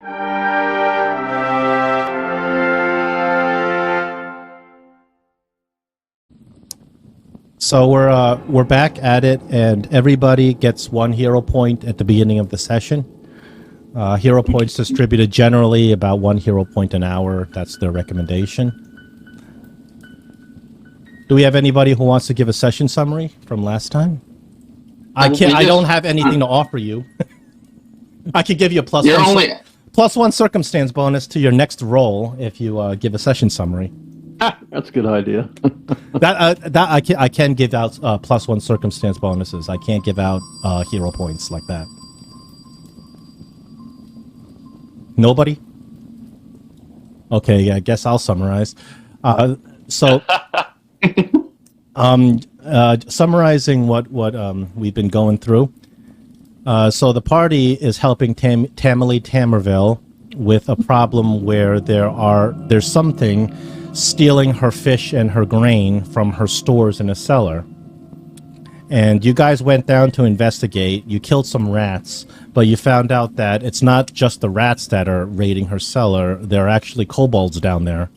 So we're back at it, and everybody gets 1 hero point at the beginning of the session. Hero points distributed generally about 1 hero point an hour. That's their recommendation. Do we have anybody who wants to give a session summary from last time? I don't have anything to offer you. I could give you a plus one circumstance bonus to your next roll if you give a session summary. That's a good idea. I can give out +1 circumstance bonuses. I can't give out hero points like that. Nobody? Okay, yeah, I guess I'll summarize. Summarizing what we've been going through. So the party is helping Tamily Tamerville with a problem where there's something stealing her fish and her grain from her stores in a cellar. And you guys went down to investigate. You killed some rats, but you found out that it's not just the rats that are raiding her cellar. There are actually kobolds down there.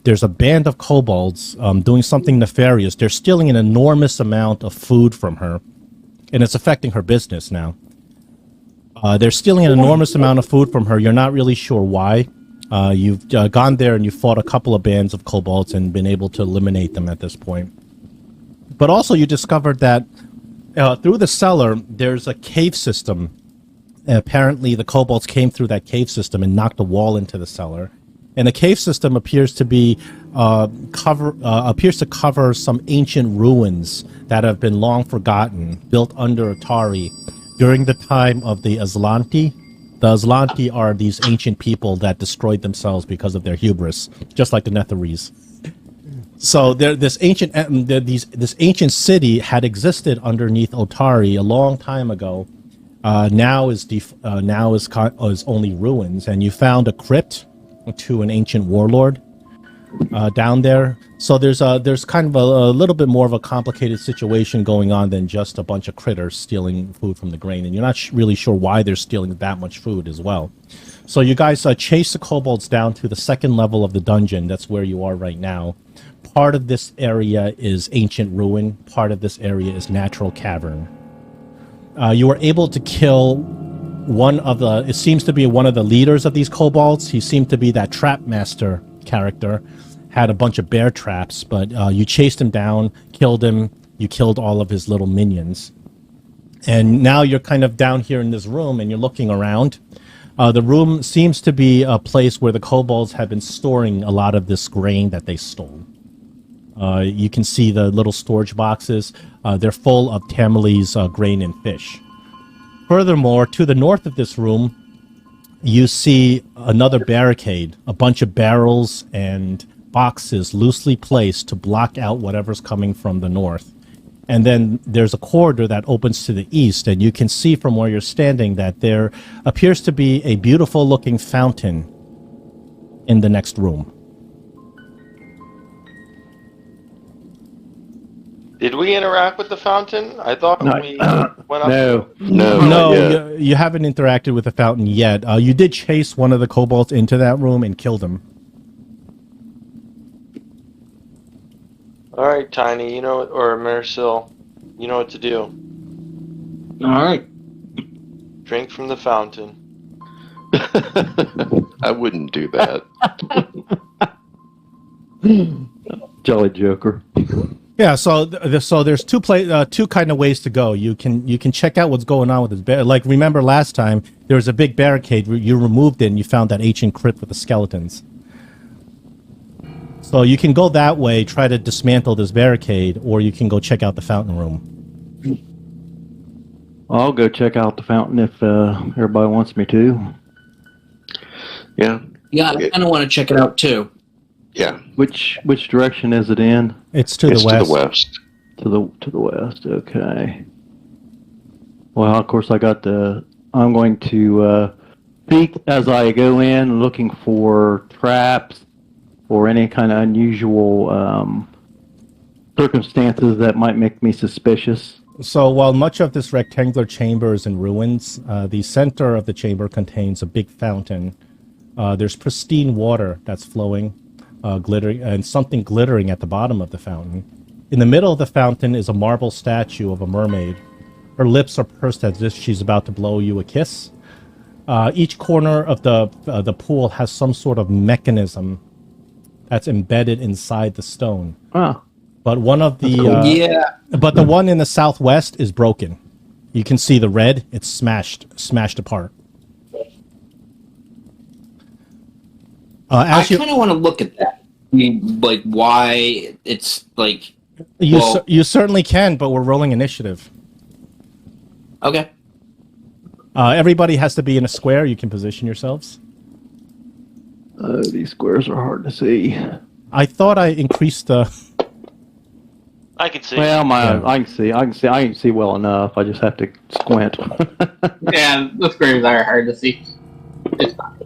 There's a band of kobolds doing something nefarious. They're stealing an enormous amount of food from her, and it's affecting her business now. They're stealing an enormous amount of food from her. You're not really sure why. You've gone there and you fought a couple of bands of kobolds and been able to eliminate them at this point. But also you discovered that through the cellar, there's a cave system. Apparently the kobolds came through that cave system and knocked a wall into the cellar. And the cave system appears to be appears to cover some ancient ruins that have been long forgotten, built under Otari during the time of the Aslanti. The Aslanti are these ancient people that destroyed themselves because of their hubris, just like the Netherese. So this ancient city had existed underneath Otari a long time ago. Now is only ruins, and you found a crypt to an ancient warlord down there. So there's kind of a little bit more of a complicated situation going on than just a bunch of critters stealing food from the grain, and you're not really sure why they're stealing that much food as well. So you guys chase the kobolds down to the second level of the dungeon. That's where you are right now. Part of this area is ancient ruin. Part of this area is natural cavern. You were able to kill it seems to be one of the leaders of these kobolds. He seemed to be that trap master character. Had a bunch of bear traps, but you chased him down, killed him. You killed all of his little minions. And now you're kind of down here in this room and you're looking around. The room seems to be a place where the kobolds have been storing a lot of this grain that they stole. You can see the little storage boxes. They're full of Tamily's grain and fish. Furthermore, to the north of this room, you see another barricade, a bunch of barrels and boxes loosely placed to block out whatever's coming from the north. And then there's a corridor that opens to the east, and you can see from where you're standing that there appears to be a beautiful looking fountain in the next room. Did we interact with the fountain? I thought we went up. No, you haven't interacted with the fountain yet. You did chase one of the kobolds into that room and killed him. All right, Tiny, or Maricel, you know what to do. All right. Drink from the fountain. I wouldn't do that. Jolly Joker. Yeah, so there's two kind of ways to go. You can check out what's going on with this bear. Like, remember last time there was a big barricade. You removed it and you found that ancient crypt with the skeletons. So you can go that way, try to dismantle this barricade, or you can go check out the fountain room. I'll go check out the fountain if everybody wants me to. Yeah. Yeah, I kind of want to check it out too. Yeah. Which direction is it in? It's to the west. To the west. Okay. Well, of course, I'm going to peek as I go in, looking for traps or any kind of unusual circumstances that might make me suspicious. So while much of this rectangular chamber is in ruins, the center of the chamber contains a big fountain There's pristine water that's flowing, glittering, and something glittering at the bottom of the fountain. In the middle of the fountain is a marble statue of a mermaid. Her lips are pursed as if she's about to blow you a kiss. Each corner of the pool has some sort of mechanism that's embedded inside the stone. Oh, But one of the Yeah. but the one in the southwest is broken. You can see the red; it's smashed apart. I As you kind of want to look at that. I mean, like, why it's like. you certainly can, but we're rolling initiative. Okay. Everybody has to be in a square. You can position yourselves. these squares are hard to see. I thought I increased the. I can see. Well, Yeah. I can see well enough. I just have to squint. Yeah, the squares are hard to see. It's fine.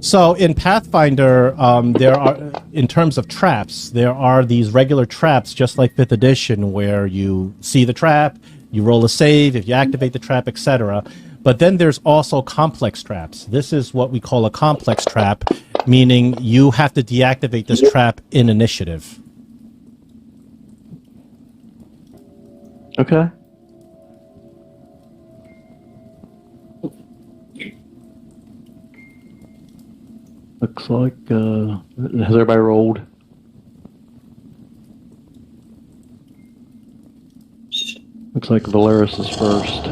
So in Pathfinder, there are, in terms of traps, there are these regular traps, just like 5th edition, where you see the trap, you roll a save, if you activate the trap, etc. But then there's also complex traps. This is what we call a complex trap, meaning you have to deactivate this trap in initiative. Okay. Looks like, has everybody rolled? Looks like Valeris is first.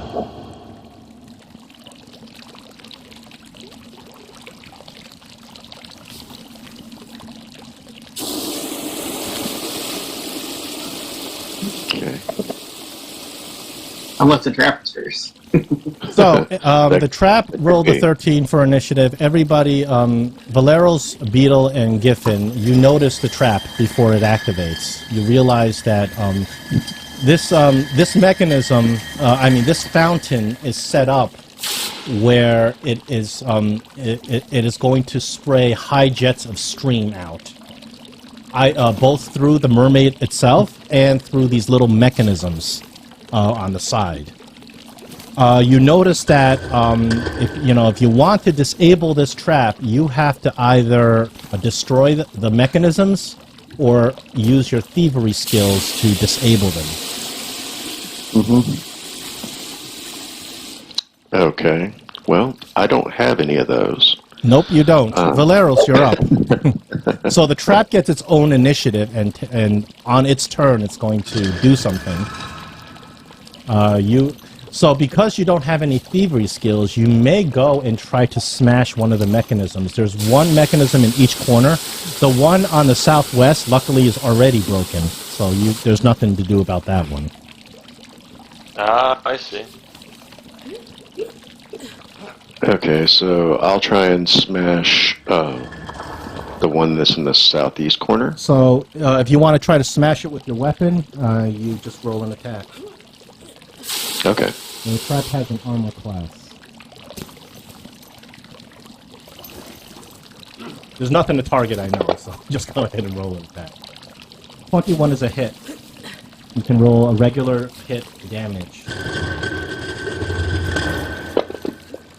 Okay. Unless the trap is first. So the trap rolled a 13 for initiative. Everybody, Valeros, Beetle, and Giffen, you notice the trap before it activates. You realize that this mechanism, this fountain is set up where it is going to spray high jets of steam out. Both through the mermaid itself and through these little mechanisms on the side. You notice that if you want to disable this trap, you have to either destroy the mechanisms or use your thievery skills to disable them. Okay. Well, I don't have any of those. Nope, you don't. Valeros, you're up. So the trap gets its own initiative, and on its turn, it's going to do something. So because you don't have any thievery skills, you may go and try to smash one of the mechanisms. There's one mechanism in each corner. The one on the southwest, luckily, is already broken. So there's nothing to do about that one. Ah, I see. Okay, so I'll try and smash the one that's in the southeast corner. So if you want to try to smash it with your weapon, you just roll an attack. Okay. And the trap has an armor class. There's nothing to target, I know, so just go ahead and roll an attack. 21 is a hit. You can roll a regular hit damage.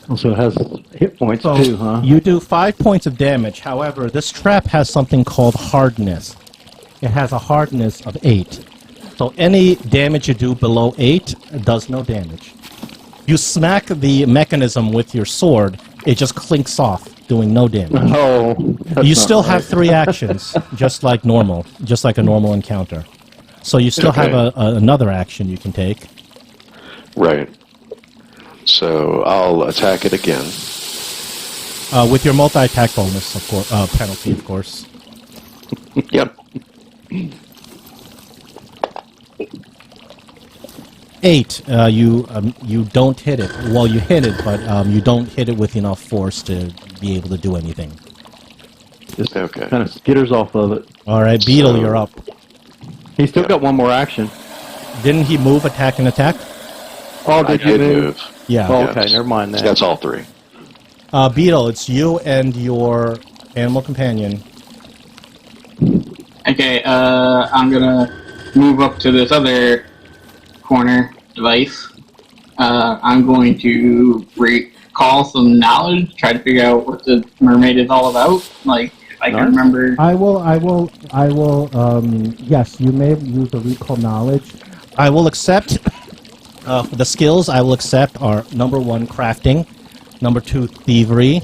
Also, it has hit points So too, huh? you do 5 points of damage. However, this trap has something called hardness. It has a hardness of 8. So any damage you do below 8 does no damage. You smack the mechanism with your sword, it just clinks off, doing no damage. Oh, that's You not still right. have 3 actions, just like a normal encounter. So you still have Okay. another action you can take. Right. So I'll attack it again. With your multi-attack bonus, of course, penalty, of course. Yep. 8, you don't hit it. Well, you hit it, but you don't hit it with enough force to be able to do anything. Just Okay. kind of skitters off of it. All right, Beetle, So- you're up. He's still got one more action. Didn't he move, attack, and attack? Oh, I did you did move? move. Yeah. Oh, Yes. okay, never mind that. That's all 3. Beetle, it's you and your animal companion. Okay, I'm gonna move up to this other corner device. I'm going to recall some knowledge, try to figure out what the mermaid is all about. Like, I can remember. I will, yes, you may use a recall knowledge. I will accept, the skills I will accept are number 1, crafting, number 2, thievery.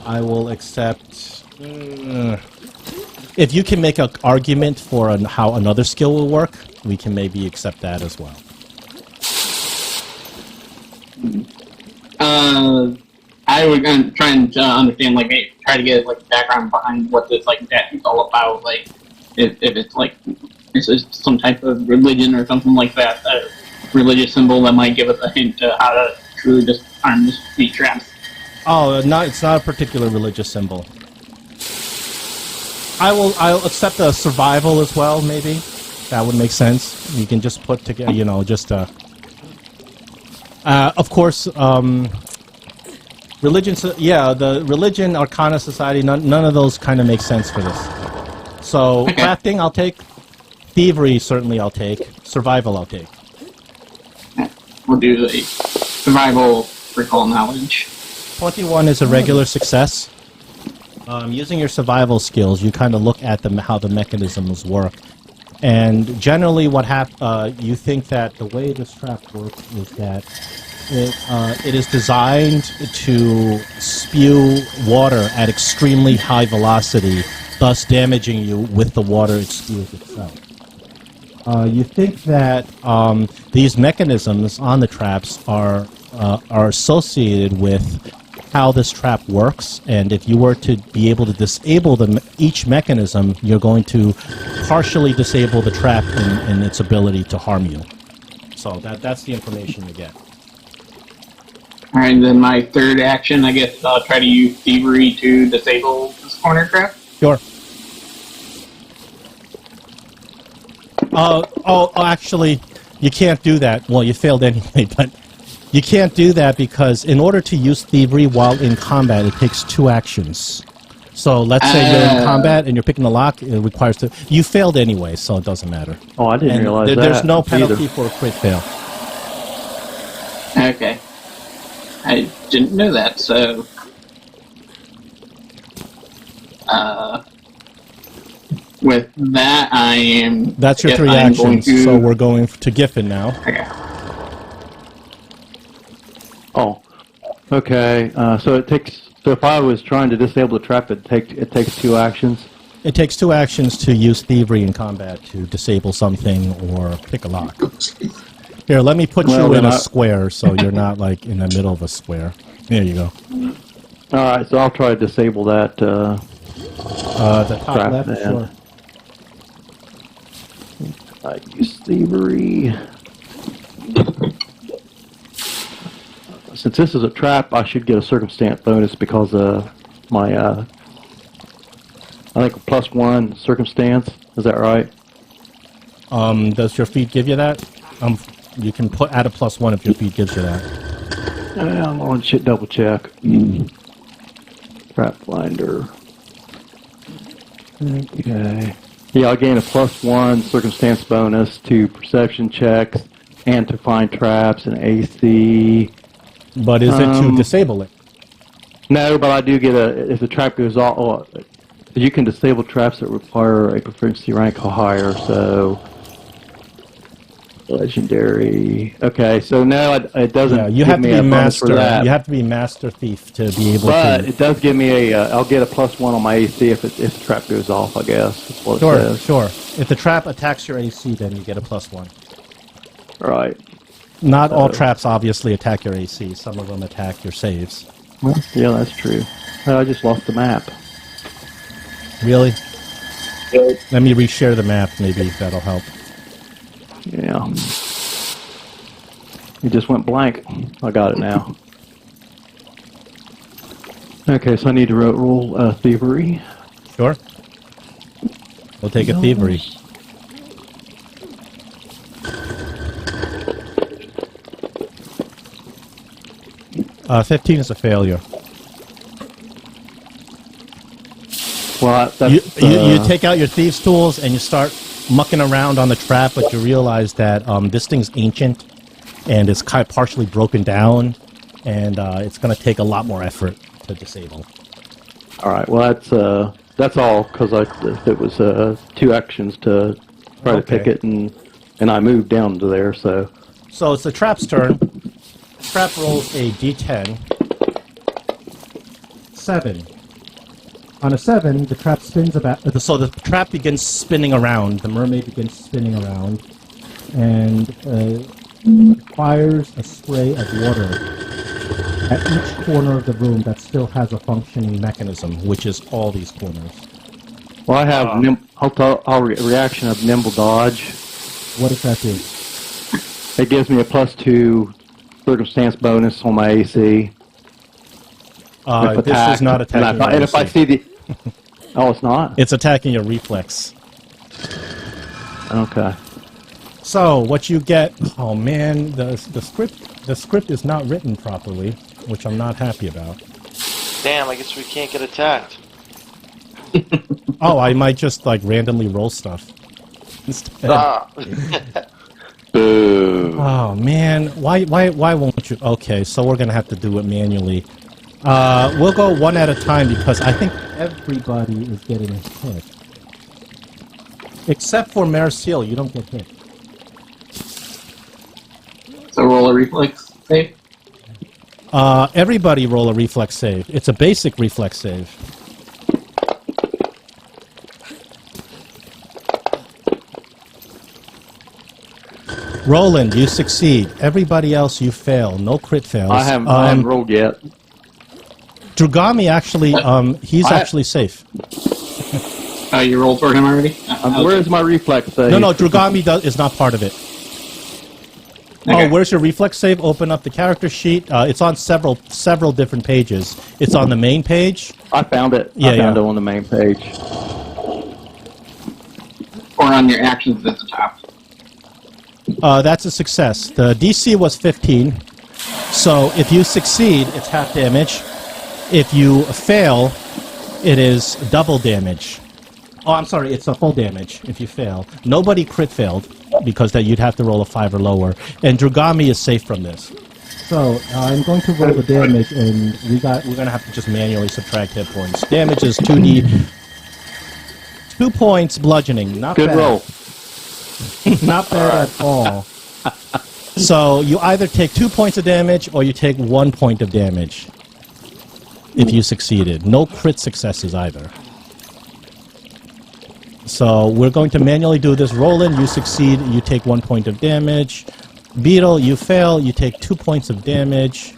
I will accept, if you can make an argument for how another skill will work, we can maybe accept that as well. I was trying to understand, like, try to get like background behind what this like statue's all about. Like, if it's like this is some type of religion or something like that, a religious symbol that might give us a hint to how to truly disarm these traps. Oh, no, it's not a particular religious symbol. I'll accept the survival as well, maybe. That would make sense. You can just put together, you know, just of course, religion, yeah, the religion, arcana, society, none of those kind of make sense for this. So, okay. Crafting, I'll take. Thievery, certainly I'll take. Survival, I'll take. We'll do the survival recall knowledge. 21 is a regular success. Using your survival skills, you kind of look at how the mechanisms work. And generally you think that the way this trap works is that it is designed to spew water at extremely high velocity, thus damaging you with the water it spews itself. You think that these mechanisms on the traps are associated with how this trap works, and if you were to be able to disable each mechanism, you're going to partially disable the trap in its ability to harm you. So that's the information you get. Alright, then my third action, I guess I'll try to use thievery to disable this corner trap. Sure. Actually, you can't do that. Well, you failed anyway, but you can't do that because in order to use thievery while in combat, it takes 2 actions. So let's say you're in combat and you're picking the lock, it requires to... You failed anyway, so it doesn't matter. Oh, I didn't realize that. There's no penalty either. for a crit fail. Okay. I didn't know that, so... with that, I am... That's your 3 actions, so we're going to Giffen now. Okay. Oh, okay. So if I was trying to disable the trap, it takes 2 actions. It takes 2 actions to use thievery in combat to disable something or pick a lock. Here, let me put you in a square so you're not like in the middle of a square. There you go. All right, so I'll try to disable that. The top trap left, then. sure. I use thievery. Since this is a trap, I should get a circumstance bonus because my I think a +1 circumstance. Is that right? Does your feat give you that? You can add a +1 if your feat gives you that. I'm on double check. Trap finder. Okay. Yeah, I'll gain a +1 circumstance bonus to perception checks and to find traps and AC. But is it to disable it? No, but I do get if the trap goes off, you can disable traps that require a proficiency rank or higher, so legendary. Okay, so no, it doesn't. Yeah, you have to be master. You have to be master thief to be able but to. it does give me I'll get a +1 on my AC if the trap goes off. I guess that's what it says. Sure. If the trap attacks your AC, then you get a +1. Right. Not all traps obviously attack your AC. Some of them attack your saves. Well, yeah, that's true. I just lost the map. Really? Let me reshare the map. Maybe that'll help. Yeah. It just went blank. I got it now. Okay, so I need to roll thievery. Sure. We'll take a thievery. 15 is a failure. Well, You take out your thieves' tools and you start mucking around on the trap, but you realize that this thing's ancient and it's kind of partially broken down, and it's going to take a lot more effort to disable. All right. Well, that's all because it was 2 actions to try to pick Okay. it, and I moved down to there. So So it's the trap's turn. Trap rolls a d10. 7. On a 7, the trap spins about. So the trap begins spinning around. The mermaid begins spinning around, and fires a spray of water at each corner of the room that still has a functioning mechanism, which is all these corners. well, I have reaction of nimble dodge. What does that do? It gives me a +2 circumstance bonus on my AC. If This is not attacking. And if I see the, oh, it's not. It's attacking your reflex. Okay. So what you get? Oh man, the script is not written properly, which I'm not happy about. Damn, I guess we can't get attacked. Oh, I might just like randomly roll stuff instead. Ah. Boo. Oh man, why won't you? Okay, so we're gonna have to do it manually. We'll go one at a time because I think everybody is getting hit, except for Maricel. You don't get hit. So roll a reflex save. Everybody roll a reflex save. It's a basic reflex save. Roland, you succeed. Everybody else, you fail. No crit fails. I haven't rolled yet. Drugami actually, he's actually safe. You rolled for him already? Where is my reflex save? No, Drugami is not part of it. Okay. Oh, where's your reflex save? Open up the character sheet. It's on several different pages. It's on the main page. I found it. Yeah, I found yeah. it on the main page. Or on your actions at the top. That's a success. The DC was 15. So if you succeed, it's half damage. If you fail, it is double damage. Oh, I'm sorry, it's a full damage if you fail. Nobody crit failed, because that you'd have to roll a 5 or lower. And Drugami is safe from this. So, I'm going to roll the damage, and we're going to have to just manually subtract hit points. Damage is 2d... 2 points bludgeoning. Not Good bad. roll. Not bad at all. So, you either take 2 points of damage, or you take 1 point of damage. If you succeeded. No crit successes either. So we're going to manually do this. Roland, you succeed, you take 1 point of damage. Beetle, you fail, you take 2 points of damage.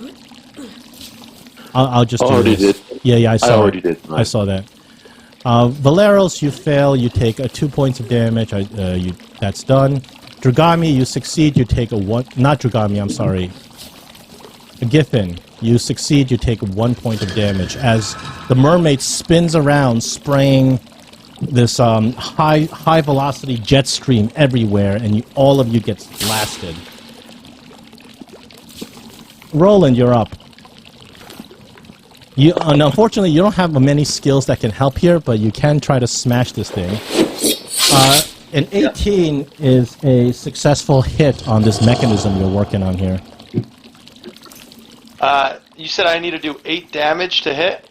I'll just do Already this. did. Yeah, I saw I already it. did. I saw that. Valeros, you fail, you take 2 points of damage. That's done. Drugami, you succeed, you take a 1... Not Drugami, I'm sorry. Giffen, you succeed, you take 1 point of damage as the mermaid spins around, spraying this high velocity jet stream everywhere, and all of you get blasted. Roland, you're up. And unfortunately, you don't have many skills that can help here, but you can try to smash this thing. An 18 is a successful hit on this mechanism you're working on here. You said I need to do 8 damage to hit?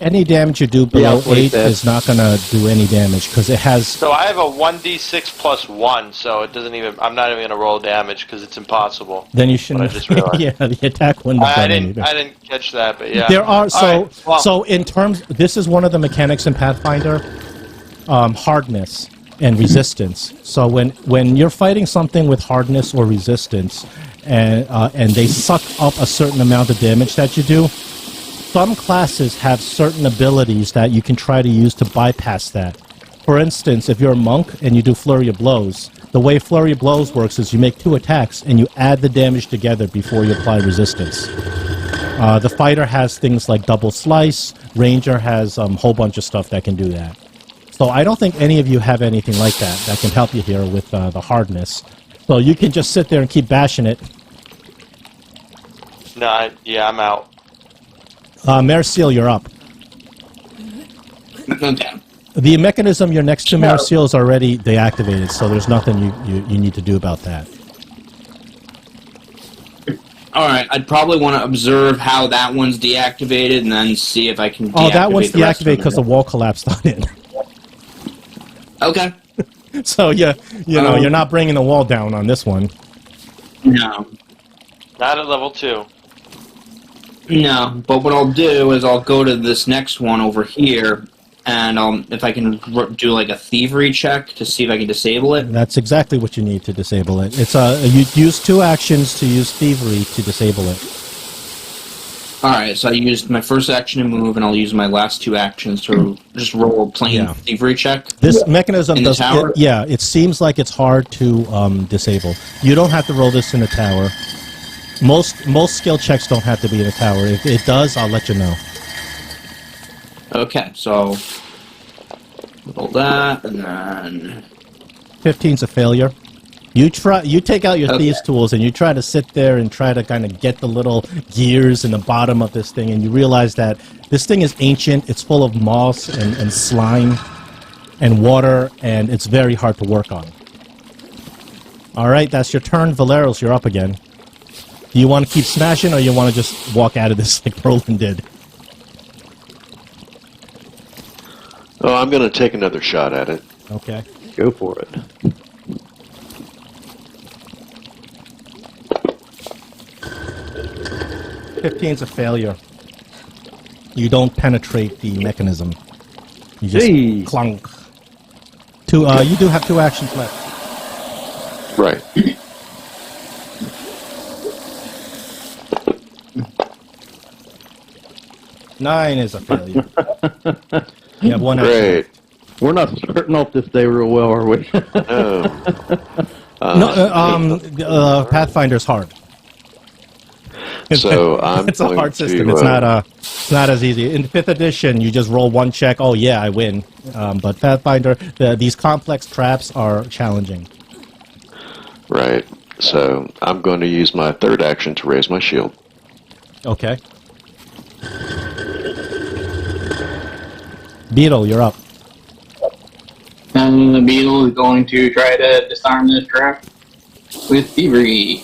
Any damage you do below that's what he 8 said. is not going to do any damage, because it has... So I have a 1d6 plus 1, so it doesn't even... I'm not even going to roll damage because it's impossible. Then you shouldn't... But I just realized. Yeah, the attack wouldn't have I done anything. didn't catch that, but yeah. There are... So, All right, well, so in terms... This is one of the mechanics in Pathfinder. Hardness and resistance. So when you're fighting something with hardness or resistance, and they suck up a certain amount of damage that you do, some classes have certain abilities that you can try to use to bypass that. For instance, if you're a monk and you do Flurry of Blows, the way Flurry of Blows works is you make 2 attacks and you add the damage together before you apply resistance. The fighter has things like Double Slice, Ranger has a whole bunch of stuff that can do that. So I don't think any of you have anything like that can help you here with the hardness. So you can just sit there and keep bashing it. No, yeah, I'm out. Maricel, you're up. Okay. The mechanism you're next to, Maricel, is already deactivated, so there's nothing you need to do about that. Alright, I'd probably want to observe how that one's deactivated and then see if I can deactivate Oh, that one's the rest of deactivated because the them. wall collapsed on it. Okay. So, yeah, you're not bringing the wall down on this one. No. Not at level 2. No, but what I'll do is I'll go to this next one over here, and if I can do like a thievery check to see if I can disable it. That's exactly what you need to disable it. It's you use 2 actions to use thievery to disable it. Alright, so I used my first action to move, and I'll use my last 2 actions to just roll a plain thievery check. This mechanism In the does. tower? It seems like it's hard to disable. You don't have to roll this in the tower. Most skill checks don't have to be in the tower. If it does, I'll let you know. Okay, so roll that, and then 15's a failure. You take out your Okay. thieves' tools and you try to sit there and try to kind of get the little gears in the bottom of this thing, and you realize that this thing is ancient. It's full of moss and slime and water, and it's very hard to work on. All right, that's your turn, Valeros. You're up again. Do you want to keep smashing, or you want to just walk out of this like Roland did? Oh, I'm going to take another shot at it. Okay. Go for it. Fifteen's a failure. You don't penetrate the mechanism. You just Jeez. clunk. You do have 2 actions left. Right. Nine is a failure. You have 1 action. Great. We're not starting off this day real well, are we? No. Pathfinder's hard. So I'm It's a going hard to, system. It's not as easy. In 5th edition, you just roll 1 check. Oh yeah, I win. But Pathfinder, these complex traps are challenging. Right. So I'm going to use my 3rd action to raise my shield. Okay. Beetle, you're up. And the beetle is going to try to disarm this trap with thievery.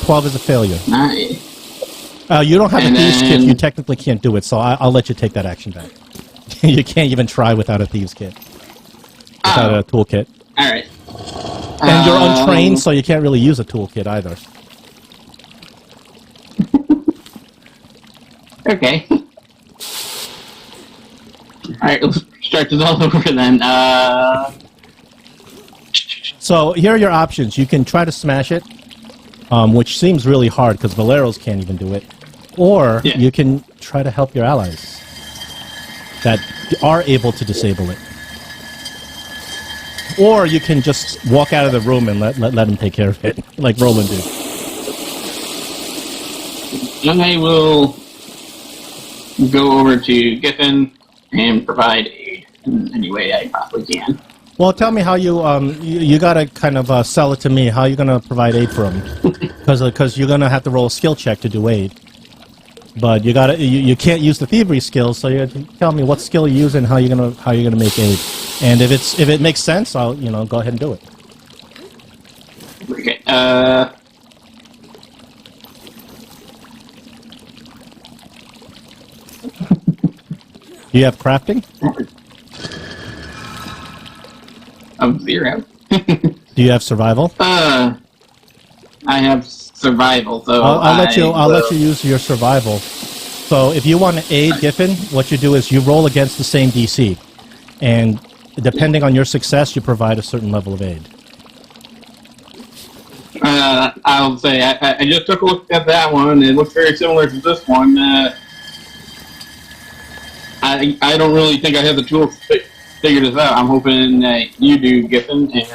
12 is a failure. Nice. You don't have And a thieves kit. then- You technically can't do it, so I'll let you take that action back. You can't even try without a thieves kit. Without a toolkit. Alright. And you're untrained, so you can't really use a toolkit either. Okay. Alright, let's start this all over then. So here are your options. You can try to smash it, which seems really hard because Valeros can't even do it. Or Yeah. you can try to help your allies that are able to disable it. Or you can just walk out of the room and let them take care of it, like Roland did. I will go over to Giffen and provide aid in any way I possibly can. Well, tell me how you gotta kind of sell it to me. How are you gonna provide aid for him? Because you're gonna have to roll a skill check to do aid. But you can't use the thievery skill, so you have to tell me what skill you use and how you're gonna make aid. And if it makes sense, I'll go ahead and do it. Okay. Do you have crafting? Of 0. Do you have survival? I have survival, so I'll let you use your survival. So if you want to aid Giffen, what you do is you roll against the same DC, and depending on your success, you provide a certain level of aid. I'll say I just took a look at that one. It looks very similar to this one. I don't really think I have the tools to figure this out. I'm hoping that you do, Giffen. And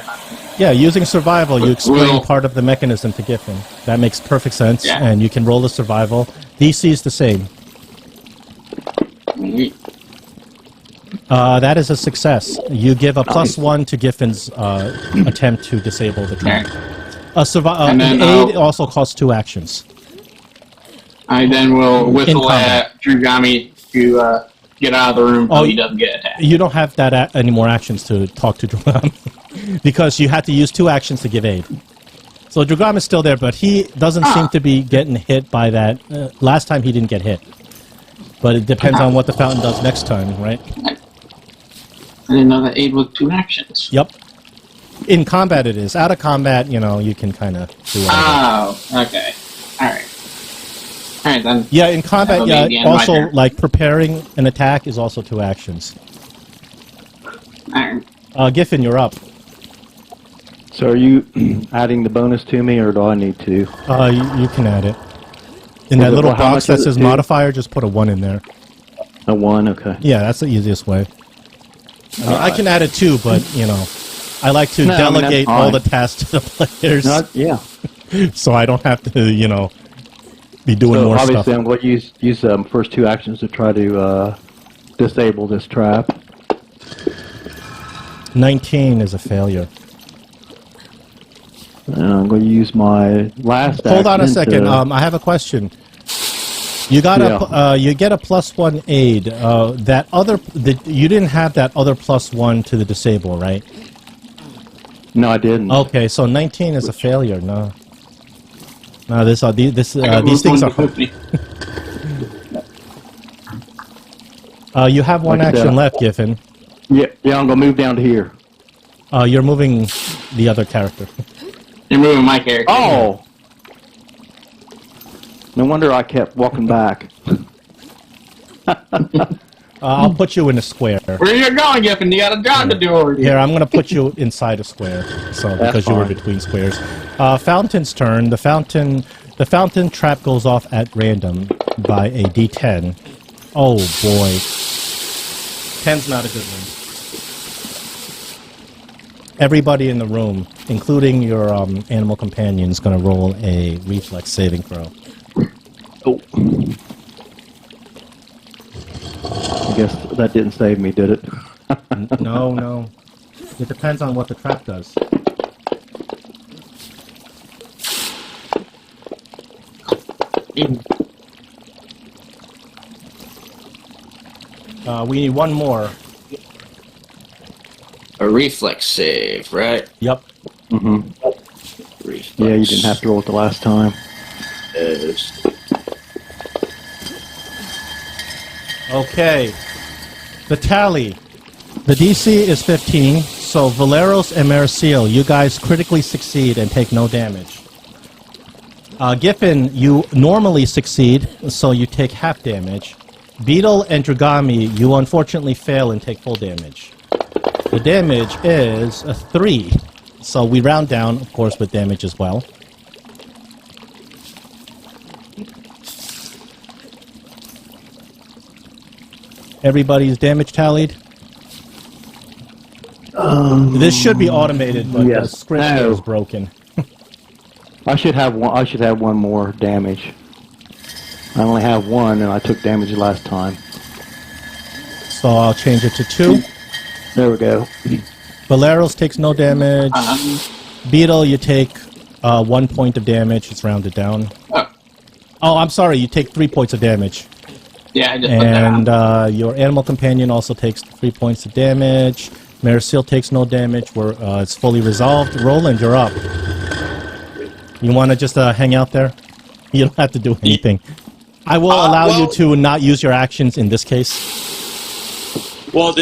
Yeah, using survival, you explain Well- part of the mechanism to Giffen. That makes perfect sense, Yeah. and you can roll the survival. DC is the same. That is a success. You give a +1 to Giffen's attempt to disable the trap. And then aid also costs 2 actions. I then will whistle combat. at Drugami to get out of the room so Oh, he doesn't get attacked. You don't have any more actions to talk to Drugami because you had to use 2 actions to give aid. So Dragom is still there, but he doesn't seem to be getting hit by that. Last time he didn't get hit. But it depends on what the fountain does next time, right? I didn't know that aid was 2 actions. Yep. In combat it is. Out of combat, you know, you can kind of do whatever. Oh, okay. Alright. Alright then. Yeah, in combat, That'll be the yeah, end of my also, turn. like, preparing an attack is also 2 actions. Alright. Giffen, you're up. So are you adding the bonus to me, or do I need to? You can add it. In Well, that little well, how box much that does it says do? modifier, just put a 1 in there. A 1, okay. Yeah, that's the easiest way. I mean, I can add it too, but, you know, I like to No, I mean, that's delegate all the fine. tasks to the players, Yeah. so I don't have to, you know, be doing So more obviously stuff. I'm going to use first 2 actions to try to disable this trap. 19 is a failure. And I'm going to use my last action. Hold on a second. to- I have a question. You got you get a +1 aid. You didn't have that other +1 to the disable, right? No, I didn't. Okay, so 19 is a failure. No, these I got these moved things 1 are. to 50. You have 1 Like action that. left, Giffen. Yeah, I'm going to move down to here. You're moving the other character. You're moving my character. Oh! No wonder I kept walking back. I'll put you in a square. Where you going, Giffen? You got a job to do over here. Here, I'm going to put you inside a square, so because you were fine. between squares. Fountain's turn. The fountain trap goes off at random by a D10. Oh boy, 10's not a good one. Everybody in the room, including your animal companion, is going to roll a reflex saving throw. Oh. I guess that didn't save me, did it? No. It depends on what the trap does. We need 1 more. A reflex save, right? Yep. Mm-hmm. Reflex Yeah, you didn't have to roll it the last time. is- Okay. The tally. The DC is 15, so Valeros and Maricil, you guys critically succeed and take no damage. Giffen, you normally succeed, so you take half damage. Beetle and Dragami, you unfortunately fail and take full damage. The damage is a 3, so we round down, of course, with damage as well. Everybody's damage tallied? This should be automated, but the yes. script here No. is broken. I should have one more damage. I only have 1, and I took damage last time. So I'll change it to 2. There we go. Valeros takes no damage. Beetle, you take 1 point of damage. It's rounded down. Oh, I'm sorry. You take 3 points of damage. Yeah, I just put that on. And your animal companion also takes 3 points of damage. Maricil takes no damage. It's fully resolved. Roland, you're up. You want to just hang out there? You don't have to do anything. I will allow you to not use your actions in this case. Well,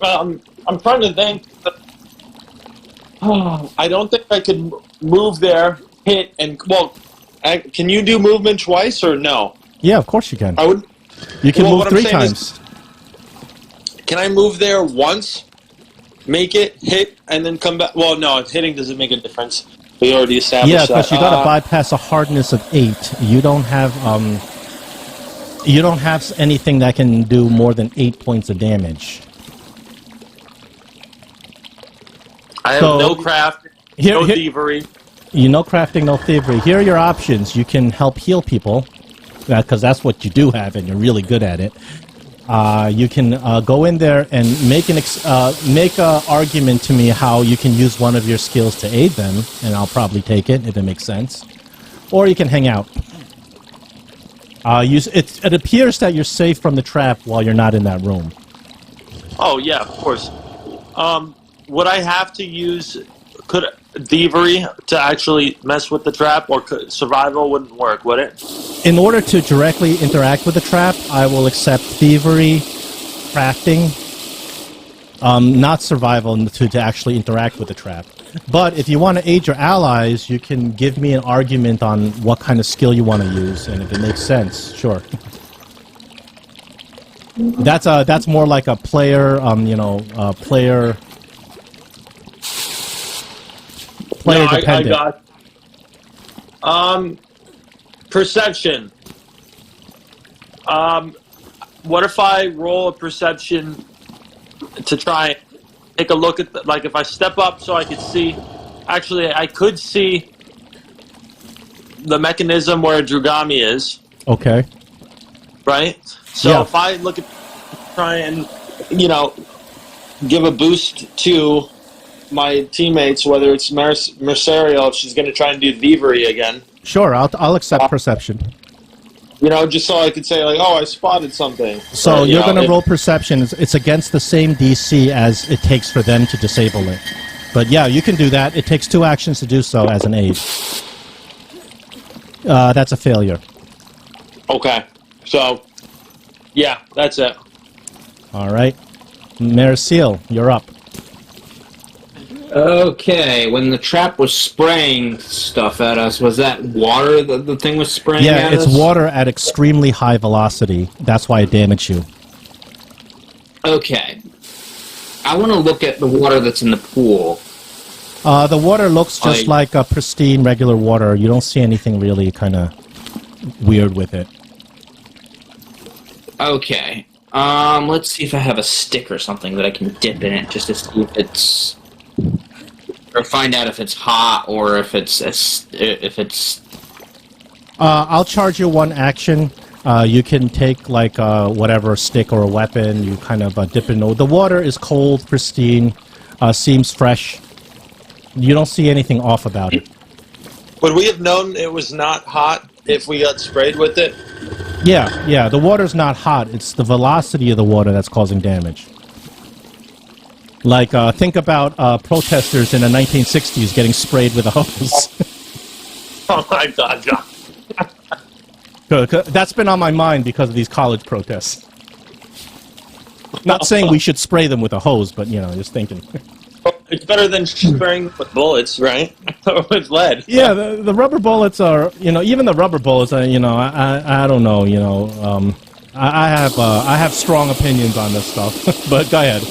I'm trying to think. I don't think I could move there, hit, and can you do movement twice or no? Yeah, of course you can. I would. You can Well, move what I'm 3 saying times. Can I move there once, make it, hit, and then come back? Well, no, hitting doesn't make a difference. We already established Yeah, that. because you got to bypass a hardness of 8. You don't have anything that can do more than 8 points of damage. I have So, no craft, no thievery. You know crafting, no thievery. Here are your options. You can help heal people, because that's what you do have, and you're really good at it. You can go in there and make a argument to me how you can use one of your skills to aid them, and I'll probably take it if it makes sense. Or you can hang out. It appears that you're safe from the trap while you're not in that room. Oh yeah, of course. Would I have to use could thievery to actually mess with the trap, or survival wouldn't work, would it? In order to directly interact with the trap, I will accept thievery, crafting, not survival to actually interact with the trap. But if you want to aid your allies, you can give me an argument on what kind of skill you want to use, and if it makes sense, sure. That's more like a player, player No, I dependent. got perception. What if I roll a perception to try and take a look at like if I step up so I could see. Actually, I could see the mechanism where Drugami is. Okay. Right. So Yeah. if I look at try and give a boost to my teammates, whether it's Mercerio, if she's going to try and do thievery again. Sure, I'll accept perception. Just so I could say, like, oh, I spotted something. So Or, you're going to if- roll perception. It's against the same DC as it takes for them to disable it. But yeah, you can do that. It takes 2 actions to do so as an aid. That's a failure. Okay. So, yeah, that's it. All right. Maricil, you're up. Okay, when the trap was spraying stuff at us, was that water that the thing was spraying Yeah, at it's us? water at extremely high velocity. That's why it damaged you. Okay. I want to look at the water that's in the pool. The water looks just like a pristine regular water. You don't see anything really kind of weird with it. Okay. Let's see if I have a stick or something that I can dip in it just to see if it's... Or find out if it's hot or if it's... I'll charge you 1 action. You can take like whatever stick or a weapon. You kind of dip in. The water is cold, pristine, seems fresh. You don't see anything off about it. Would we have known it was not hot if we got sprayed with it? Yeah. The water's not hot. It's the velocity of the water that's causing damage. Like, think about protesters in the 1960s getting sprayed with a hose. Oh my God, John. That's been on my mind because of these college protests. Not saying we should spray them with a hose, but, just thinking. It's better than spraying with bullets, right? Or with lead. Yeah, the rubber bullets are, even the rubber bullets, I don't know, I have strong opinions on this stuff, but go ahead.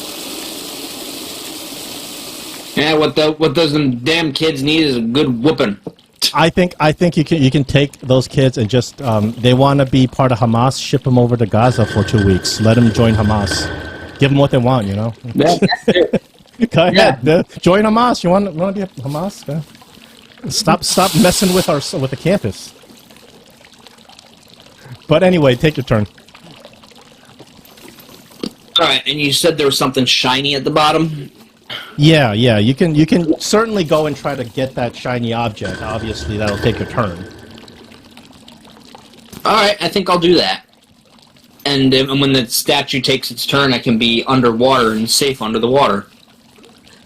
Yeah, what those damn kids need is a good whooping. I think you can take those kids and just they want to be part of Hamas, ship them over to Gaza for 2 weeks, let them join Hamas, give them what they want, Yeah, Go ahead, join Hamas. You want to be a Hamas? Stop messing with the campus. But anyway, take your turn. All right, and you said there was something shiny at the bottom. Yeah. You can certainly go and try to get that shiny object. Obviously, that'll take your turn. All right, I think I'll do that. And when the statue takes its turn, I can be underwater and safe under the water.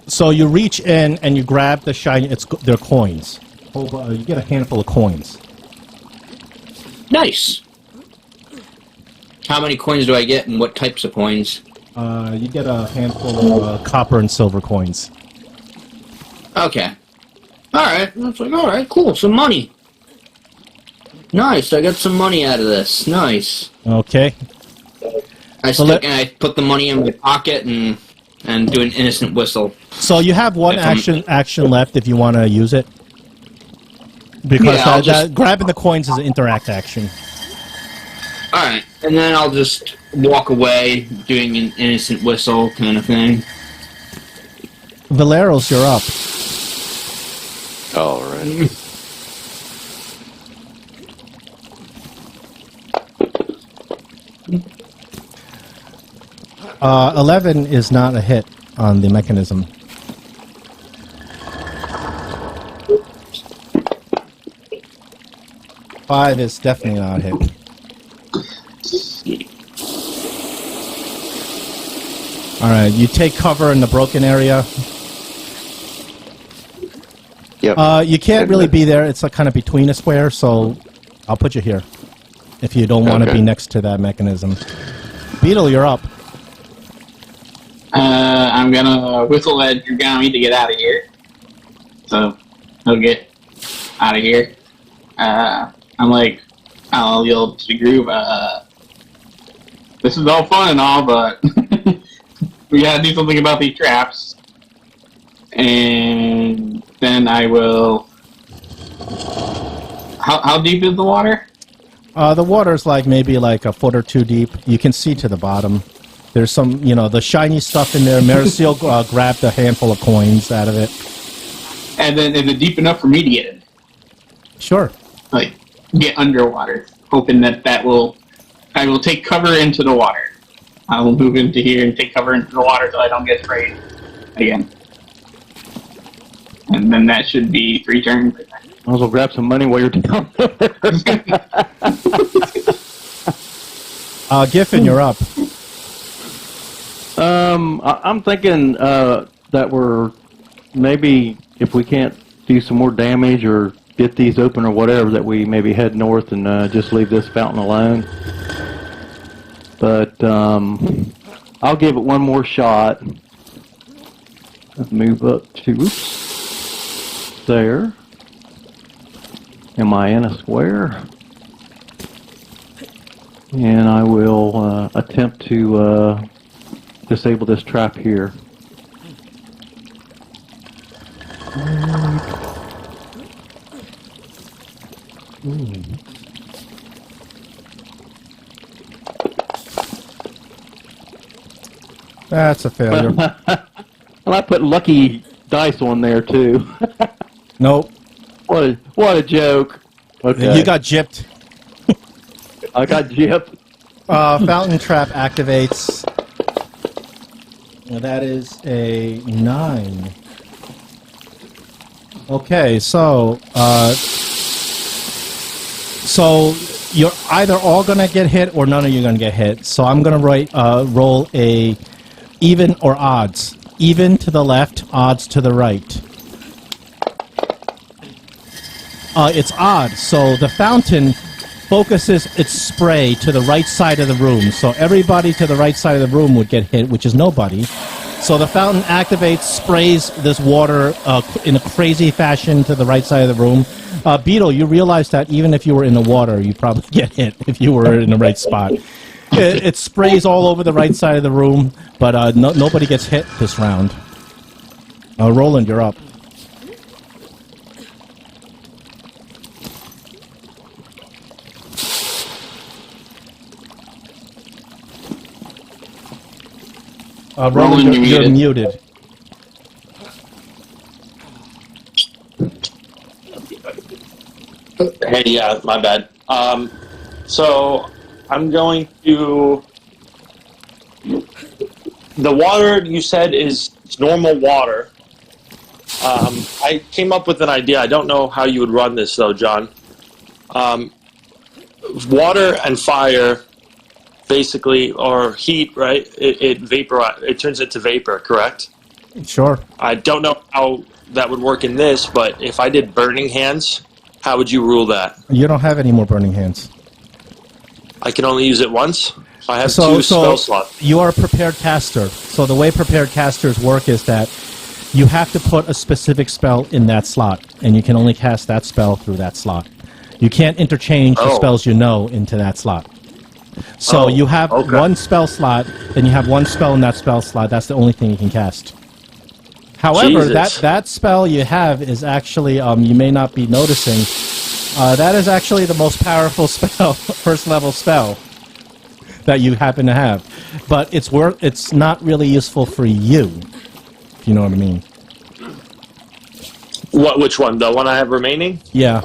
So you reach in and you grab the shiny. They're coins. You get a handful of coins. Nice. How many coins do I get, and what types of coins? You get a handful of copper and silver coins. Okay. Alright. It's like, alright, cool. Some money. Nice. I got some money out of this. Nice. Okay. I put the money in my pocket and do an innocent whistle. So you have one action left if you want to use it. Because grabbing the coins is an interact action. Alright. And then I'll just walk away doing an innocent whistle kind of thing. Valeros, you're up. All right. 11 is not a hit on the mechanism. Five is definitely not a hit. Alright, you take cover in the broken area. Yep. You can't really be there. It's like kind of between a square, so I'll put you here. If you don't want to Okay. be next to that mechanism. Beetle, you're up. I'm gonna whistle at Dragami to get out of here. So he'll get out of here. I'm like, I'll yell to the group, this is all fun and all, but we gotta do something about these traps. And then I will... How deep is the water? The water's like maybe like a foot or two deep. You can see to the bottom. There's some, the shiny stuff in there. Marisol grabbed a handful of coins out of it. And then is it deep enough for me to get in? Sure. Like, get underwater. Hoping that I will take cover into the water. I will move into here and take cover into the water so I don't get sprayed again. And then that should be 3 turns. Might as well grab some money while you're down there. Giffen, you're up. I'm thinking that we're maybe, if we can't do some more damage or get these open or whatever, that we maybe head north and just leave this fountain alone. But I'll give it one more shot. Let's move up to there. Am I in a square? And I will attempt to disable this trap here. That's a failure. Well, I put lucky dice on there too. Nope. What a joke. Okay. You got gypped. I got gypped. Fountain trap activates. Now that is a 9. Okay, so you're either all gonna get hit or none of you are gonna get hit. So I'm gonna roll a even or odds. Even to the left, odds to the right. It's odd. So the fountain focuses its spray to the right side of the room. So everybody to the right side of the room would get hit, which is nobody. So the fountain activates, sprays this water in a crazy fashion to the right side of the room. Beetle, you realize that even if you were in the water, you'd probably get hit if you were in the right spot. It sprays all over the right side of the room, but nobody gets hit this round. Roland, you're up. Roland, you're muted. Hey, yeah, my bad. So I'm going to... The water you said is normal water. I came up with an idea. I don't know how you would run this, though, John. Water and fire, basically, or heat, right? It turns into vapor, correct? Sure. I don't know how that would work in this, but if I did burning hands, how would you rule that? You don't have any more burning hands. I can only use it once? I have 2 spell slots. You are a prepared caster. So the way prepared casters work is that you have to put a specific spell in that slot, and you can only cast that spell through that slot. You can't interchange the spells you know into that slot. So you have one spell slot, then you have one spell in that spell slot. That's the only thing you can cast. However, that spell you have is actually, you may not be noticing, that is actually the most powerful spell, first level spell that you happen to have. But it's not really useful for you, if you know what I mean. Which one? The one I have remaining? Yeah.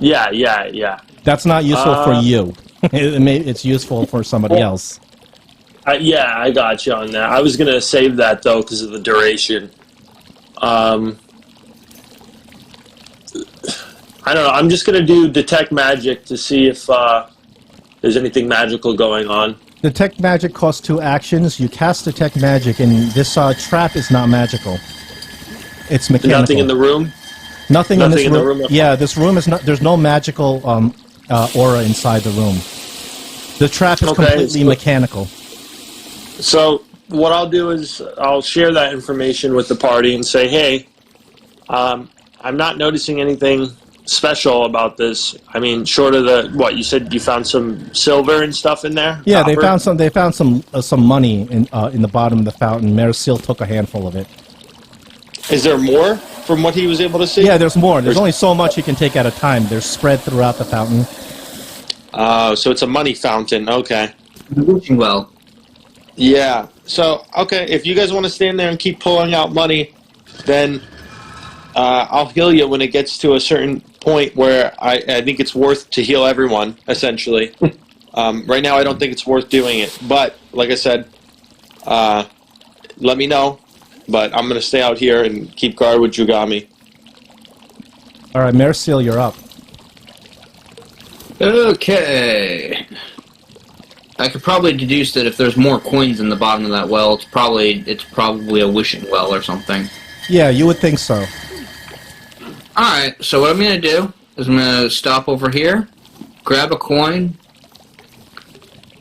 Yeah. That's not useful for you. It's useful for somebody else. Yeah, I got you on that. I was going to save that, though, because of the duration. I don't know. I'm just going to do Detect Magic to see if there's anything magical going on. Detect Magic costs 2 actions. You cast Detect Magic, and this trap is not magical. It's mechanical. Nothing in the room? Nothing in this Nothing in the room. room. Yeah, this room is not. There's no magical aura inside the room. The trap is Okay, completely so- mechanical. So what I'll do is I'll share that information with the party and say, hey, I'm not noticing anything special about this. I mean, short of what you said, you found some silver and stuff in there. Yeah, they Copper? found some. They found some money in the bottom of the fountain. Menace took a handful of it. Is there more from what he was able to see? Yeah, there's more. There's only so much you can take at a time. They're spread throughout the fountain. So it's a money fountain. Okay. Well, Yeah. So, okay, if you guys want to stand there and keep pulling out money, then I'll heal you when it gets to a certain point where I think it's worth to heal everyone, essentially. Right now, I don't think it's worth doing it. But, like I said, let me know. But I'm going to stay out here and keep guard with Jugami. All right, Menace, you're up. okay. I could probably deduce that if there's more coins in the bottom of that well, it's probably a wishing well or something. Yeah, you would think so. Alright, so what I'm going to do is I'm going to stop over here, grab a coin,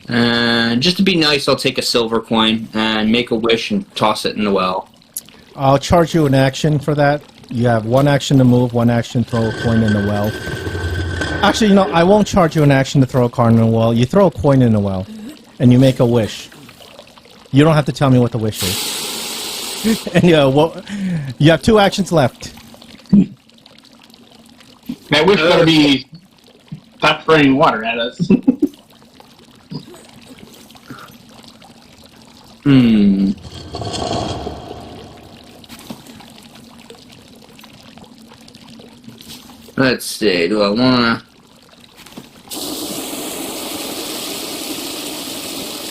and just to be nice, I'll take a silver coin and make a wish and toss it in the well. I'll charge you an action for that. You have one action to move, one action to throw a coin in the well. Actually, you know, I won't charge you an action to throw a coin in the well. You throw a coin in the well, and you make a wish. You don't have to tell me what the wish is. And you have 2 actions left. That wish better be stop spraying water at us. Let's see, do I wanna...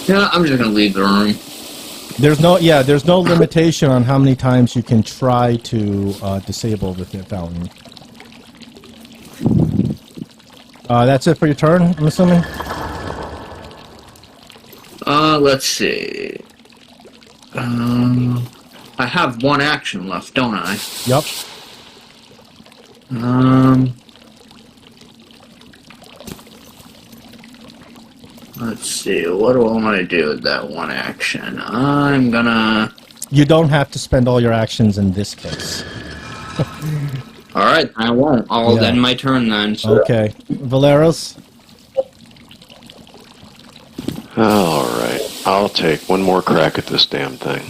Yeah, I'm just gonna leave the room. There's no limitation on how many times you can try to disable the fountain. That's it for your turn, I'm assuming? Let's see. I have one action left, don't I? Yep. Let's see, what do I want to do with that one action? I'm gonna... You don't have to spend all your actions in this case. Alright, I won't. I'll Yeah. end my turn then. So. Okay. Valeros? Alright, I'll take one more crack at this damn thing.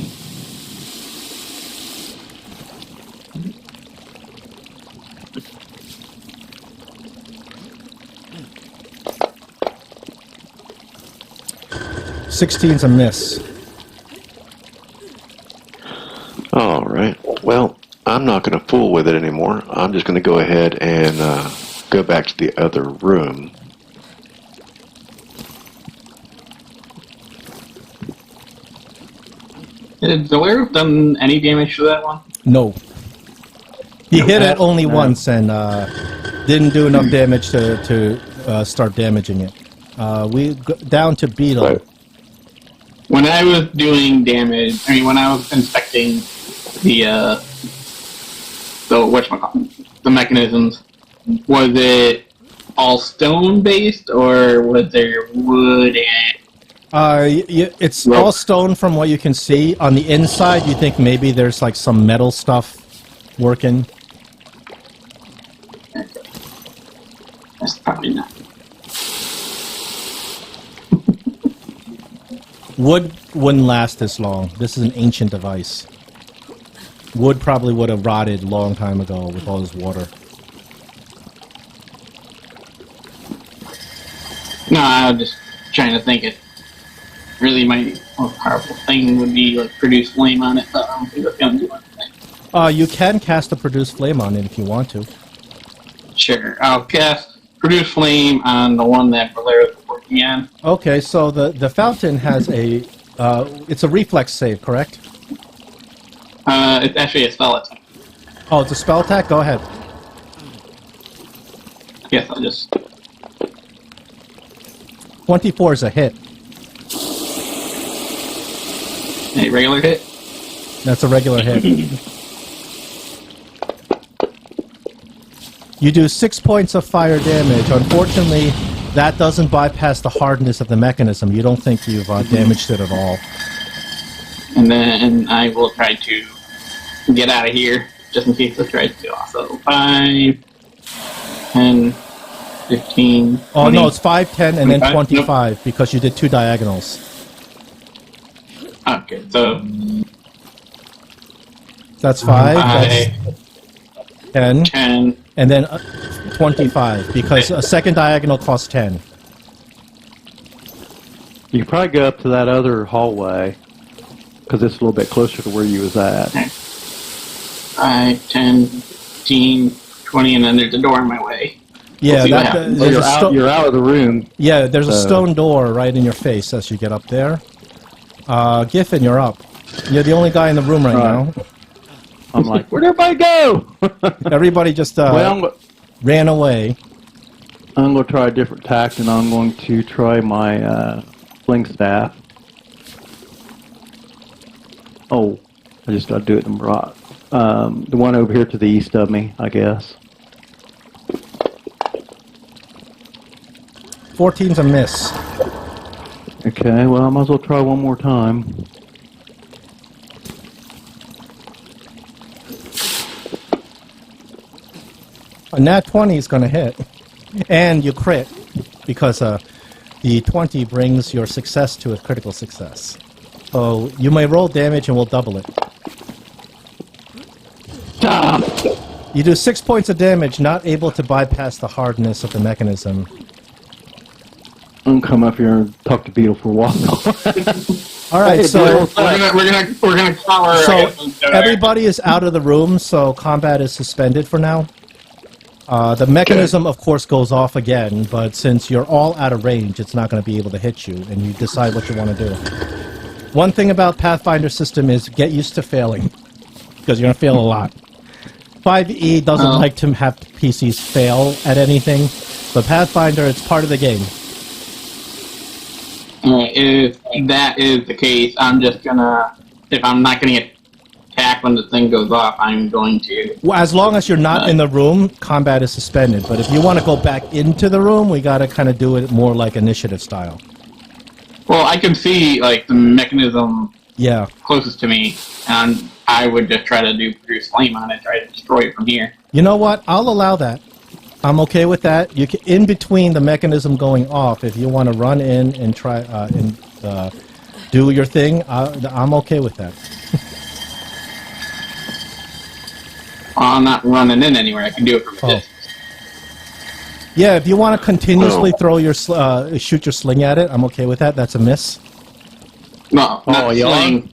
Sixteen's a miss. Alright, well, I'm not going to fool with it anymore. I'm just going to go ahead and go back to the other room. Did Valero done any damage to that one? No. He hit it only once and didn't do enough damage to start damaging it. Down to Beetle. Right. When I was doing damage, when I was inspecting the the mechanisms, was it all stone based or was there wood and It's all stone from what you can see. On the inside, you think maybe there's like some metal stuff working. that's probably not. Wood wouldn't last this long. This is an ancient device. Wood probably would have rotted a long time ago with all this water. No, I was just trying to think it really my most powerful thing would be like produce flame on it, but I don't think it's gonna do anything. You can cast a produce flame on it if you want to. Sure, I'll cast produce flame on the one that Valero is working on. Okay, so the fountain has a it's a reflex save, correct? It's actually a spell attack. Oh, it's a spell attack. Go ahead. Yes, I'll just 24 is a hit. a regular hit. That's a regular hit. You do 6 points of fire damage. Unfortunately, that doesn't bypass the hardness of the mechanism. You don't think you've damaged it at all. And then I will try to get out of here, just in case this tries to go off. So 5, 10, 15, Oh 20. no, it's 5, 10, and then 25? 25 because you did 2 diagonals. Okay, so That's 5, I, that's 10, 10. and then 25 because a second diagonal costs 10. You can probably go up to that other hallway because it's a little bit closer to where you was at. 5, 10, 15, 20, and then there's a door in my way. Yeah, see what that, happens. there's You're a out, you're out of the room. yeah, there's a so- stone door right in your face as you get up there. Giffen, you're up. You're the only guy in the room right Right. now. I'm like, where'd everybody go? Everybody just Well, ran away. I'm going to try a different tact, and I'm going to try my fling staff. Oh, I just got to do it in the rock. The one over here to the east of me, I guess. 14's a miss. Okay, well, I might as well try one more time. A nat 20 is going to hit. And you crit, because the 20 brings your success to a critical success. So you may roll damage and we'll double it. You do 6 points of damage, not able to bypass the hardness of the mechanism. I'm going to come up here and talk to Beetle for a while. All right, Hey, so Beetle. We're gonna power. so everybody is out of the room, so combat is suspended for now. The mechanism, of course, goes off again, but since you're all out of range, it's not going to be able to hit you, and you decide what you want to do. One thing about Pathfinder system is get used to failing, because you're going to fail a lot. 5e doesn't like to have PCs fail at anything, but Pathfinder, it's part of the game. Alright, if that is the case, I'm just gonna. If I'm not gonna get attacked when the thing goes off, I'm going to. Well, as long as you're not in the room, combat is suspended, but if you want to go back into the room, we got to kind of do it more like initiative style. Well, I can see like the mechanism Yeah. closest to me, and I would just try to do produce flame on it, try to destroy it from here. You know what? I'll allow that. I'm okay with that. You can, in between the mechanism going off, if you want to run in and try and do your thing, I'm okay with that. I'm not running in anywhere. I can do it from a Oh. distance. Yeah, if you want to continuously throw your shoot your sling at it, I'm okay with that. That's a miss. No, not you are? sling.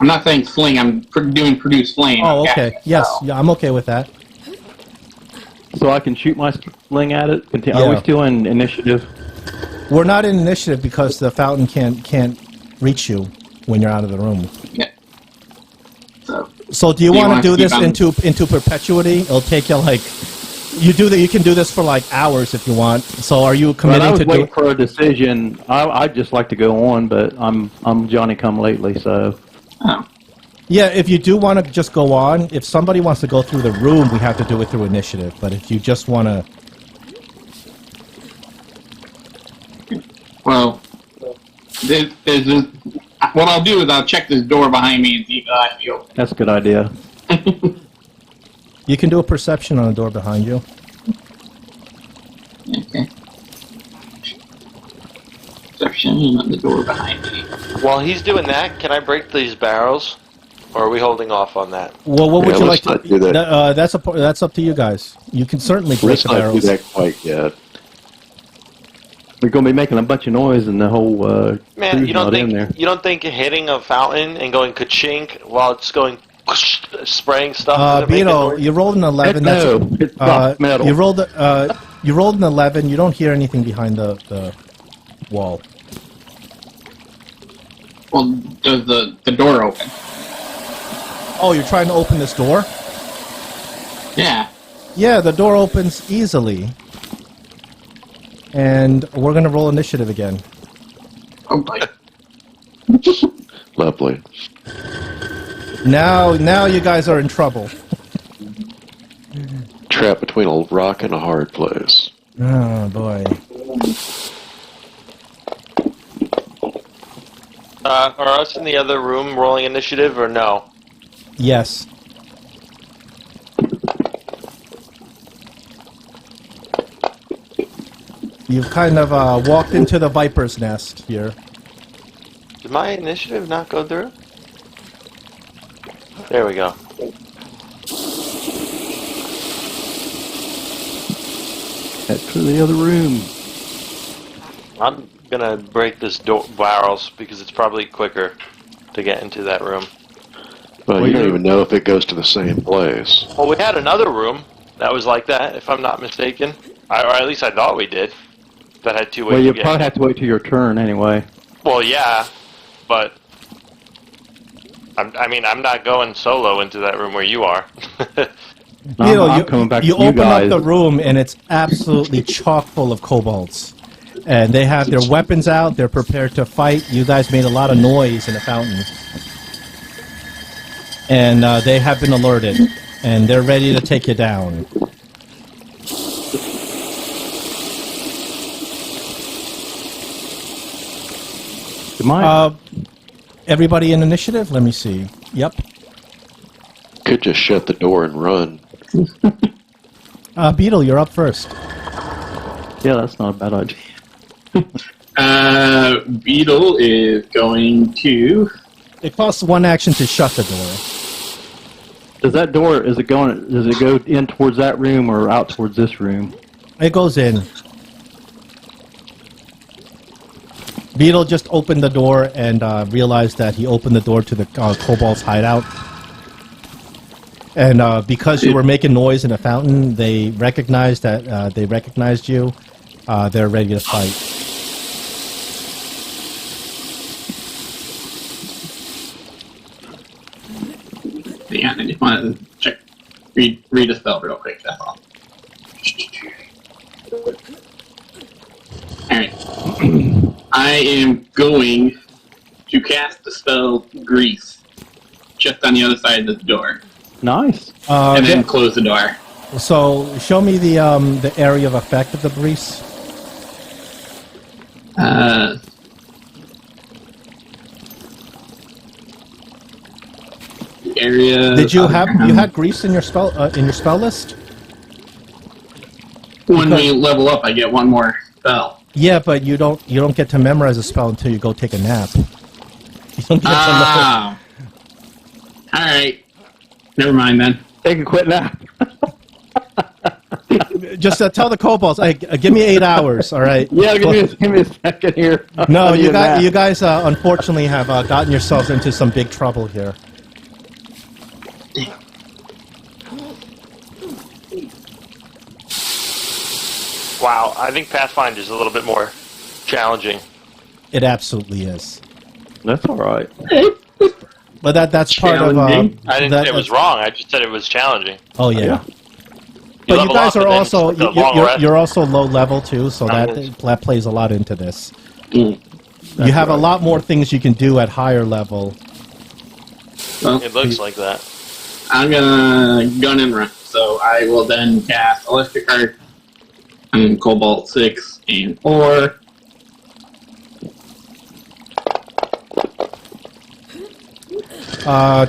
I'm not saying sling. I'm doing produce flame. Oh, I'm okay. casting a Yes, spell. yeah, I'm okay with that. So I can shoot my sling at it? Are Yeah. we still in initiative? We're not in initiative because the fountain can't reach you when you're out of the room. Yeah. So So do you Do you want wanna to do keep this on- into perpetuity? It'll take you like you can do this for like hours if you want. So are you Well, I committing was to do waiting for a decision. I'd just like to go on, but I'm Johnny come lately, so Yeah, if you do want to just go on, if somebody wants to go through the room, we have to do it through initiative. But if you just want to... well, what I'll do is I'll check this door behind me and see if I feel. that's a good idea. You can do a perception on the door behind you. Okay. Perception on the door behind me. While he's doing that, can I break these barrels? Or are we holding off on that? Well, what would Yeah, you like let's to... not do that. That's up to you guys. You can certainly break Let's the not do barrels. that quite yet. We're going to be making a bunch of noise, and the whole Man, crew's you don't not in there. think hitting a fountain and going ka-chink while it's going spraying stuff? doesn't make a Beto, noise? you rolled an 11. Heck no, That's it's soft metal. You rolled an 11. You don't hear anything behind the wall. Well, does the door open? Oh, you're trying to open this door? Yeah. Yeah, the door opens easily. And we're going to roll initiative again. Oh boy. Lovely. Now you guys are in trouble. trapped between a rock and a hard place. Oh boy. Are us in the other room rolling initiative or no? Yes. You've kind of walked into the viper's nest here. Did my initiative not go through? There we go. Head to the other room. I'm gonna break this door barrels because it's probably quicker to get into that room. Well, you don't even know if it goes to the same place. Well, we had another room that was like that, if I'm not mistaken. Or at least I thought we did. That had two ways Well, to you get probably in. have to wait till your turn anyway. Well, yeah, but I'm not going solo into that room where you are. I'm coming back you to you open guys. up the room and it's absolutely chock full of kobolds. And they have their weapons out, they're prepared to fight. You guys made a lot of noise in the fountain. And they have been alerted. And they're ready to take you down. Everybody in initiative? Let me see. Yep. Could just shut the door and run. Beetle, you're up first. Yeah, that's not a bad idea. Beetle is going to. It costs one action to shut the door. Does that door, does it go in towards that room or out towards this room? It goes in. Beetle just opened the door and realized that he opened the door to the kobold's hideout. And because you were making noise in the fountain, they recognized that they recognized you. They're ready to fight. Yeah, I just want to check, read a spell real quick. That's all. All right. I am going to cast the spell Grease just on the other side of the door, Nice. and then close the door. So show me the area of effect of the grease. Area. Did you have you had grease in your spell list? When we level up, I get one more spell. Yeah, but you don't get to memorize a spell until you go take a nap. You don't get Ah. All right. Never mind then. Take a quick nap. to just tell the kobolds, give me 8 hours, all right? Yeah, give me a second here. No, I'll you do that. guys unfortunately have gotten yourselves into some big trouble here. Wow, I think Pathfinder is a little bit more challenging. It absolutely is. That's all right. But that's part of. Challenging? I didn't say it was wrong. I just said it was challenging. Oh yeah. Yeah. But you level guys up, are and then also it's a long rest. you're also low level too, so That that plays a lot into this. Mm. You have a lot more things you can do at higher level. Well, It looks like that. I'm gonna gun and run, so I will then cast Electric Arc and Cobalt 6 and 4.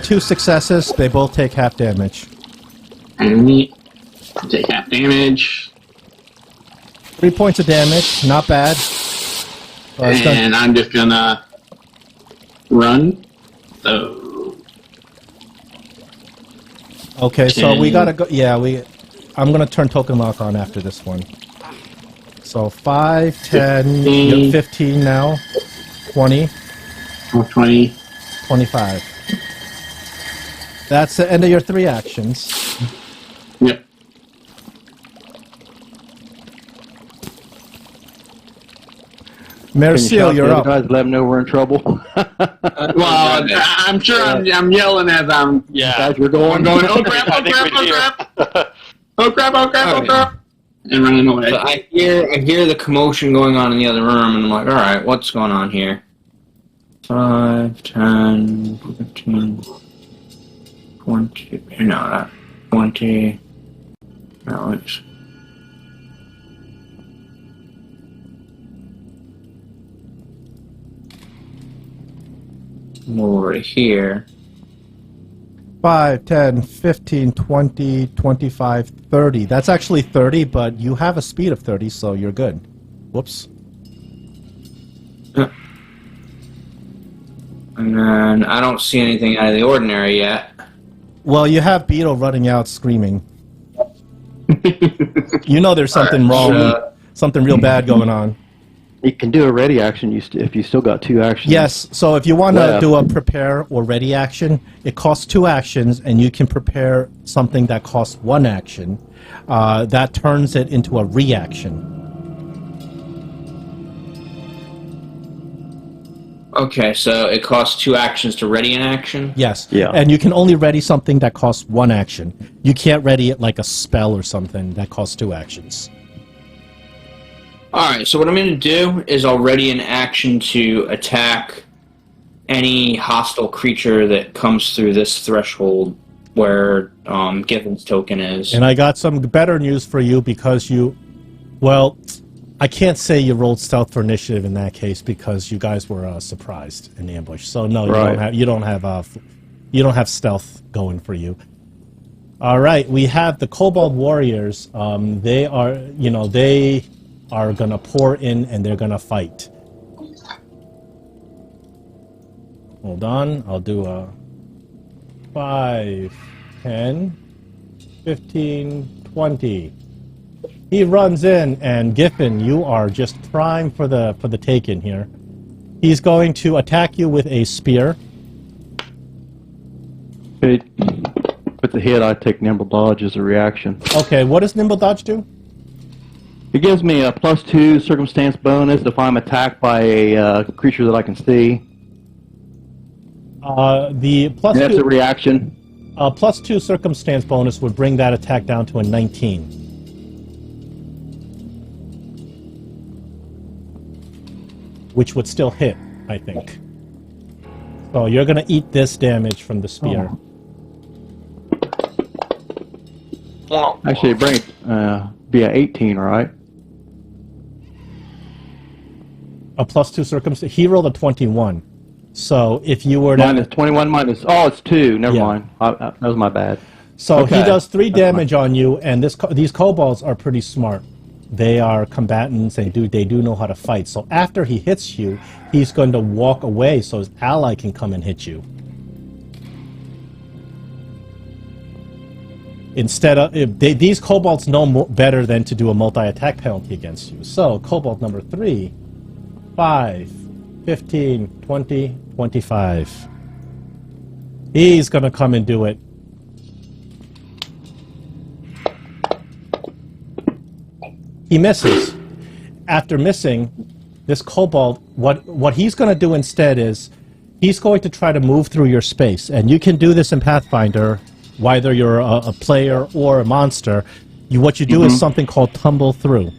Two successes, they both take half damage. And take half damage. 3 points of damage, not bad. It's gonna- And I'm just gonna run. So okay, so we gotta go. Yeah, I'm gonna turn token lock on after this one. So 5, 10, 15. you're 15 now, 20, 20. 25. That's the end of your 3 actions. Yep. Merciel, you're up. Guys, let them know we're in trouble. Well, I'm sure I'm yelling as I'm Yeah. Guys, we're going. oh crap, I oh think crap, we're oh here. crap, oh crap, oh crap, oh crap, and running away. So I hear the commotion going on in the other room, and I'm like, all right, what's going on here? 5, 10, 15, 20, no, 20, Alex. Over here. 5, 10, 15, 20, 25, 30. That's actually 30, but you have a speed of 30, so you're good. Whoops. And then I don't see anything out of the ordinary yet. Well, you have Beetle running out screaming. You know there's something Alright, wrong, something real bad going on. You can do a ready action if you still got 2 actions. Yes, so if you want to Left. do a prepare or ready action, it costs 2 actions, and you can prepare something that costs 1 action. That turns it into a reaction. Okay, so it costs 2 actions to ready an action? Yes. Yeah. And you can only ready something that costs 1 action. You can't ready it like a spell or something that costs 2 actions. Alright, so what I'm going to do is I'll ready an action to attack any hostile creature that comes through this threshold where Giffin's token is. And I got some better news for you because well, I can't say you rolled stealth for initiative in that case because you guys were surprised in the ambush. So no, you don't have stealth going for you. All right, we have the Kobold warriors. They are gonna pour in and they're gonna fight. Hold on, I'll do a 5, 10, 15, 20. He runs in, and Giffen, you are just prime for the taken here. He's going to attack you with a spear. Okay. With the hit, I take Nimble Dodge as a reaction. Okay, what does Nimble Dodge do? It gives me a +2 circumstance bonus if I'm attacked by a creature that I can see. The plus That's two, a reaction. +2 circumstance bonus would bring that attack down to a 19. Which would still hit, I think. So you're going to eat this damage from the spear. Actually, bring it be a 18, right? A +2 circumstance. He rolled a 21. So if you were to... Minus 21 minus... Oh, it's 2. Never Yeah. mind. That was my bad. So Okay. he does 3 damage on you, and these kobolds are pretty smart. They are combatants. They do know how to fight. So after he hits you, he's going to walk away so his ally can come and hit you. Instead of these kobolds know better than to do a multi-attack penalty against you. So kobold number 3, 5, 15, 20, 25. He's going to come and do it. He misses. After missing, this kobold, what he's going to do instead is he's going to try to move through your space. And you can do this in Pathfinder, whether you're a player or a monster. What you do is something called tumble through.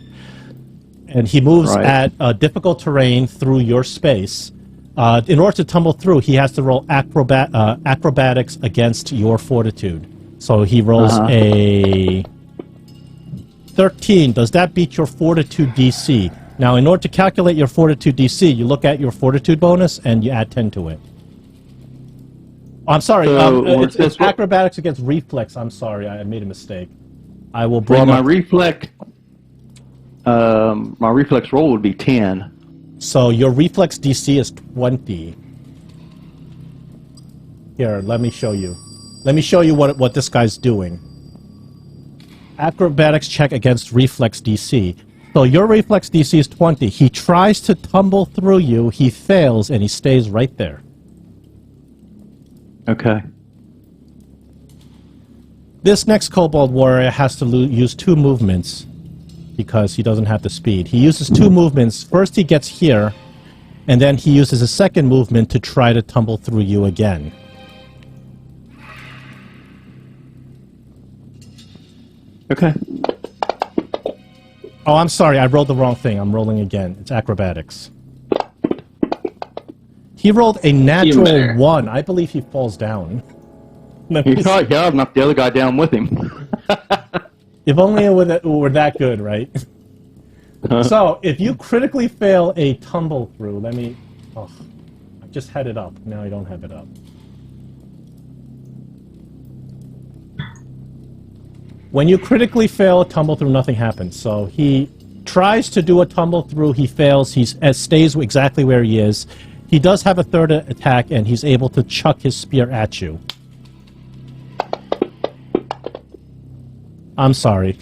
And he moves at difficult terrain through your space. In order to tumble through, he has to roll acrobatics against your fortitude. So he rolls a 13. Does that beat your fortitude DC? Now, in order to calculate your fortitude DC, you look at your fortitude bonus and you add 10 to it. Oh, I'm sorry. So, it's acrobatics against reflex. I'm sorry. I made a mistake. I will bring Well, up... my reflex roll would be 10. So your reflex DC is 20. Here, let me show you. Let me show you what this guy's doing. Acrobatics check against reflex DC. So your reflex DC is 20. He tries to tumble through you. He fails, and he stays right there. Okay. This next Kobold Warrior has to use 2 movements because he doesn't have the speed. He uses 2 movements. First he gets here, and then he uses a second movement to try to tumble through you again. Okay. Oh, I'm sorry. I rolled the wrong thing. I'm rolling again. It's acrobatics. He rolled a natural 1. I believe he falls down. He probably knocked the other guy down with him. If only it were that good, right? So, if you critically fail a tumble through, let me... Oh, I just had it up. Now I don't have it up. When you critically fail a tumble through, nothing happens. So he tries to do a tumble through, he fails, he stays exactly where he is. He does have a third attack, and he's able to chuck his spear at you. I'm sorry.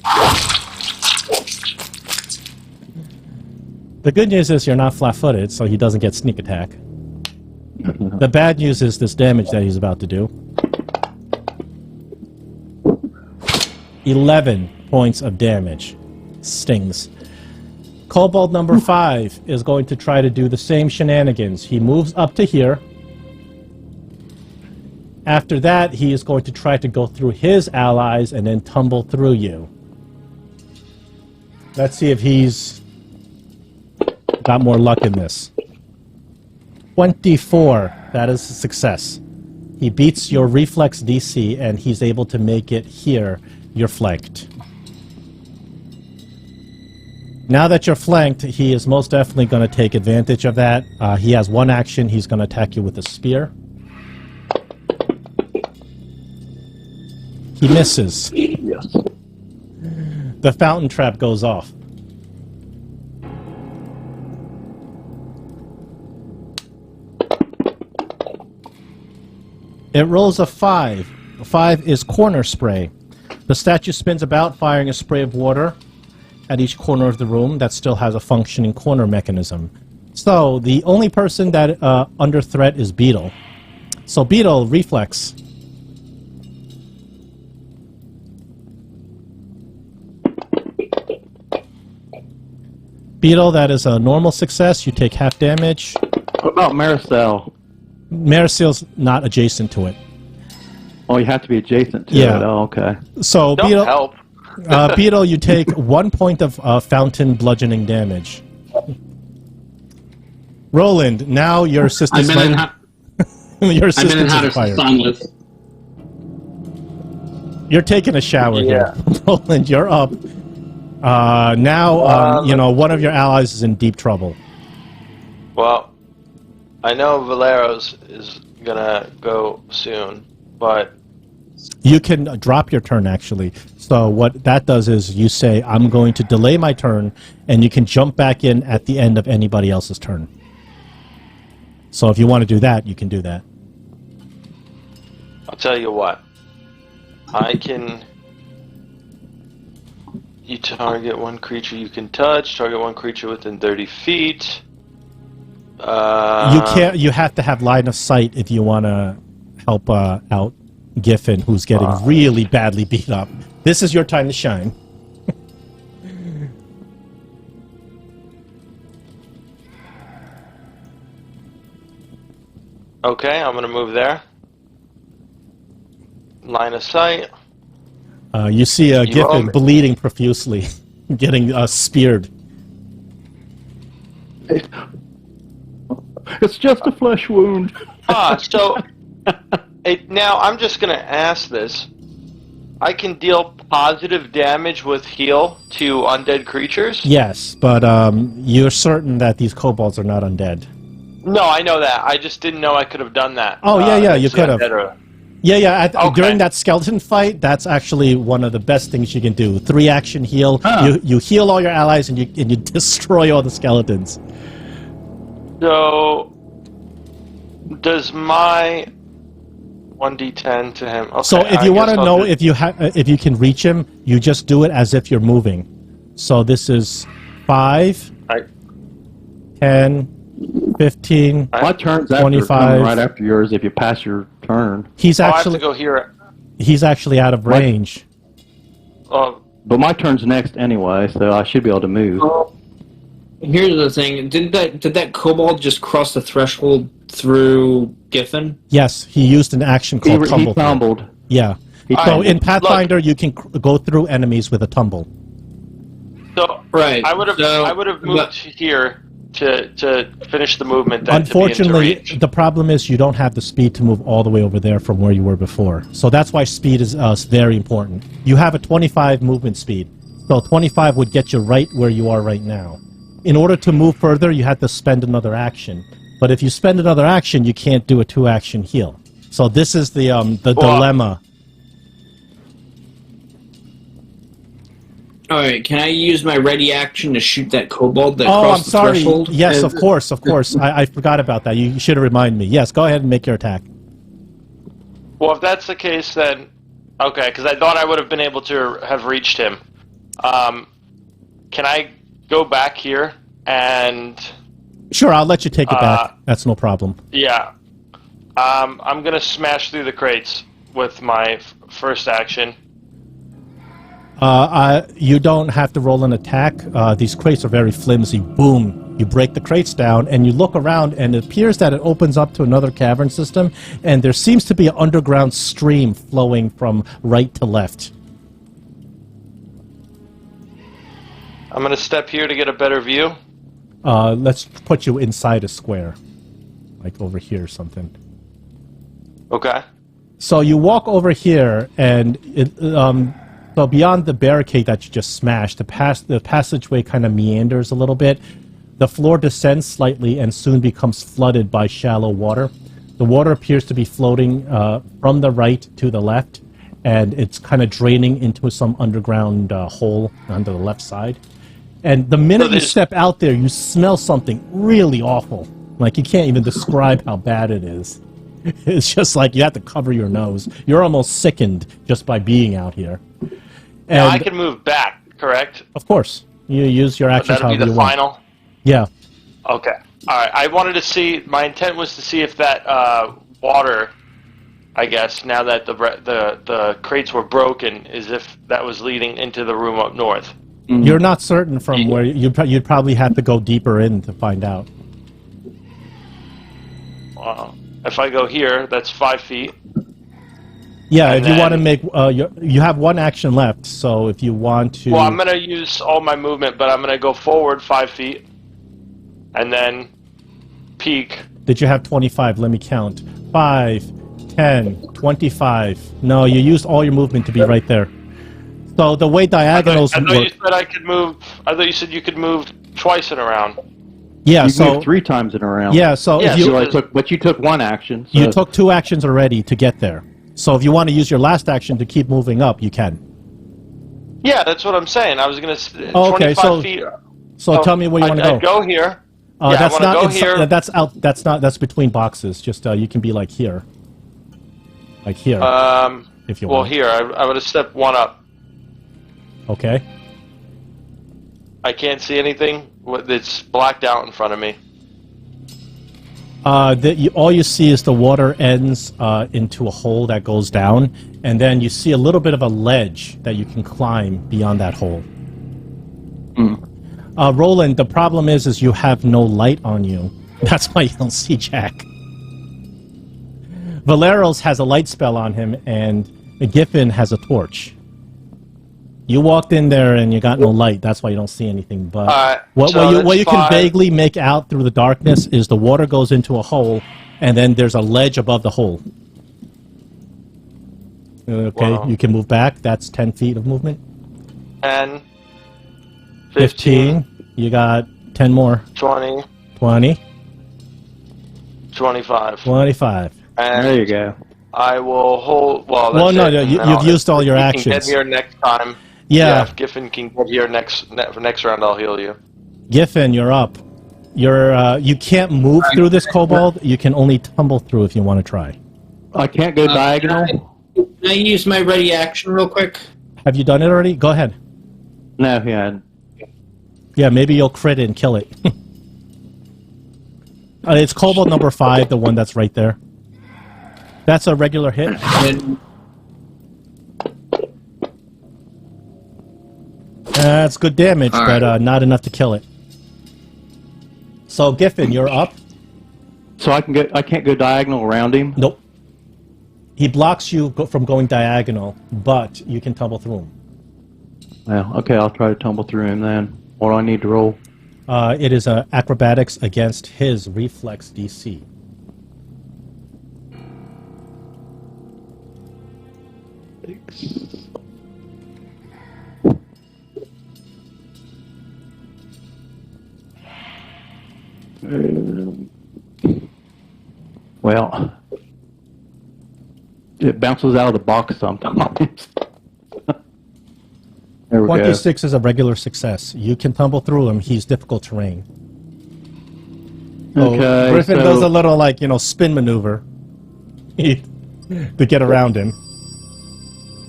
The good news is you're not flat-footed, so he doesn't get sneak attack. The bad news is this damage that he's about to do. 11 points of damage. Stings. Kobold number 5 is going to try to do the same shenanigans. He moves up to here. After that, he is going to try to go through his allies and then tumble through you. Let's see if he's got more luck in this. 24. That is a success. He beats your reflex DC, and he's able to make it here. You're flanked. Now that you're flanked, he is most definitely going to take advantage of that. He has one action. He's going to attack you with a spear. He misses. Yes. The fountain trap goes off. It rolls a 5. A 5 is corner spray. The statue spins about, firing a spray of water at each corner of the room that still has a functioning corner mechanism. So, the only person that under threat is Beetle. So, Beetle, reflex. Beetle, that is a normal success. You take half damage. What about Maricel? Maricel's not adjacent to it. Oh, you have to be adjacent to Yeah. it. Oh, okay. So, Don't Beetle, help. Beetle, you take 1 point of fountain bludgeoning damage. Roland, now your I've assistant's been in your I've been in assistant's hotter expired. sunless. You're taking a shower Yeah. here. Roland, you're up. Now, one of your allies is in deep trouble. Well, I know Valero's is gonna go soon, but You can drop your turn, actually. So what that does is you say, I'm going to delay my turn, and you can jump back in at the end of anybody else's turn. So if you want to do that, you can do that. I'll tell you what. I can. You target one creature you can touch. Target one creature within 30 feet. You can't. You have to have line of sight if you want to help out Giffen, who's getting really badly beat up. This is your time to shine. Okay, I'm gonna move there. Line of sight. You see Giffen already- bleeding profusely, getting speared. It's just a flesh wound. So now I'm just gonna ask this. I can deal positive damage with heal to undead creatures? Yes, but you're certain that these kobolds are not undead. No, I know that. I just didn't know I could have done that. Oh, yeah, you against the could have. undead or- Yeah. Okay. During that skeleton fight, that's actually one of the best things you can do. 3-action heal. Huh. You heal all your allies and you destroy all the skeletons. So, does my 1d10 to him? Okay, So if I you want guess to I'll know do- if you can reach him, you just do it as if you're moving. So this is 5, I- 10, 15. My turn's after 25. coming right after yours if you pass your turn. He's I have to actually go here. out of What? range. But my turn's next anyway, so I should be able to move. Here's the thing: did that kobold just cross the threshold through Giffen? Yes, he used an action He, called he tumble. tumbled. Yeah. He So tumbled. in Pathfinder, you can go through enemies with a tumble. So Right. I would have so- moved here to finish the movement. Then Unfortunately, to be into reach. the problem is you don't have the speed to move all the way over there from where you were before. So that's why speed is very important. You have a 25 movement speed. So 25 would get you right where you are right now. In order to move further, you have to spend another action. But if you spend another action, you can't do a 2-action heal. So this is the dilemma. All right, can I use my ready action to shoot that kobold that Oh, I'm crossed the sorry. threshold? Yes, of course. I forgot about that. You should have reminded me. Yes, go ahead and make your attack. Well, if that's the case, then okay, because I thought I would have been able to have reached him. Can I go back here and? Sure, I'll let you take it back. That's no problem. Yeah. I'm gonna smash through the crates with my first action. You don't have to roll an attack. These crates are very flimsy. Boom. You break the crates down, and you look around, and it appears that it opens up to another cavern system, and there seems to be an underground stream flowing from right to left. I'm gonna step here to get a better view. Let's put you inside a square. Like over here or something. Okay. So you walk over here, and so beyond the barricade that you just smashed, the passageway kind of meanders a little bit. The floor descends slightly and soon becomes flooded by shallow water. The water appears to be floating from the right to the left, and it's kind of draining into some underground hole on the left side. And the minute you step out there, you smell something really awful. Like, you can't even describe how bad it is. It's just like you have to cover your nose. You're almost sickened just by being out here. And Now I can move back, correct? of course, you use your actions That'll be however the you want. final. Yeah. Okay. All right. I wanted to see. My intent was to see if that water, I guess, now that the crates were broken, is if that was leading into the room up north. You're not certain from where you'd probably have to go deeper in to find out. If I go here, that's 5 feet. Yeah, And if you want to then- make you have one action left, so if you want to Well, I'm gonna use all my movement, but I'm gonna go forward 5 feet, and then peek. Did you have 25? Let me count. 5, 10, 25. No, you used all your movement to be right there. So the way diagonals I thought work. you said I could move. I thought you said you could move twice in a round. Yeah, You so moved 3 times in a round. yeah, so Yeah, if you so you took 1 action. So you took 2 actions already to get there. So if you want to use your last action to keep moving up, you can. Yeah, that's what I'm saying. I was gonna. Oh, okay, 25 so- feet. So tell me where you want to I'd go here. Yeah, I that's wanna not go inside- here. That's out. That's not. That's between boxes. Just you can be like here, like here, if you Well, want. here I would have stepped 1 up. Okay. I can't see anything. It's blacked out in front of me. All you see is the water ends into a hole that goes down, and then you see a little bit of a ledge that you can climb beyond that hole. Roland, the problem is you have no light on you. That's why you don't see Jack. Valeros has a light spell on him, and Giffen has a torch. You walked in there and you got no light. That's why you don't see anything. But what you can 5. vaguely make out through the darkness is the water goes into a hole, and then there's a ledge above the hole. Okay, Wow. you can move back. That's 10 feet of movement. 10, 15, You got 10 more. 20, 20, 25. 25. And there you go. I will hold. Well, Well, that's no, it. no, And you've then used all your if you actions. Can get here next time. Yeah. If Giffen can get here next round, I'll heal you. Giffen, you're up. You can't move through this kobold. You can only tumble through if you want to try. I can't go diagonal. Can I use my ready action real quick? Have you done it already? Go ahead. No, he hadn't. Yeah, maybe you'll crit it and kill it. It's kobold number 5, the one that's right there. That's a regular hit. That's good damage, All but right. not enough to kill it. So, Giffen, you're up. So I can't go diagonal around him. Nope. He blocks you from going diagonal, but you can tumble through him. Well, okay, I'll try to tumble through him then. What do I need to roll? It is acrobatics against his reflex DC. Well, it bounces out of the box sometimes. There we go. 26 is a regular success. You can tumble through him. He's difficult terrain. Okay, Griffin so- does a little, like, spin maneuver to get around him.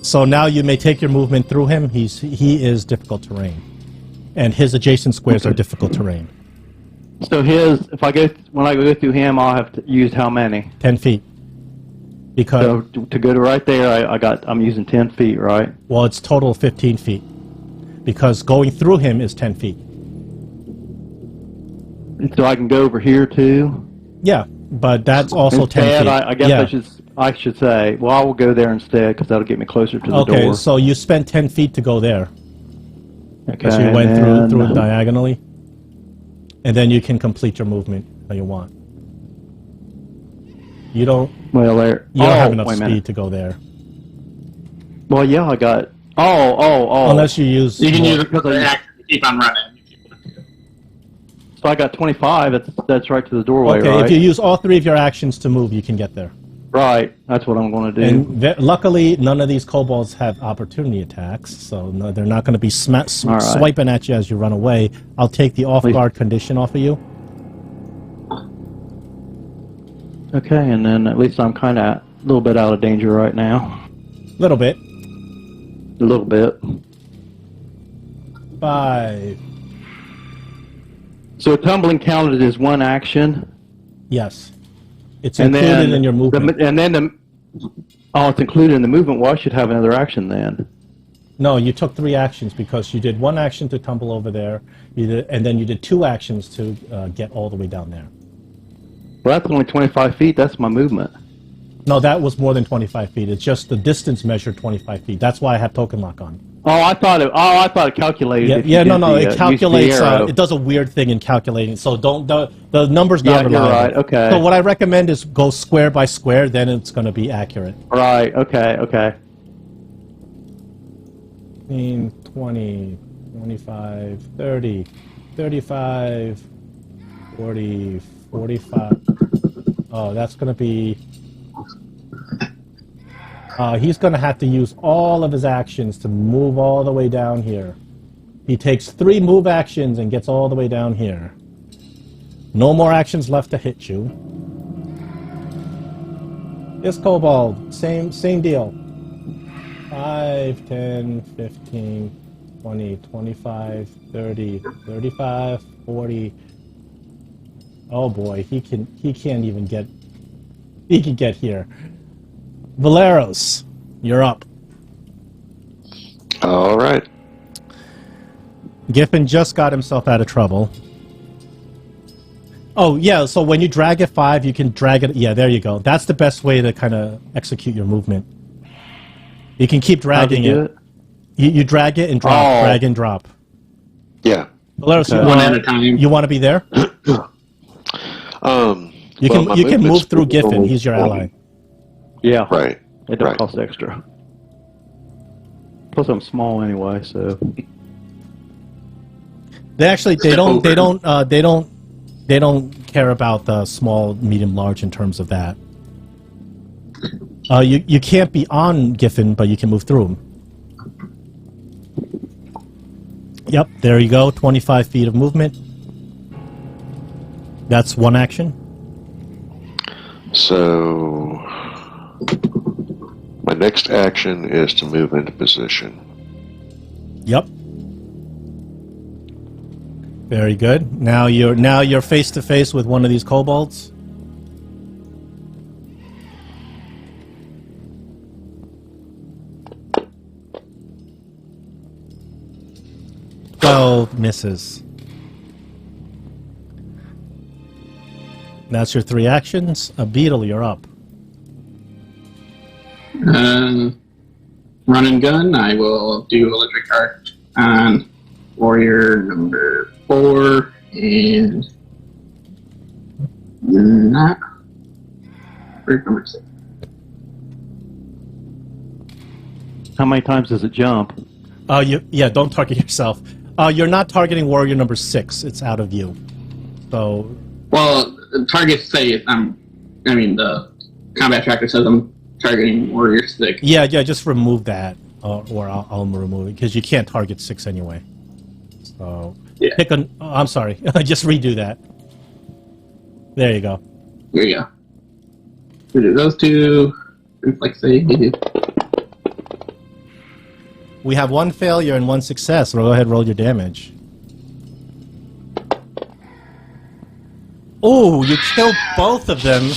So now you may take your movement through him. He is difficult terrain. And his adjacent squares are difficult terrain. So when I go through him, I'll have to use how many? 10 feet. Because, So to go to right there, I'm using 10 feet, right? well, it's total 15 feet. Because going through him is 10 feet. So I can go over here too. Yeah, but that's also 10 Instead, feet. I guess Yeah. I should say, well, I will go there instead because that'll get me closer to the door. Okay, so you spent 10 feet to go there. Okay, Because you went and through it diagonally. And then you can complete your movement how you want. You don't there. you don't have enough wait a speed minute. to go there. Well, yeah, I got. Oh. Unless you use You can more- use it for the action to keep on running. So I got 25. That's right to the doorway, Okay, right? if you use all three of your actions to move, you can get there. Right. That's what I'm going to do. And luckily, none of these kobolds have opportunity attacks, so no, they're not going to be All right. swiping at you as you run away. I'll take the off-guard condition off of you. Okay, and then at least I'm kind of a little bit out of danger right now. Little bit. A little bit. 5. So tumbling counted as one action. Yes. It's And included then in your movement. It's included in the movement. Well, I should have another action then. No, you took 3 actions because you did 1 action to tumble over there, and then you did 2 actions to get all the way down there. Well, that's only 25 feet. That's my movement. No, that was more than 25 feet. It's just the distance measured 25 feet. That's why I have token lock on. I thought it calculated. if you Yeah, did no, the, it calculates. use the arrow. It does a weird thing in calculating. So the number's not Yeah, you're reliable. right, okay. So what I recommend is go square by square. Then it's going to be accurate. Right. Okay. 15, 20, 25, 30, 35, 40, 45. Oh, that's going to be... he's going to have to use all of his actions to move all the way down here. He takes 3 move actions and gets all the way down here. No more actions left to hit you. This Kobold, same deal. 5, 10, 15, 20, 25, 30, 35, 40. Oh boy, he can't even get... He can get here. Valeros, you're up. All right. Giffen just got himself out of trouble. Oh, yeah, so when you drag it 5, you can drag it... Yeah, there you go. That's the best way to kind of execute your movement. You can keep dragging How'd you it. You drag it and drop, Oh. drag and drop. Yeah. Valeros, Okay. One at a time. you want to be there? You Well, my can move movement's through Giffen. only He's your 20. ally. Yeah. Right. It don't Right. cost extra. Plus, I'm small anyway, so. They don't care about the small, medium, large in terms of that. You can't be on Giffen, but you can move through him. Yep, there you go. 25 feet of movement. That's 1 action. So my next action is to move into position. Yep. Very good. Now you're face to face with one of these kobolds. Oh, misses. That's your 3 actions. A beetle, you're up. Run and gun. I will do electric arc on warrior number 4. And not group number 6. How many times does it jump? Yeah, don't target yourself. You're not targeting warrior number 6. It's out of view. So. Well, the targets say the combat tracker says I'm targeting warrior 6. Yeah, just remove that, or I'll remove it because you can't target 6 anyway. So Yeah. pick an. Oh, I'm sorry, just redo that. There you go. Here you go. We do those two. Reflex save. We have 1 failure and 1 success. So go ahead, roll your damage. Oh, you killed both of them.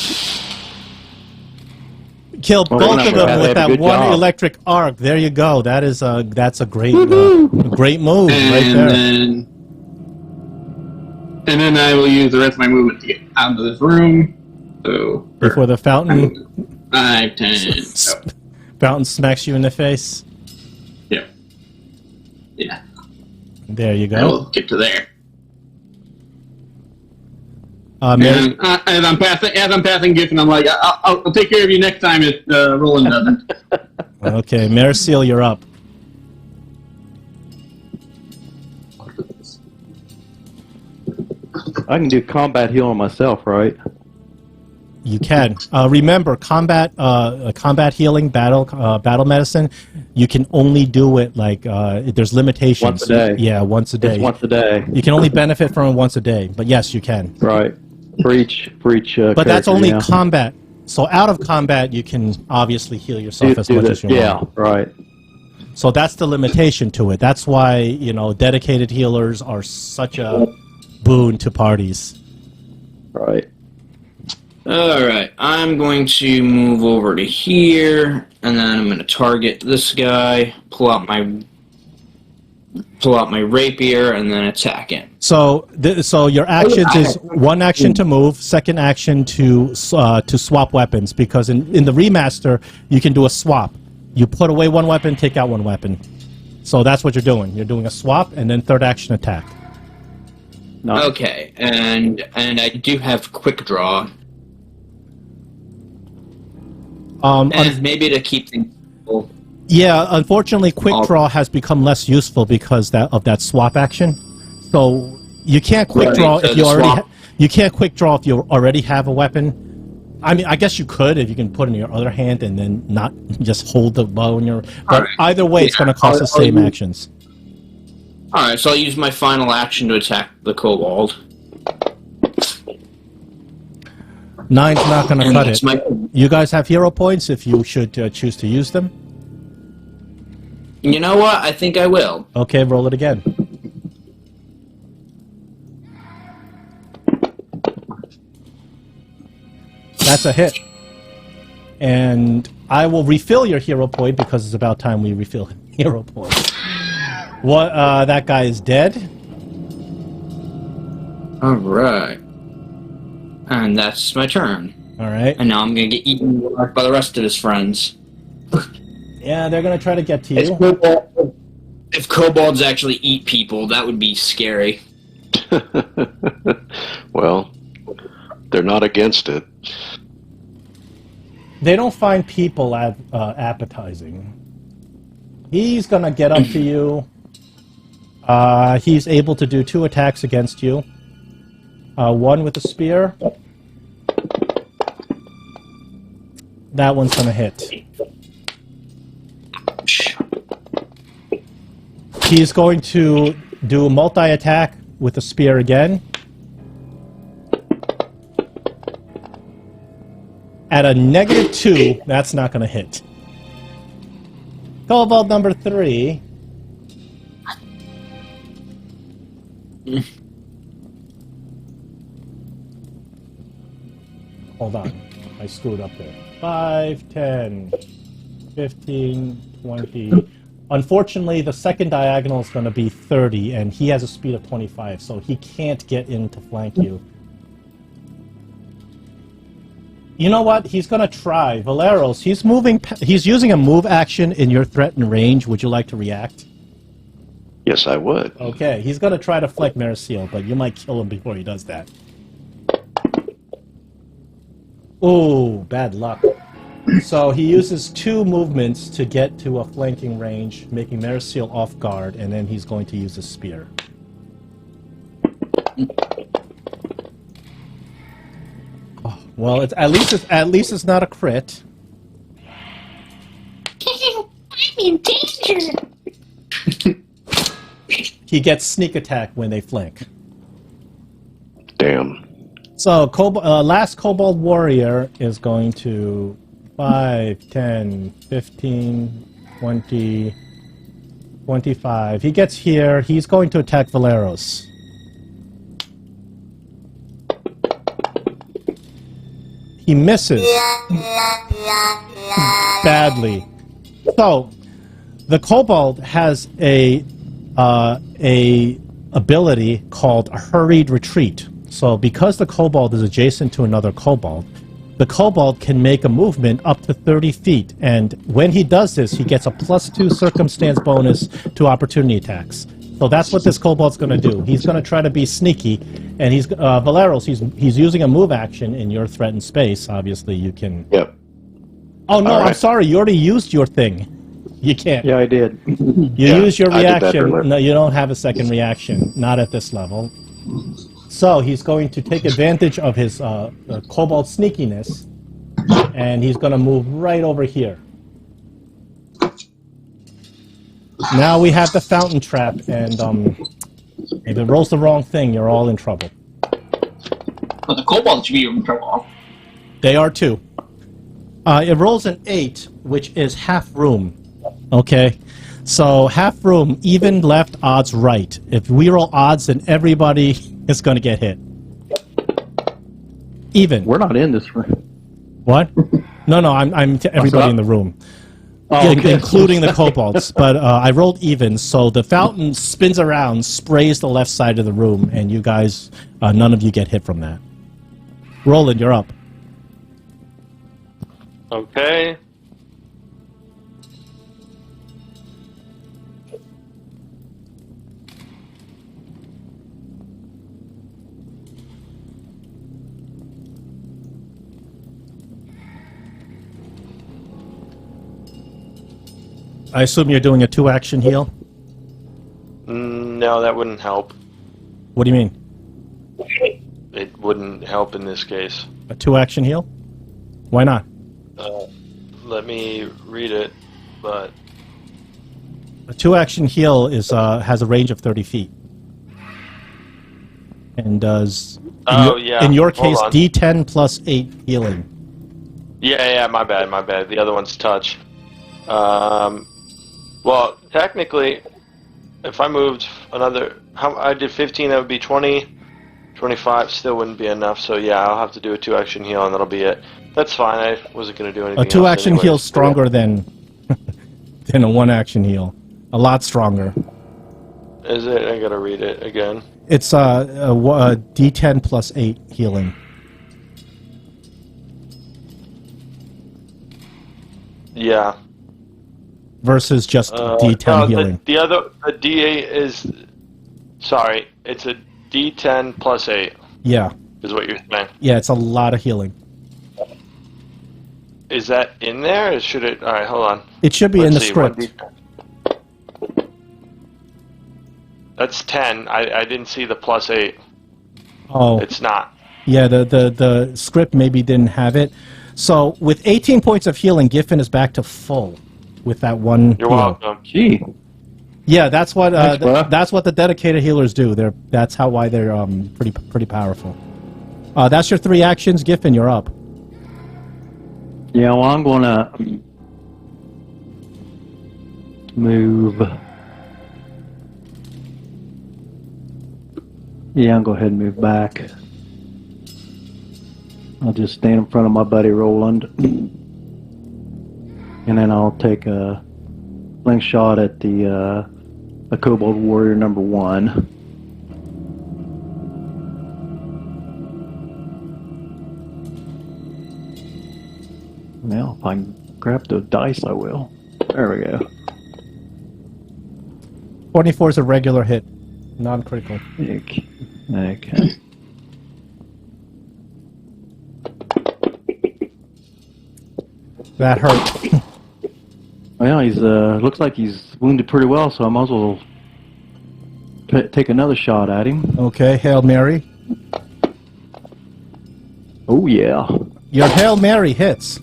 Killed both of them with that one electric arc. There you go. That's a great great move right there. And then I will use the rest of my movement to get out of this room. So Before the fountain 5, 10. fountain smacks you in the face. Yeah. There you I go. will get to there. Mary, And as I'm passing Giffen, I'm like, I'll take care of you next time if Roland doesn't. okay, Marisil, you're up. I can do combat heal on myself, right? You can remember combat healing, battle medicine. You can only do it like there's limitations. Once a day. Yeah, once a day. Just once a day. You can only benefit from it once a day, but yes, you can. Right. For each. But that's character, only yeah. combat. So out of combat, you can obviously heal yourself as much as you want. Right. So that's the limitation to it. That's why dedicated healers are such a boon to parties. Right. Alright, I'm going to move over to here, and then I'm going to target this guy, pull out my rapier, and then attack him. So your actions is 1 action to move, 2nd action to swap weapons, because in the remaster, you can do a swap. You put away 1 weapon, take out 1 weapon. So that's what you're doing. You're doing a swap, and then 3rd action attack. Nice. Okay, and I do have quick draw. And maybe to keep things simple. Yeah, unfortunately, quick draw has become less useful because of that swap action. So you can't quick draw if you already you can't quick draw if you already have a weapon. I mean, I guess you could if you can put it in your other hand and then not just hold the bow in your. But either way, it's going to cost the same actions. All right, so I'll use my final action to attack the kobold. 9's not going to cut it. My... You guys have hero points if you should choose to use them. You know what? I think I will. Okay, roll it again. That's a hit. And I will refill your hero point because it's about time we refill hero points. What? That guy is dead. All right. And that's my turn. All right. And now I'm going to get eaten by the rest of his friends. Yeah, they're going to try to get to you. If kobolds actually eat people, that would be scary. Well, they're not against it. They don't find people appetizing. He's going to get up to you. He's able to do 2 attacks against you. 1 with a spear. That one's going to hit. He's going to do a multi-attack with a spear again. At a -2, that's not going to hit. Kobold number 3. Hold on. I screwed up there. 5, 10, 15, 20. Unfortunately, the second diagonal is going to be 30, and he has a speed of 25, so he can't get in to flank you. You know what? He's going to try. Valeros, he's moving. He's using a move action in your threatened range. Would you like to react? Yes, I would. Okay, he's gonna try to flank Marasil, but you might kill him before he does that. Oh, bad luck. So he uses 2 movements to get to a flanking range, making Marasil off guard, and then he's going to use a spear. Oh, well, at least it's not a crit. I'm in danger. He gets sneak attack when they flank. Damn. So, last Kobold Warrior is going to 5, 10, 15, 20, 25. He gets here. He's going to attack Valeros. He misses. Badly. So, the Kobold has a ability called a hurried retreat. So because the Kobold is adjacent to another Kobold, the Kobold can make a movement up to 30 feet, and when he does this, he gets a +2 circumstance bonus to opportunity attacks. So that's what this Kobold's going to do. He's going to try to be sneaky, and he's Valeros. He's using a move action in your threatened space. Obviously, you can. Yep. Oh no, All right. I'm sorry. You already used your thing. You can't. Yeah, I did. You Yeah, use your I did that reaction. earlier. No, you don't have a second reaction. Not at this level. So he's going to take advantage of his Kobold sneakiness, and he's going to move right over here. Now we have the fountain trap, and if it rolls the wrong thing, you're all in trouble. But the kobold should be in trouble. They are too. It rolls an 8, which is half room. Okay? So half room, even left, odds right. If we roll odds, then everybody is going to get hit. Even. We're not in this room. What? No, I'm to everybody in the room. Oh, Yeah, okay. including the kobolds. But I rolled even, so the fountain spins around, sprays the left side of the room, and you guys, none of you get hit from that. Roland, you're up. Okay. I assume you're doing a 2-action heal? No, that wouldn't help. What do you mean? It wouldn't help in this case. A 2-action heal? Why not? Let me read it, but A 2-action heal is has a range of 30 feet. And does... in your hold case, on. D10 plus 8 healing. Yeah, my bad. The other one's touch. Well, technically, if I moved another... I did 15, that would be 20. 25 still wouldn't be enough, so yeah, I'll have to do a 2-action heal, and that'll be it. That's fine, I wasn't going to do anything A 2-action else heal anyways. is stronger than than a 1-action heal. A lot stronger. Is it? I gotta read it again. It's a D10 plus 8 healing. Yeah. Versus just D10 healing. The D8 is... Sorry, it's a D10 plus 8, Yeah. is what you're saying. Yeah, it's a lot of healing. Is that in there, or should it... Alright, hold on. It should be in the Let's see, script. That's 10. I didn't see the plus 8. Oh, It's not. yeah, the script maybe didn't have it. So, with 18 points of healing, Giffen is back to full with that one You're heal. welcome. Gee. Yeah, that's what Thanks, bro. that's what the dedicated healers do. That's why they're pretty powerful. That's your 3 actions, Giffen. You're up. Yeah, well, I'm going to move. Yeah, I'll go ahead and move back. I'll just stand in front of my buddy Roland. And then I'll take a slingshot at the Kobold Warrior number 1. Now, if I can grab the dice, I will. There we go. 24 is a regular hit, non-critical. Okay. That hurt. Well, he's looks like he's wounded pretty well, so I might as well take another shot at him. Okay, Hail Mary. Oh yeah. Your Hail Mary hits.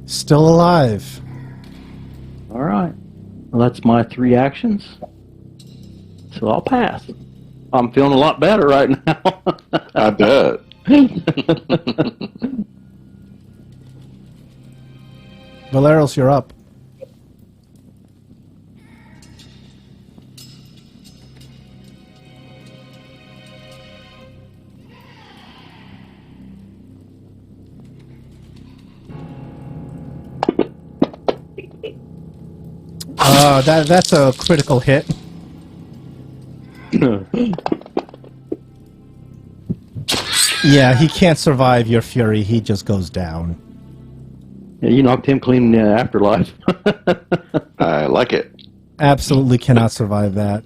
Still alive. All right. Well, that's my 3 actions. So I'll pass. I'm feeling a lot better right now. I bet. Valeros, you're up. That's a critical hit. Yeah, he can't survive your fury. He just goes down. Yeah, you knocked him clean in the afterlife. I like it. Absolutely cannot survive that.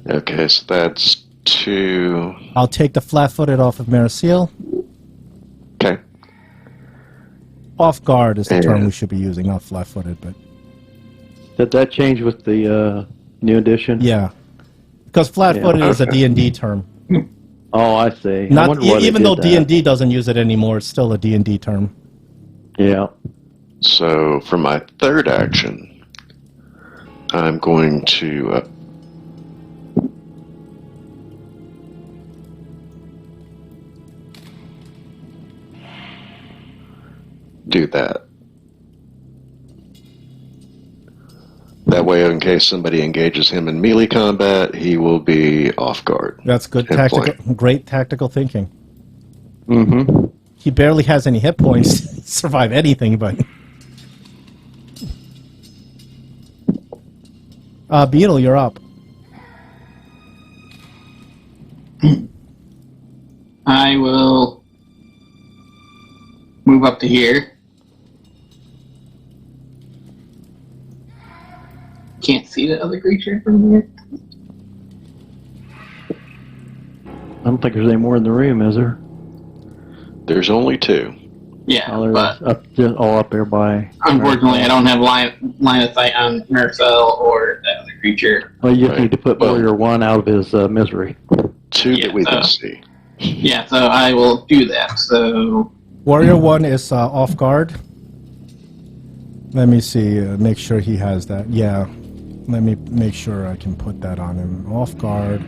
Okay, so that's 2. I'll take the flat-footed off of Maracil. Okay. Off guard is the term And- we should be using, not flat-footed, but Did that change with the new edition? yeah. Because flat-footed is a okay. D&D term. Oh, I see. I Not wonder why they even though did that. D&D doesn't use it anymore, it's still a D&D term. Yeah. So for my 3rd action, I'm going to do that. That way, in case somebody engages him in melee combat, he will be off guard. That's good Hit tactical, great tactical thinking. Mm-hmm. He barely has any hit points to survive anything, but... Beetle, you're up. I will move up to here. Can't see the other creature from here. I don't think there's any more in the room, is there? There's only 2. Yeah, Oh, there's but just all up there by... unfortunately, I don't have line of sight on Marcel or that other creature. Well, you just Right. need to put Well- Warrior 1 out of his misery. 2 Yeah, that we can so- see. Yeah, so I will do that. So Warrior 1 is off guard. Let me see, make sure he has that. Yeah, let me make sure I can put that on him. Off guard.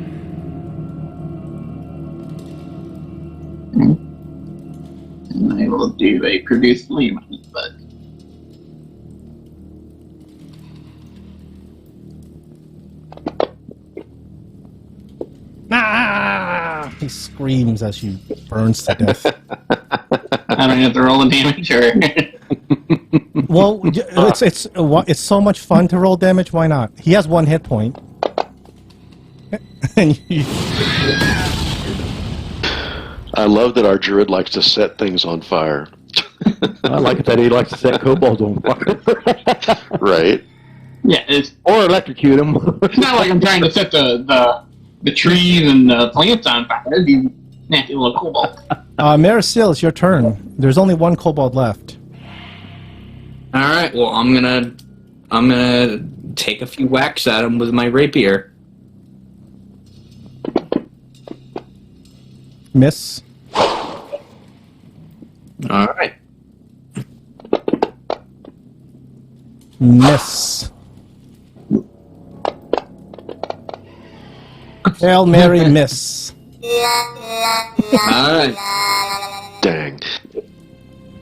and I will do a produce flame, but Ah! He screams as she burns to death. I don't have to roll the damage or. Well, it's so much fun to roll damage. Why not? He has 1 hit point. And you, I love that our druid likes to set things on fire. I like it that he likes to set kobolds on fire. Right? Yeah, it's Or electrocute him. not like I'm trying to set the trees and the plants on fire. That'd be nasty little kobold. Maricil, it's your turn. There's only 1 kobold left. All right. Well, I'm gonna take a few whacks at him with my rapier. Miss. All right. Miss. Hail Mary, miss. All right. Dang.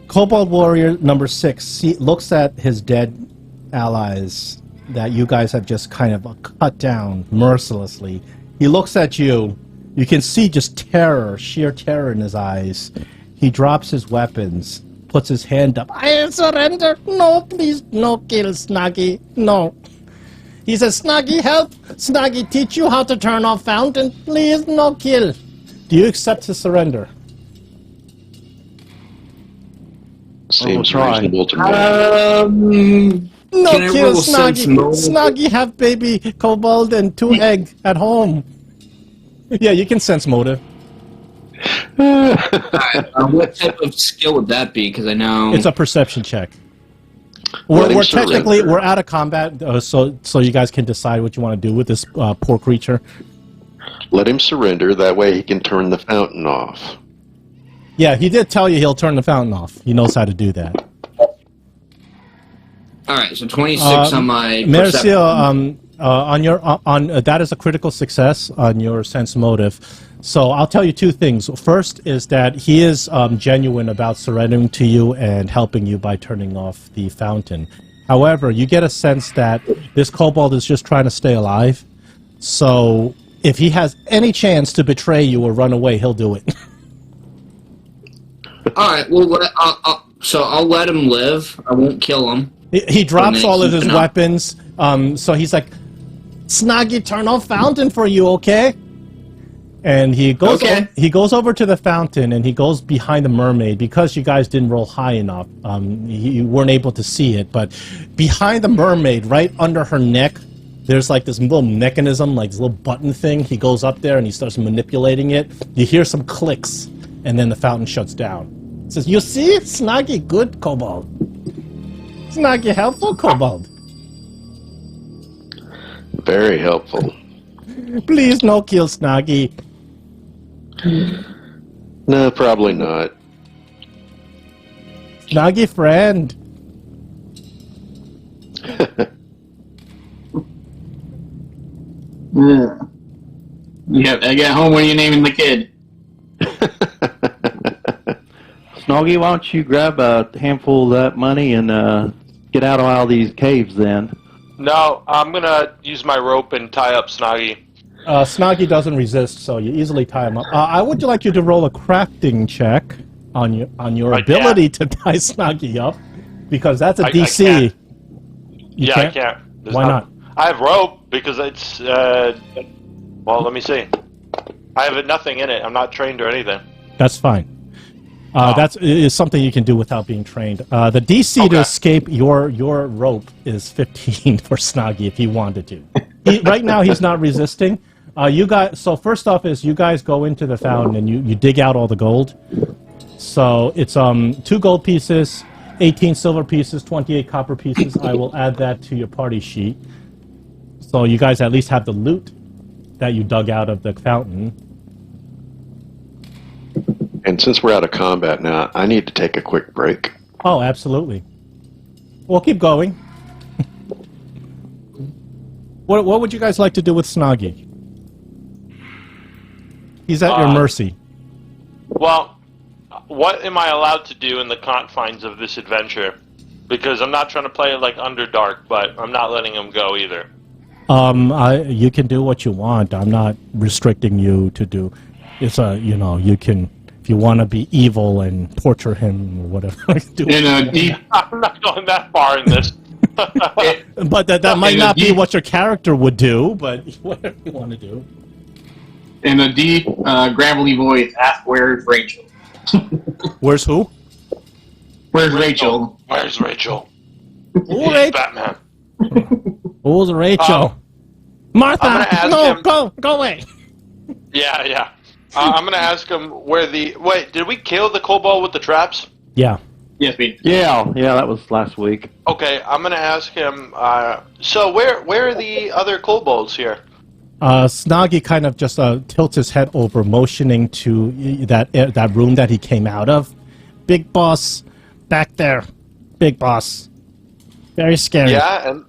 Kobold Warrior number 6 looks at his dead allies that you guys have just kind of cut down mercilessly. He looks at you. You can see just terror, sheer terror in his eyes. He drops his weapons, puts his hand up. I surrender. No, please, no kill, Snuggy. No. He says, Snuggy, help. Snuggy, teach you how to turn off fountain. Please, no kill. Do you accept his surrender? Seems try. reasonable to me. No Can I kill roll sense Snoggy. motive? Snoggy have baby kobold and 2 egg at home. Yeah, you can sense motive. What type of skill would that be? Because I know It's a perception check. Let him We're technically surrender. we're out of combat, so you guys can decide what you want to do with this poor creature. Let him surrender. That way he can turn the fountain off. Yeah, he did tell you he'll turn the fountain off. He knows how to do that. All right. So 26 on my perception. Mercia, on your that is a critical success on your sense motive. So I'll tell you 2 things. First is that he is genuine about surrendering to you and helping you by turning off the fountain. However, you get a sense that this kobold is just trying to stay alive. So if he has any chance to betray you or run away, he'll do it. All right. Well, so I'll let him live. I won't kill him. He drops all of his keep it up. weapons. So he's like, Snoggy, turn off fountain for you, okay? And he goes Okay. he goes over to the fountain and he goes behind the mermaid because you guys didn't roll high enough. You weren't able to see it, but behind the mermaid, right under her neck, there's like this little mechanism, like this little button thing. He goes up there and he starts manipulating it. You hear some clicks, and then the fountain shuts down. It says, "You see, Snoggy, good kobold. Snoggy, helpful kobold. Very helpful. Please, no kill Snoggy." No, probably not. Snoggy friend. Yeah. Yep, I get home when you're naming the kid. Snoggy, why don't you grab a handful of that money and get out of all these caves then? No, I'm gonna use my rope and tie up Snoggy. Snoggy doesn't resist, so you easily tie him up. I would like you to roll a crafting check on your I ability to tie Snoggy up, because that's a I DC. can't. You I can't? can't. There's Why not? I have rope because it's. Well, let me see. I have nothing in it. I'm not trained or anything. That's fine. That's is something you can do without being trained. The DC to Okay. escape your rope is 15 for Snoggy if he wanted to. Right now he's not resisting. You guys. So first off is you guys go into the fountain and you dig out all the gold. So it's 2 gold pieces, 18 silver pieces, 28 copper pieces. I will add that to your party sheet. So you guys at least have the loot that you dug out of the fountain. And since we're out of combat now, I need to take a quick break. Oh, absolutely. We'll keep going. What would you guys like to do with Snoggy? He's at your mercy. Well, what am I allowed to do in the confines of this adventure? Because I'm not trying to play it like Underdark, but I'm not letting him go either. You can do what you want. I'm not restricting you to do. It's you can, if you want to be evil and torture him or whatever. Do it. I'm not going that far in this. But that might not be what your character would do. But whatever you want to do. In a deep, gravelly voice, ask where's Rachel? Where's who? Where's Rachel? Where's Rachel? Who, He's Rachel? Batman. Who's Rachel? I'm Martha, gonna ask no, him- go away. Yeah. I'm gonna ask him where the. Wait, did we kill the kobold with the traps? Yeah. Yes, we. Yeah, that was last week. Okay, I'm gonna ask him. So where are the other kobolds here? Snoggy kind of just tilts his head over, motioning to that room that he came out of. Big boss, back there. Big boss. Very scary. Yeah, and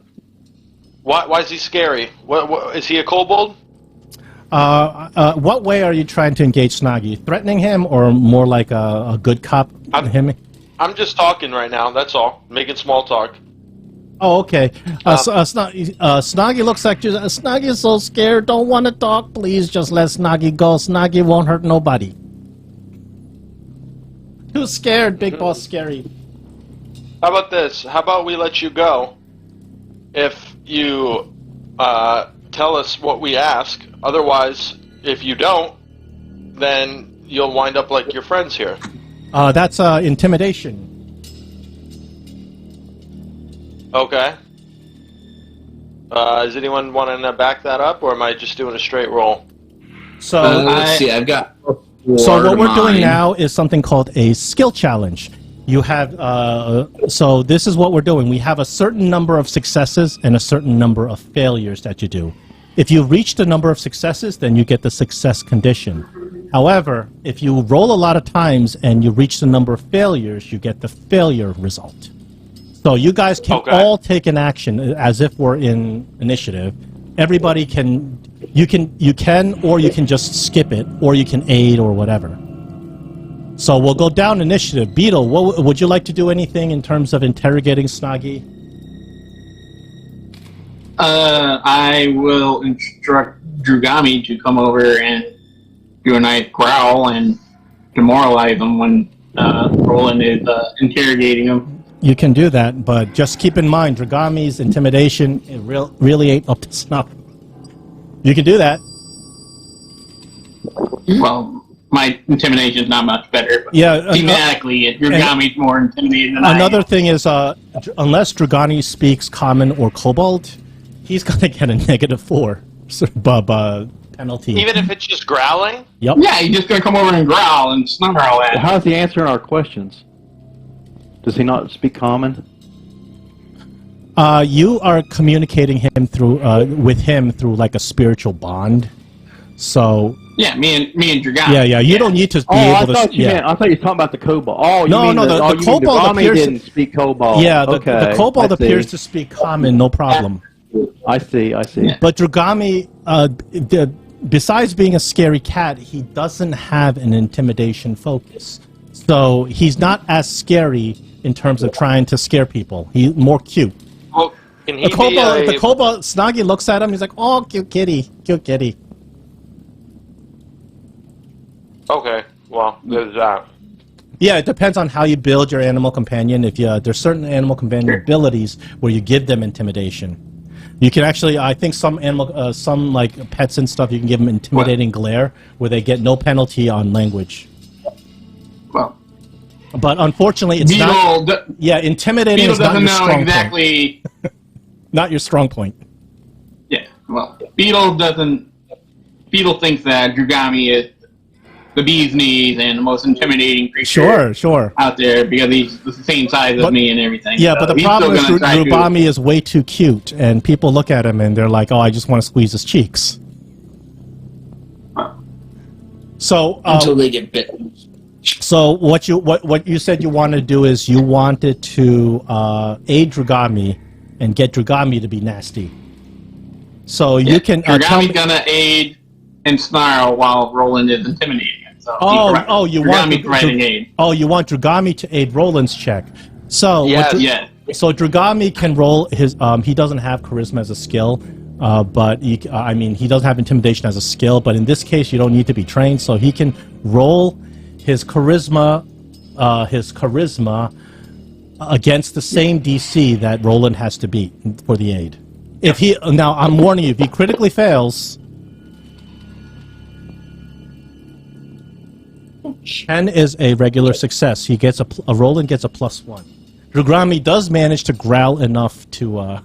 why is he scary? What is he a kobold? What way are you trying to engage Snoggy? Threatening him, or more like a good cop? Him? I'm just talking right now. That's all. Making small talk. Oh, okay. Snoggy looks like Snoggy is so scared. Don't want to talk. Please just let Snoggy go. Snoggy won't hurt nobody. Too scared. Big boss scary. How about this? How about we let you go if you tell us what we ask? Otherwise, if you don't, then you'll wind up like your friends here. That's intimidation. Okay. Does anyone want to back that up, or am I just doing a straight roll? So, let's see. I've got. so what we're doing now is something called a skill challenge. You have so this is what we're doing. We have a certain number of successes and a certain number of failures that you do. If you reach the number of successes, then you get the success condition. However, if you roll a lot of times and you reach the number of failures, you get the failure result. So you guys can all take an action as if we're in initiative. Everybody can, you can, or you can just skip it, or you can aid or whatever. So we'll go down initiative. Beetle, would you like to do anything in terms of interrogating Snoggy? I will instruct Drugami to come over and do a nice growl and demoralize him when Roland is interrogating him. You can do that, but just keep in mind, Dragami's intimidation really ain't up to snuff. You can do that. Well, my intimidation is not much better, but Yeah, thematically, Drugami's more intimidating than I am. Another thing is, unless Dragani speaks Common or Kobold, he's going to get a -4 penalty. Even if it's just growling? Yep. Yeah, he's just going to come over and growl and snarl at us. How's he answering our questions? Does he not speak common? You are communicating him through with him through like a spiritual bond. So Yeah, me and Dragami. yeah, you don't need to be able to. I thought you were talking about the Kobold. Oh, the Kobold appears to didn't speak Kobold. Yeah, the Kobold I see. appears to speak Common, no problem. I see. Yeah. But Dragami, besides being a scary cat, he doesn't have an intimidation focus. So he's not as scary in terms of trying to scare people. He's more cute. Well, can he The Kobold, Snoggy looks at him, he's like, oh, cute kitty. Okay, well, there's that. Yeah, it depends on how you build your animal companion. If there's certain animal companion abilities where you give them intimidation. You can actually, I think some like pets and stuff, you can give them intimidating glare, where they get no penalty on language. Well, but unfortunately, it's Beetle not. Yeah, intimidating Beetle is not doesn't your know strong exactly. point. Not your strong point. Yeah, well, Beetle thinks that Drugami is the bee's knees and the most intimidating creature Sure. out there because he's the same size as me and everything. Yeah, so but the he's problem is still gonna try to- Rubami is way too cute, and people look at him and they're like, "Oh, I just want to squeeze his cheeks." So Until they get bitten. So what you said you wanted to do is you wanted to aid Drugami and get Drugami to be nasty. So you can tell Drugami's me. gonna aid and snarl while Roland is intimidating him. So you want Drugami's providing aid. Oh, you want Drugami to aid Roland's check. So Yeah. So Drugami can roll his. He doesn't have charisma as a skill, but he doesn't have intimidation as a skill. But in this case, you don't need to be trained, so he can roll his charisma against the same DC that Roland has to beat for the aid. Now, I'm warning you, if he critically fails, 10 is a regular success. He gets Roland gets a +1. Drugami does manage to growl enough to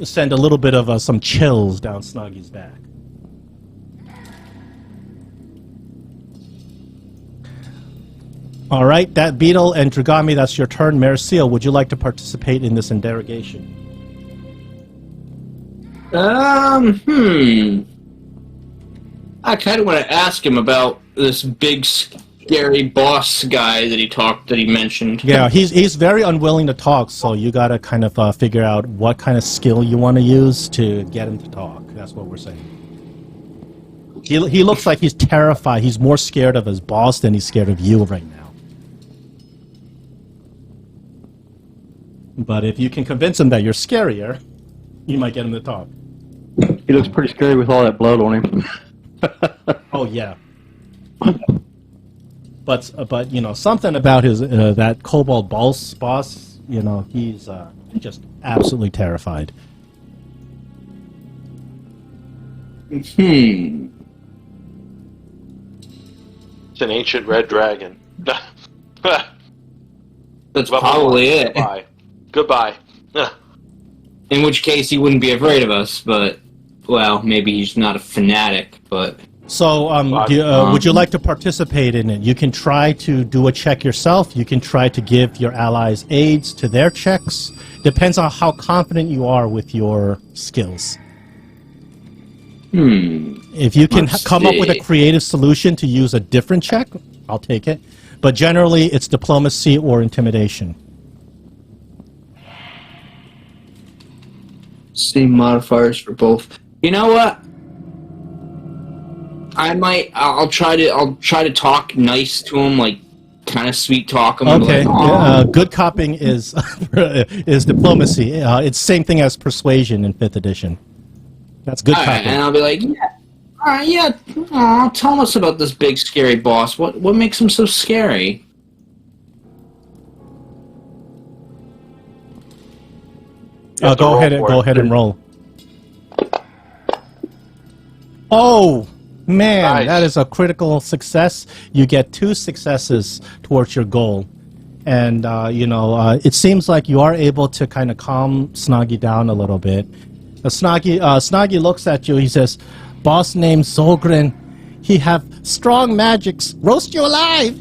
send a little bit of some chills down Snoggy's back. All right, that Beetle and Drugami, that's your turn. Maricel, would you like to participate in this interrogation? I kind of want to ask him about this big, scary boss guy that he mentioned. Yeah, he's very unwilling to talk, so you got to kind of figure out what kind of skill you want to use to get him to talk. That's what we're saying. He looks like he's terrified. He's more scared of his boss than he's scared of you right now. But if you can convince him that you're scarier, you might get him to talk. He looks pretty scary with all that blood on him. Oh yeah. But something about his that Kobold boss, he's just absolutely terrified. It's an ancient red dragon. That's Well, probably it. Goodbye. Goodbye. In which case, he wouldn't be afraid of us, but, well, maybe he's not a fanatic, but... So, would you like to participate in it? You can try to do a check yourself. You can try to give your allies aids to their checks. Depends on how confident you are with your skills. If you can come up with a creative solution to use a different check, I'll take it. But generally, it's diplomacy or intimidation. Same modifiers for both. You know what? I'll try to talk nice to him, like kind of sweet talk him. Okay. Like, Good copying is is diplomacy. It's same thing as persuasion in 5th edition. That's good copying. And I'll be like, tell us about this big scary boss. What makes him so scary? Go ahead and roll. Oh man, Nice. That is a critical success. You get 2 successes towards your goal, and it seems like you are able to kind of calm Snoggy down a little bit. Snoggy looks at you. He says, "Boss named Zolgren. He have strong magics. Roast you alive!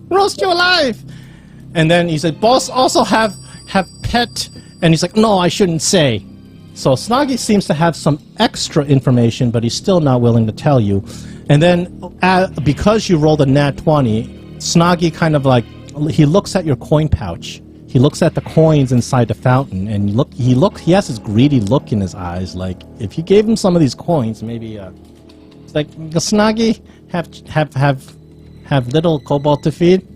Roast you alive!" And then he said, "Boss also have pet." And he's like, "No, I shouldn't say." So Snoggy seems to have some extra information, but he's still not willing to tell you. And then, because you rolled a nat 20, Snoggy kind of like, he looks at your coin pouch. He looks at the coins inside the fountain, and he has this greedy look in his eyes. Like, if you gave him some of these coins, maybe, it's like, Snoggy, have little kobold to feed?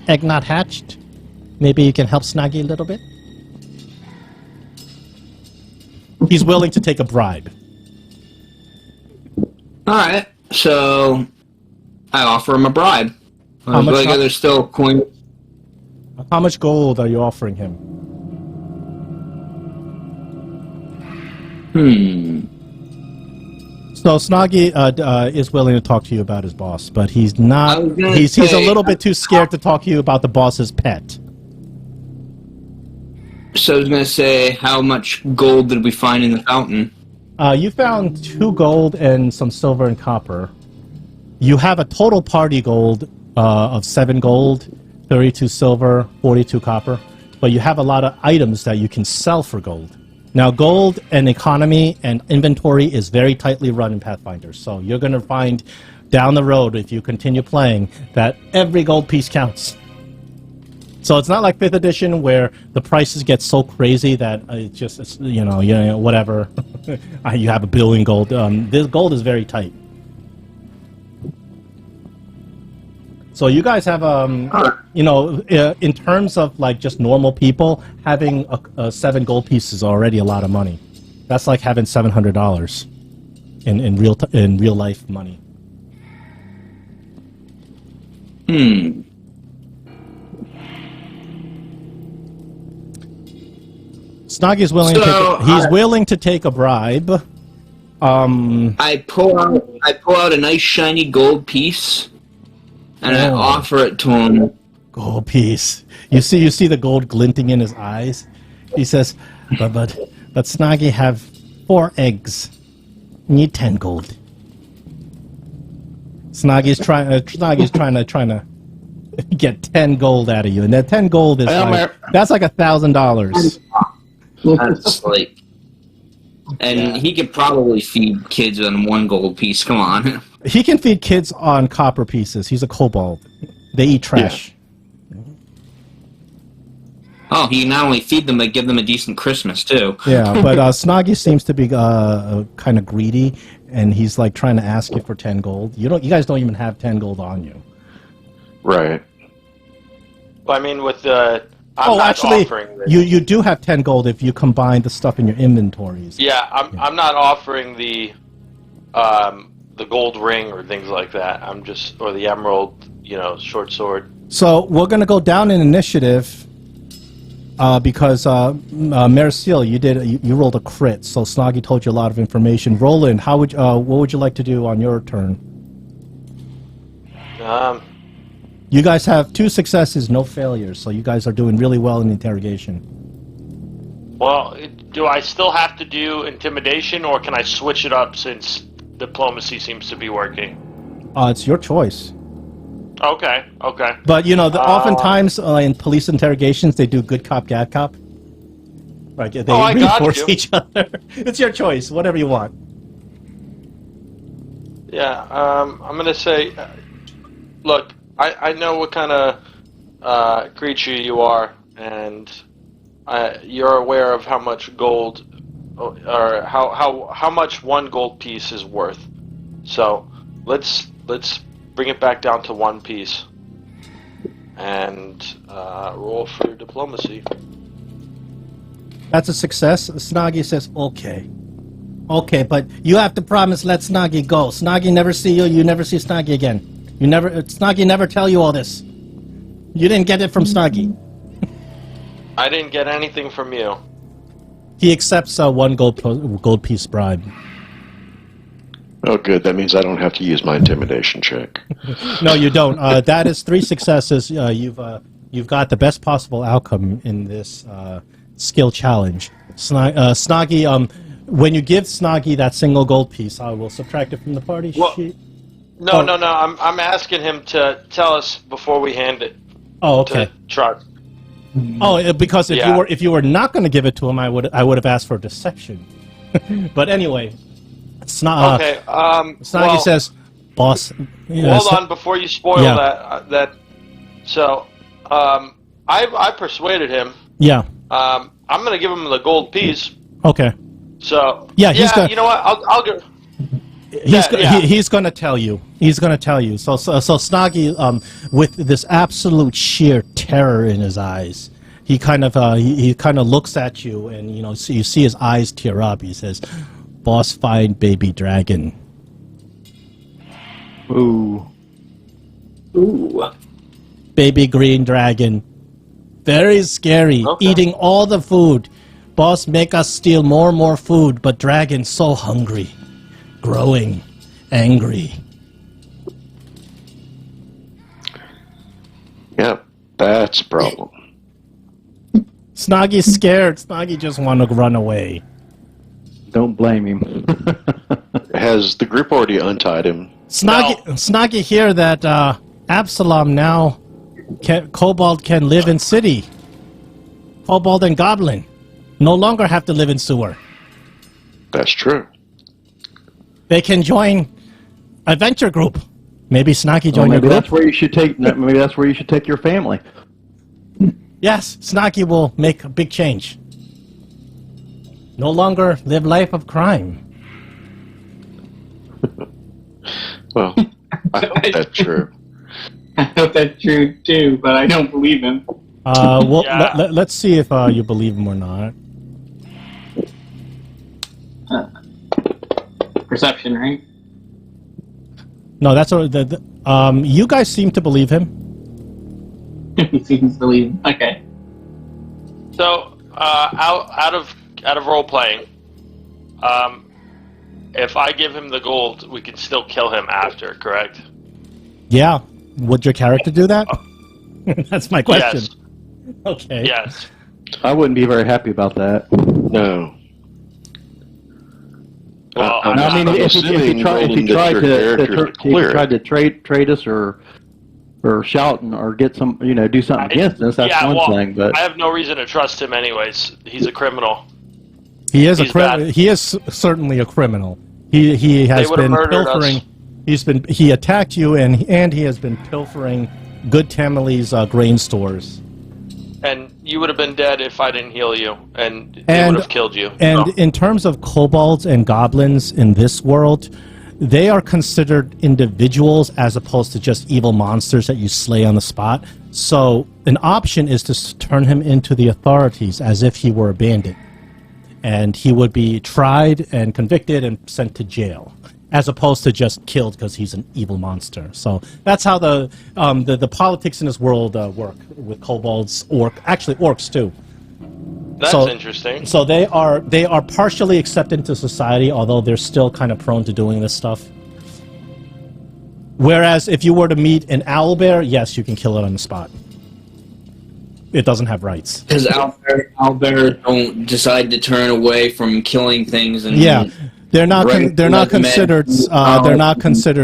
Egg not hatched? Maybe you can help Snoggy a little bit? He's willing to take a bribe. Alright, so I offer him a bribe. How much? There's still coin. How much gold are you offering him? So Snoggy is willing to talk to you about his boss, but he's not. He's a little bit too scared to talk to you about the boss's pet. So I was going to say, how much gold did we find in the fountain? You found 2 gold and some silver and copper. You have a total party gold of 7 gold, 32 silver, 42 copper. But you have a lot of items that you can sell for gold. Now, gold and economy and inventory is very tightly run in Pathfinder. So you're going to find down the road, if you continue playing, that every gold piece counts. So it's not like 5th edition where the prices get so crazy that it's whatever. You have a billion gold. This gold is very tight. So you guys have, in terms of like just normal people, having 7 gold pieces is already a lot of money. That's like having $700 in real life money. Snoggy's willing to take a bribe. I pull out a nice shiny gold piece, and I offer it to him. Gold piece. You see the gold glinting in his eyes. He says, "But Snoggy have 4 eggs. Need 10 gold." Snoggy's trying to get 10 gold out of you, and that 10 gold is that's like $1,000. That's like, and he could probably feed kids on 1 gold piece. Come on. He can feed kids on copper pieces. He's a kobold. They eat trash. Yeah. Oh, he not only feed them, but give them a decent Christmas too. Yeah, but Snoggy seems to be kind of greedy, and he's like trying to ask you for 10 gold. You guys don't even have 10 gold on you. Right. Well, I mean, with the... I'm not offering this. you do have 10 gold if you combine the stuff in your inventories. Yeah, I'm not offering the gold ring or things like that. Or the emerald, short sword. So we're gonna go down in initiative because Maricil, you rolled a crit, so Snoggy told you a lot of information. Roland, what would you like to do on your turn? You guys have 2 successes, no failures, so you guys are doing really well in interrogation. Well, do I still have to do intimidation, or can I switch it up since diplomacy seems to be working? It's your choice. Okay. But, you know, oftentimes in police interrogations, they do good cop, bad cop. Right, they I got reinforce you. each other. It's your choice, whatever you want. Yeah, I'm going to say, look, I know what kind of creature you are, and you're aware of how much gold, or how much 1 gold piece is worth. So let's bring it back down to 1 piece, and roll for diplomacy. That's a success. Snoggy says, okay. Okay, but you have to promise let Snoggy go. Snoggy never see you, you never see Snoggy again. Snoggy never tell you all this. You didn't get it from Snoggy. I didn't get anything from you. He accepts 1 gold piece bribe. Oh, good. That means I don't have to use my intimidation check. No, you don't. That is 3 successes. You've got the best possible outcome in this skill challenge. Snoggy, when you give Snoggy that single gold piece, I will subtract it from the party sheet. No. I'm asking him to tell us before we hand it. Oh, okay. To Truck. Oh, because Yeah. if you were not going to give it to him, I would have asked for deception. But anyway, Okay. Snoggy says, "Boss." Hold on before you spoil that. So, I persuaded him. Yeah. I'm gonna give him the gold piece. Okay. So Yeah, he's gonna- you know what? I'll give. He's going to tell you. He's going to tell you. So Snoggy, with this absolute sheer terror in his eyes, he kind of looks at you, and you see his eyes tear up. He says, "Boss, find baby dragon." Ooh. Baby green dragon. Very scary. Okay. Eating all the food. Boss make us steal more and more food, but dragon so hungry. Growing. Angry. Yep, that's a problem. Snoggy's scared. Snoggy just want to run away. Don't blame him. Has the group already untied him? Snoggy hear that Absalom now, Kobold can live in city. Kobold and Goblin no longer have to live in sewer. That's true. They can join adventure group. Maybe Snoggy join your maybe group. that's where you should take. Maybe that's where you should take your family. Yes, Snoggy will make a big change. No longer live life of crime. Well, I hope that's true. I hope that's true too, but I don't believe him. Well, Yeah. let's see if you believe him or not. Perception, right? No, that's what you guys seem to believe him. He seems to believe. Okay. So, out of role playing, if I give him the gold, we can still kill him after, correct? Yeah. Would your character do that? That's my question. Yes. Okay. Yes. I wouldn't be very happy about that. No. Well, I'm I mean, if assuming, he tried Roland, that your character's clear. to trade us or shout or get some, do something against us, that's yeah, one well, thing. But I have no reason to trust him anyways. He's a criminal. He is He's bad. He is certainly a criminal. He has would've been murdered pilfering. us. He attacked you and he has been pilfering Good Tammany's grain stores. And you would have been dead if I didn't heal you, and they would have killed you. And So, in terms of kobolds and goblins in this world, they are considered individuals as opposed to just evil monsters that you slay on the spot. So an option is to turn him into the authorities as if he were a bandit. And he would be tried and convicted and sent to jail, as opposed to just killed because he's an evil monster. So that's how the politics in this world work with kobolds, actually orcs too. that's interesting. So they are partially accepted into society, although they're still kind of prone to doing this stuff. Whereas if you were to meet an owlbear, yes, you can kill it on the spot. It doesn't have rights. Because owlbears don't decide to turn away from killing things and Yeah, they're not considered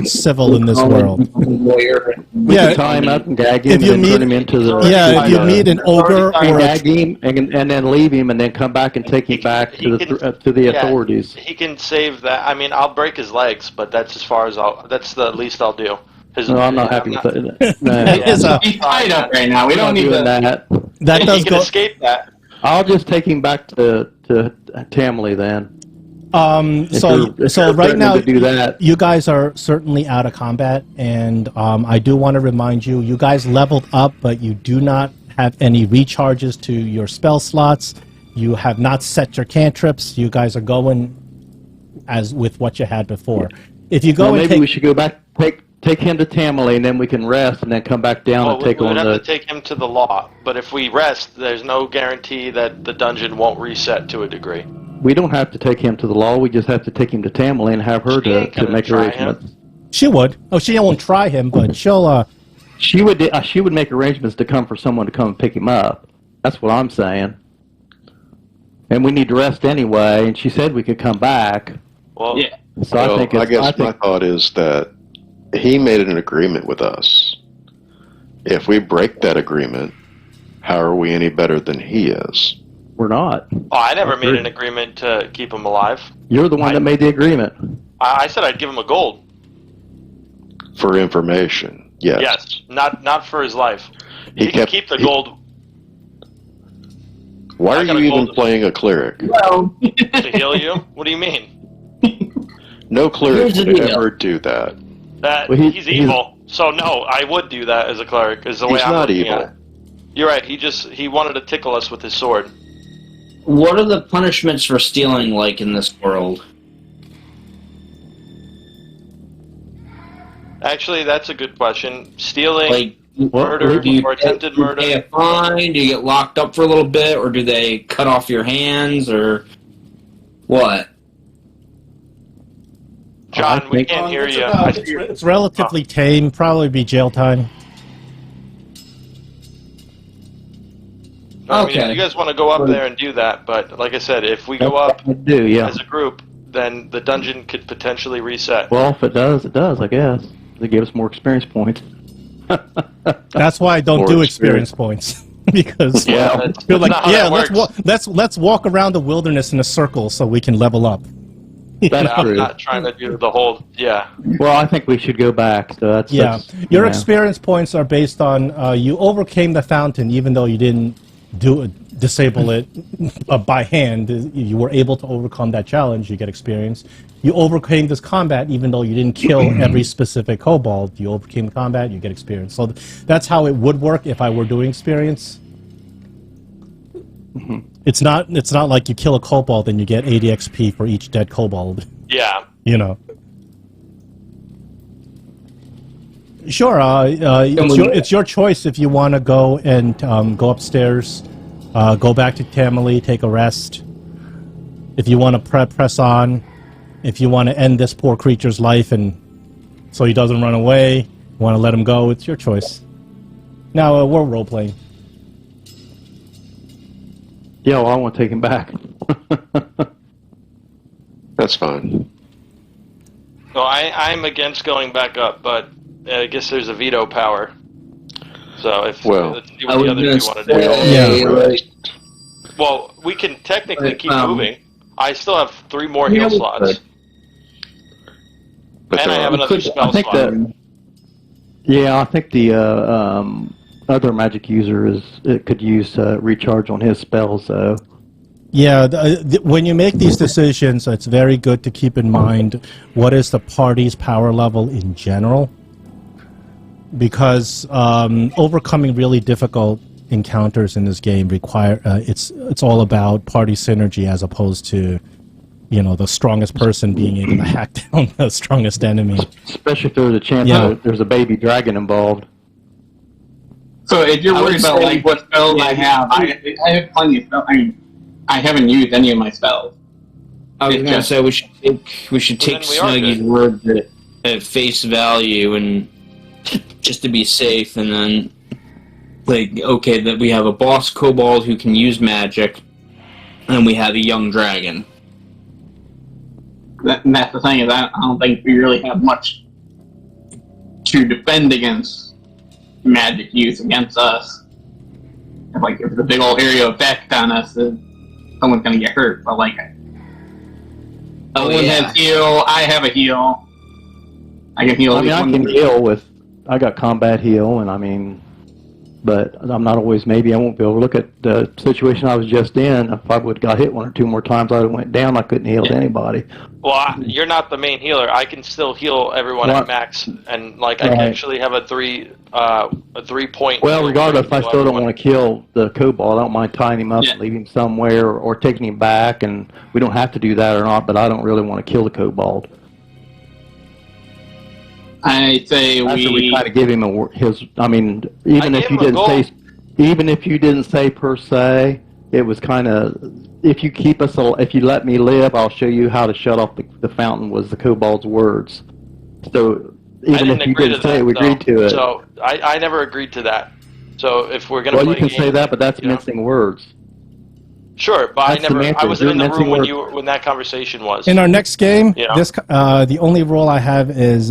civil in this world. We Yeah, can tie him up and gag him if you and meet- turn him into the... Yeah, if you meet an ogre or a gag him and then leave him and then come back and take him back to the authorities. He can save that. I mean, I'll break his legs, but that's as far as that's the least I'll do. No, I'm not happy with that. No. He's tied up right now. We don't need doing that. That He does can go. escape that. I'll just take him back to Tamley then. So right threatening now, to do that. you guys are certainly out of combat, and I do want to remind you, you guys leveled up, but you do not have any recharges to your spell slots. You have not set your cantrips. You guys are going as with what you had before. If you go Well, and maybe take, we should go back, take him to Tamley, and then we can rest, and then come back down Well, and take we would on have the... to take him to the law, but if we rest, there's no guarantee that the dungeon won't reset to a degree. We don't have to take him to the law. We just have to take him to Tamley and have her She ain't to gonna make try arrangements. she would. Oh, she won't try him, but she'll. She would make arrangements to come for someone to come and pick him up. That's what I'm saying. And we need to rest anyway. And she said we could come back. Well, Yeah. So Well, I think my thought is that he made an agreement with us. If we break that agreement, how are we any better than he is? we're not. I never made an agreement to keep him alive. You're the one that made the agreement. I said I'd give him a gold. For information, yes. Yes, not for his life. He He can kept- keep the he- gold Why I are got you a even gold- playing a cleric? Well, to heal you. What do you mean? No cleric Here's the would deal. ever do that. That Well, he's evil. So no, I would do that as a cleric. Is the way He's I'm not looking evil. at it. You're right. He wanted to tickle us with his sword. What are the punishments for stealing like in this world? Actually, that's a good question. Stealing, Like, murder, do you or attempted do you pay a murder. fine? Do you get locked up for a little bit, or do they cut off your hands, or what? John, we think- can't hear you. It's relatively tame. Probably be jail time. I mean, if Okay. you guys want to go up there and do that, but like I said, if we go up I do, yeah. as a group, then the dungeon could potentially reset. Well, if it does, I guess. They give us more experience points. That's why I don't More do experience. experience points because Yeah, well, that's you're like, not how yeah, that works. let's walk around the wilderness in a circle so we can level up. That's I'm true. not trying to do the whole. Yeah, Well, I think we should go back. So that's Yeah, that's, your yeah. experience points are based on you overcame the fountain, even though you didn't disable it by hand. You were able to overcome that challenge. You get experience. You overcame this combat, even though you didn't kill every specific kobold. You overcame the combat. You get experience. So that's how it would work if I were doing experience. It's not like you kill a kobold and you get 80 XP for each dead kobold. yeah. You know. Sure, it's your choice if you want to go and go upstairs, go back to Tamale, take a rest. If you want to press on, if you want to end this poor creature's life and so he doesn't run away, you want to let him go, it's your choice. Now, we're role-playing. Yeah, well, I want to take him back. That's fine. No, I'm against going back up, but I guess there's a veto power. So if Well, let's see I what the was other gonna two want to do. say, Yeah. like, Well, we can technically keep Um, moving. I still have 3 more Yeah, heal we slots, could. But and I there have are- another could- spell I think slot. that- Yeah, I think the other magic user could use recharge on his spells. So Yeah, when you make these decisions, it's very good to keep in mind what is the party's power level in general. Because overcoming really difficult encounters in this game it's all about party synergy as opposed to, you know, the strongest person being able to hack down the strongest enemy. especially if there's a chance Yeah. that there's a baby dragon involved. so if you're I worried would about say- like what spells I have, I have plenty of spells. I mean, I haven't used any of my spells. I was It's gonna just- say we should take Well, then we are Snuggy's good. word that at face value and just to be safe, and then like, okay, that we have a boss kobold who can use magic, and we have a young dragon. That's the thing, is I don't think we really have much to defend against magic use against us. If there's a big old area of effect on us, someone's gonna get hurt. But someone has heal, I have a heal. I can heal. I mean, I can heal with. I got combat heal, and but I'm not always. Maybe I won't be able to look at the situation I was just in. If I would have got hit one or two more times, I'd have went down. I couldn't heal to anybody. Well, you're not the main healer. I can still heal everyone at max, and I can actually have a 3-point. Well, regardless, I still don't want to kill the kobold. I don't mind tying him up and leaving him somewhere, or taking him back. And we don't have to do that or not. But I don't really want to kill the kobold. I say we kind of give him his. I mean, even if you didn't say per se, it was kind of. If you let me live, I'll show you how to shut off the fountain. Was the kobold's words. So even if you didn't say it, we agreed to it. So I never agreed to that. So if we're gonna you can say that, but that's mincing words. Sure, but I wasn't in the room when that conversation was. In our next game, the only rule I have is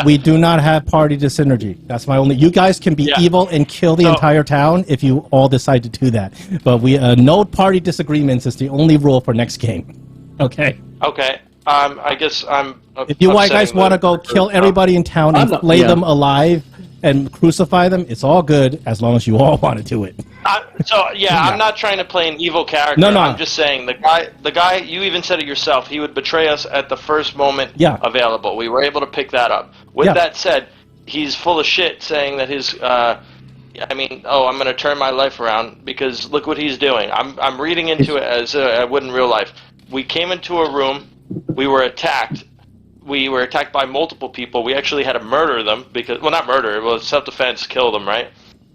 we do not have party synergy. That's my only. You guys can be evil and kill the entire town if you all decide to do that. But no party disagreements is the only rule for next game. Okay. Okay. I guess I'm. If you guys want to go kill everybody in town and flay them alive and crucify them, it's all good as long as you all want to do it. I'm not trying to play an evil character. No. I'm just saying the guy. You even said it yourself. He would betray us at the first moment available. We were able to pick that up. With that said, he's full of shit, saying that his. I'm going to turn my life around because look what he's doing. I'm reading into it as I would in real life. We came into a room. We were attacked. We were attacked by multiple people. We actually had to murder them because, well, not murder. It was self-defense. Kill them, right?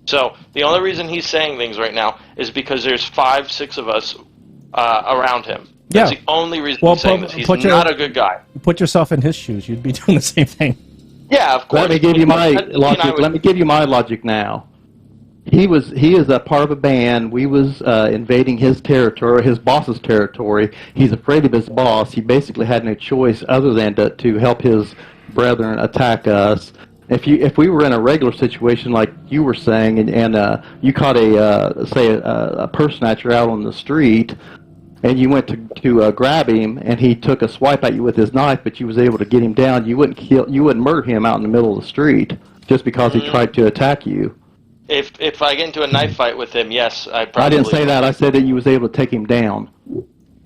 So the only reason he's saying things right now is because there's 5-6 of us around him. That's the only reason he's saying this. He's not a good guy. Put yourself in his shoes. You'd be doing the same thing. Yeah, of course. Let me give you my logic. Let me give you my logic now. He is a part of a band. We was invading his territory, his boss's territory. He's afraid of his boss. He basically had no choice other than to help his brethren attack us. If we were in a regular situation like you were saying, and you caught a person at you out on the street, and you went to grab him, and he took a swipe at you with his knife, but you was able to get him down, you wouldn't murder him out in the middle of the street just because he tried to attack you. If I get into a knife fight with him, yes, I probably. I didn't say that. I said that you was able to take him down.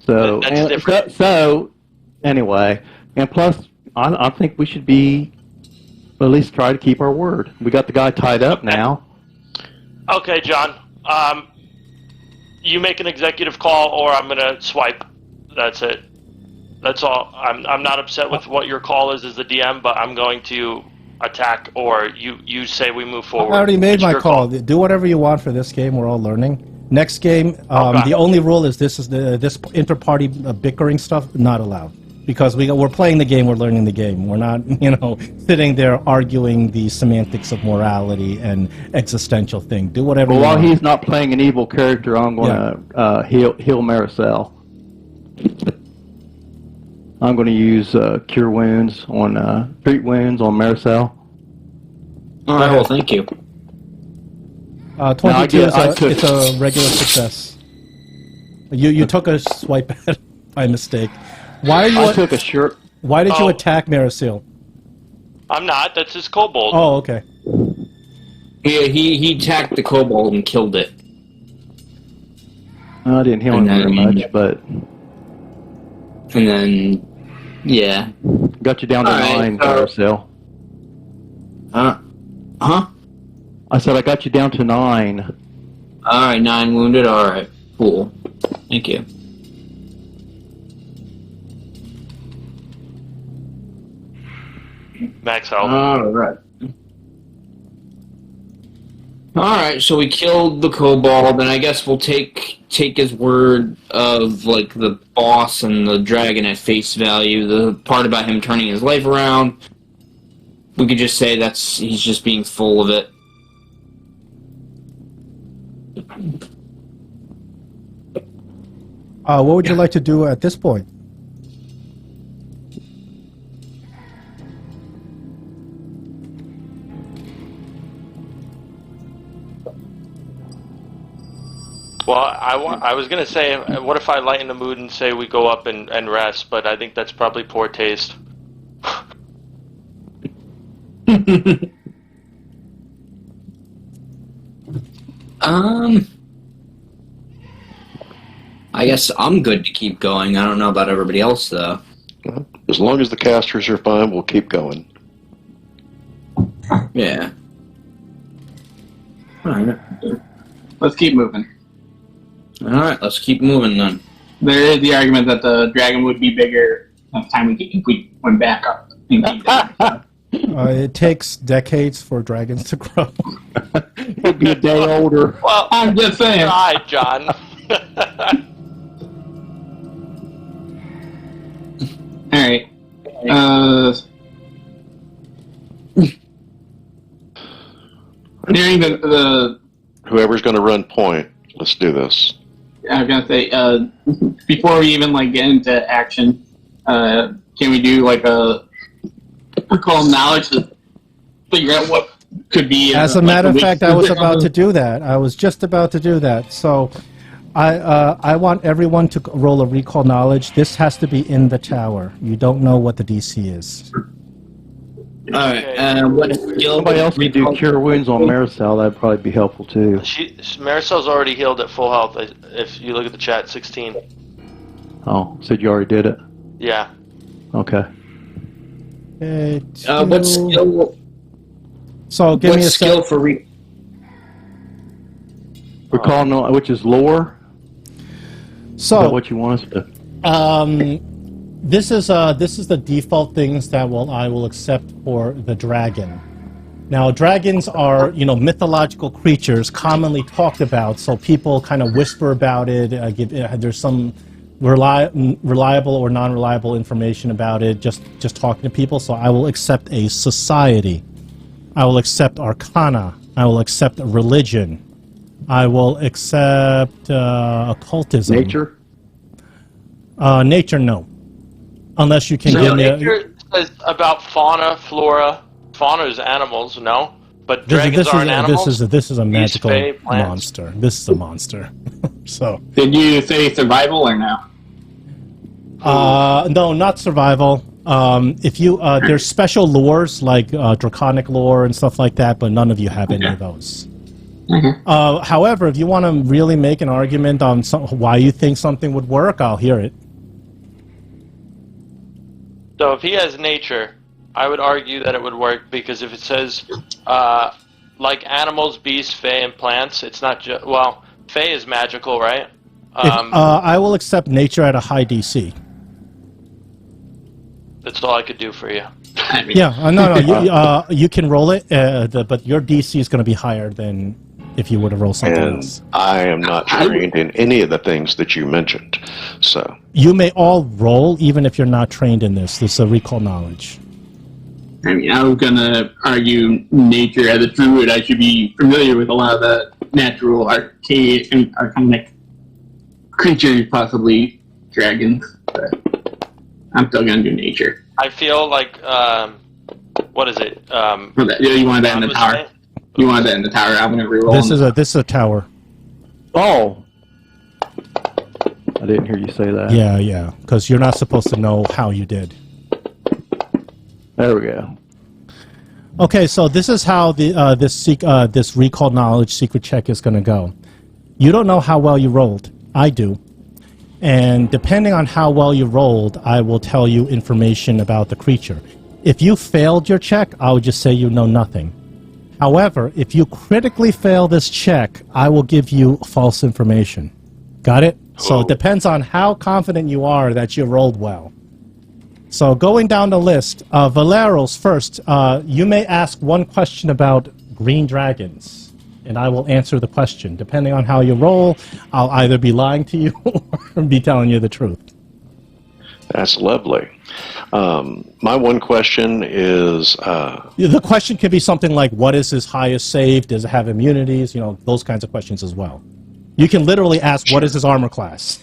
So that's different. So anyway, and plus, I think we should at least try to keep our word. We got the guy tied up now. Okay, John. You make an executive call, or I'm gonna swipe. That's it. That's all. I'm not upset with what your call is as the DM, but I'm going to attack, or you say we move forward. I already made my call. Do whatever you want for this game. We're all learning. Next game, the only rule is this inter-party bickering stuff not allowed because we're playing the game. We're learning the game. We're not sitting there arguing the semantics of morality and existential thing. Do whatever. Well, while he's not playing an evil character, I'm going to heal Maricel. I'm going to use Cure Wounds on Treat Wounds on Maricel. All right, well, thank you. 22 it's a regular success. You took a swipe at by mistake. Why are you? I took a shirt. Why did you attack Maricel? I'm not. That's his kobold. Oh, okay. Yeah, he attacked the kobold and killed it. I didn't heal him very much, but. And then. Yeah. Got you down to 9, Maricel. Huh? I said I got you down to 9. Alright, 9 wounded. Alright, cool. Thank you. Max health. Alright. Alright, so we killed the kobold, and I guess we'll take take his word of like the boss and the dragon at face value. The part about him turning his life around, we could just say he's just being full of it. What would you like to do at this point? Well, I was gonna say, what if I lighten the mood and say we go up and rest? But I think that's probably poor taste. I guess I'm good to keep going. I don't know about everybody else, though. As long as the casters are fine, we'll keep going. Yeah. Alright. Let's keep moving. Alright, let's keep moving then. There is the argument that the dragon would be bigger next time if we went back up. It takes decades for dragons to grow. He'll be a day older. Well, I'm just saying. Hi, John. Alright. Nearing the Whoever's going to run point, let's do this. I was gonna say, before we even like get into action, can we do like a recall knowledge to figure out what could be? As a matter of fact, I was about to do that. I was just about to do that. So, I want everyone to roll a recall knowledge. This has to be in the tower. You don't know what the DC is. Alright, what skill? Somebody else could do cure wounds on Maricel. That'd probably be helpful too. Maricel's already healed at full health. If you look at the chat, 16. Oh, said you already did it. Yeah. Okay. What skill? So give What me a skill for Recall, which is lore. Is that So what you want us to? this is the default things that I will accept for the dragon. Now, dragons are, mythological creatures commonly talked about, so people kind of whisper about it. There's some reliable or non-reliable information about it, just talking to people. So I will accept a society. I will accept arcana. I will accept religion. I will accept occultism. Nature? Nature, no. Unless you can So give me nature says about fauna, flora. Fauna is animals, no? But dragons aren't animals? This is a magical fae, plants. monster. This is a monster. So Did you say survival or no? no, not survival. If you there's special lores like draconic lore and stuff like that, but none of you have any of those. However, if you want to really make an argument on why you think something would work, I'll hear it. So if he has nature, I would argue that it would work because if it says like animals, beasts, fae, and plants, it's not just fae is magical, right? I will accept nature at a high DC. That's all I could do for you. Yeah, no, you can roll it, but your DC is going to be higher than if you were to roll something And else. I am not trained in any of the things that you mentioned. So You may all roll, even if you're not trained in this. This is a recall knowledge. I mean, I was gonna argue nature as a druid. I should be familiar with a lot of the natural, archaic, and archonic creatures, possibly dragons. But I'm still gonna do nature. I feel like what is it? You wanted that in the tower. You wanted that in the tower. I'm gonna reroll. This is a tower. Oh! I didn't hear you say that. Yeah, because you're not supposed to know how you did. There we go. Okay, so this is how this recall knowledge secret check is going to go. You don't know how well you rolled. I do. And depending on how well you rolled, I will tell you information about the creature. If you failed your check, I would just say you know nothing. However, if you critically fail this check, I will give you false information. Got it? So it depends on how confident you are that you rolled well. So going down the list, Valeros first, you may ask one question about green dragons. and I will answer the question. Depending on how you roll, I'll either be lying to you or be telling you the truth. That's lovely. My one question is... The question could be something like, what is his highest save? Does it have immunities? You know, those kinds of questions as well. You can literally ask, what is his armor class?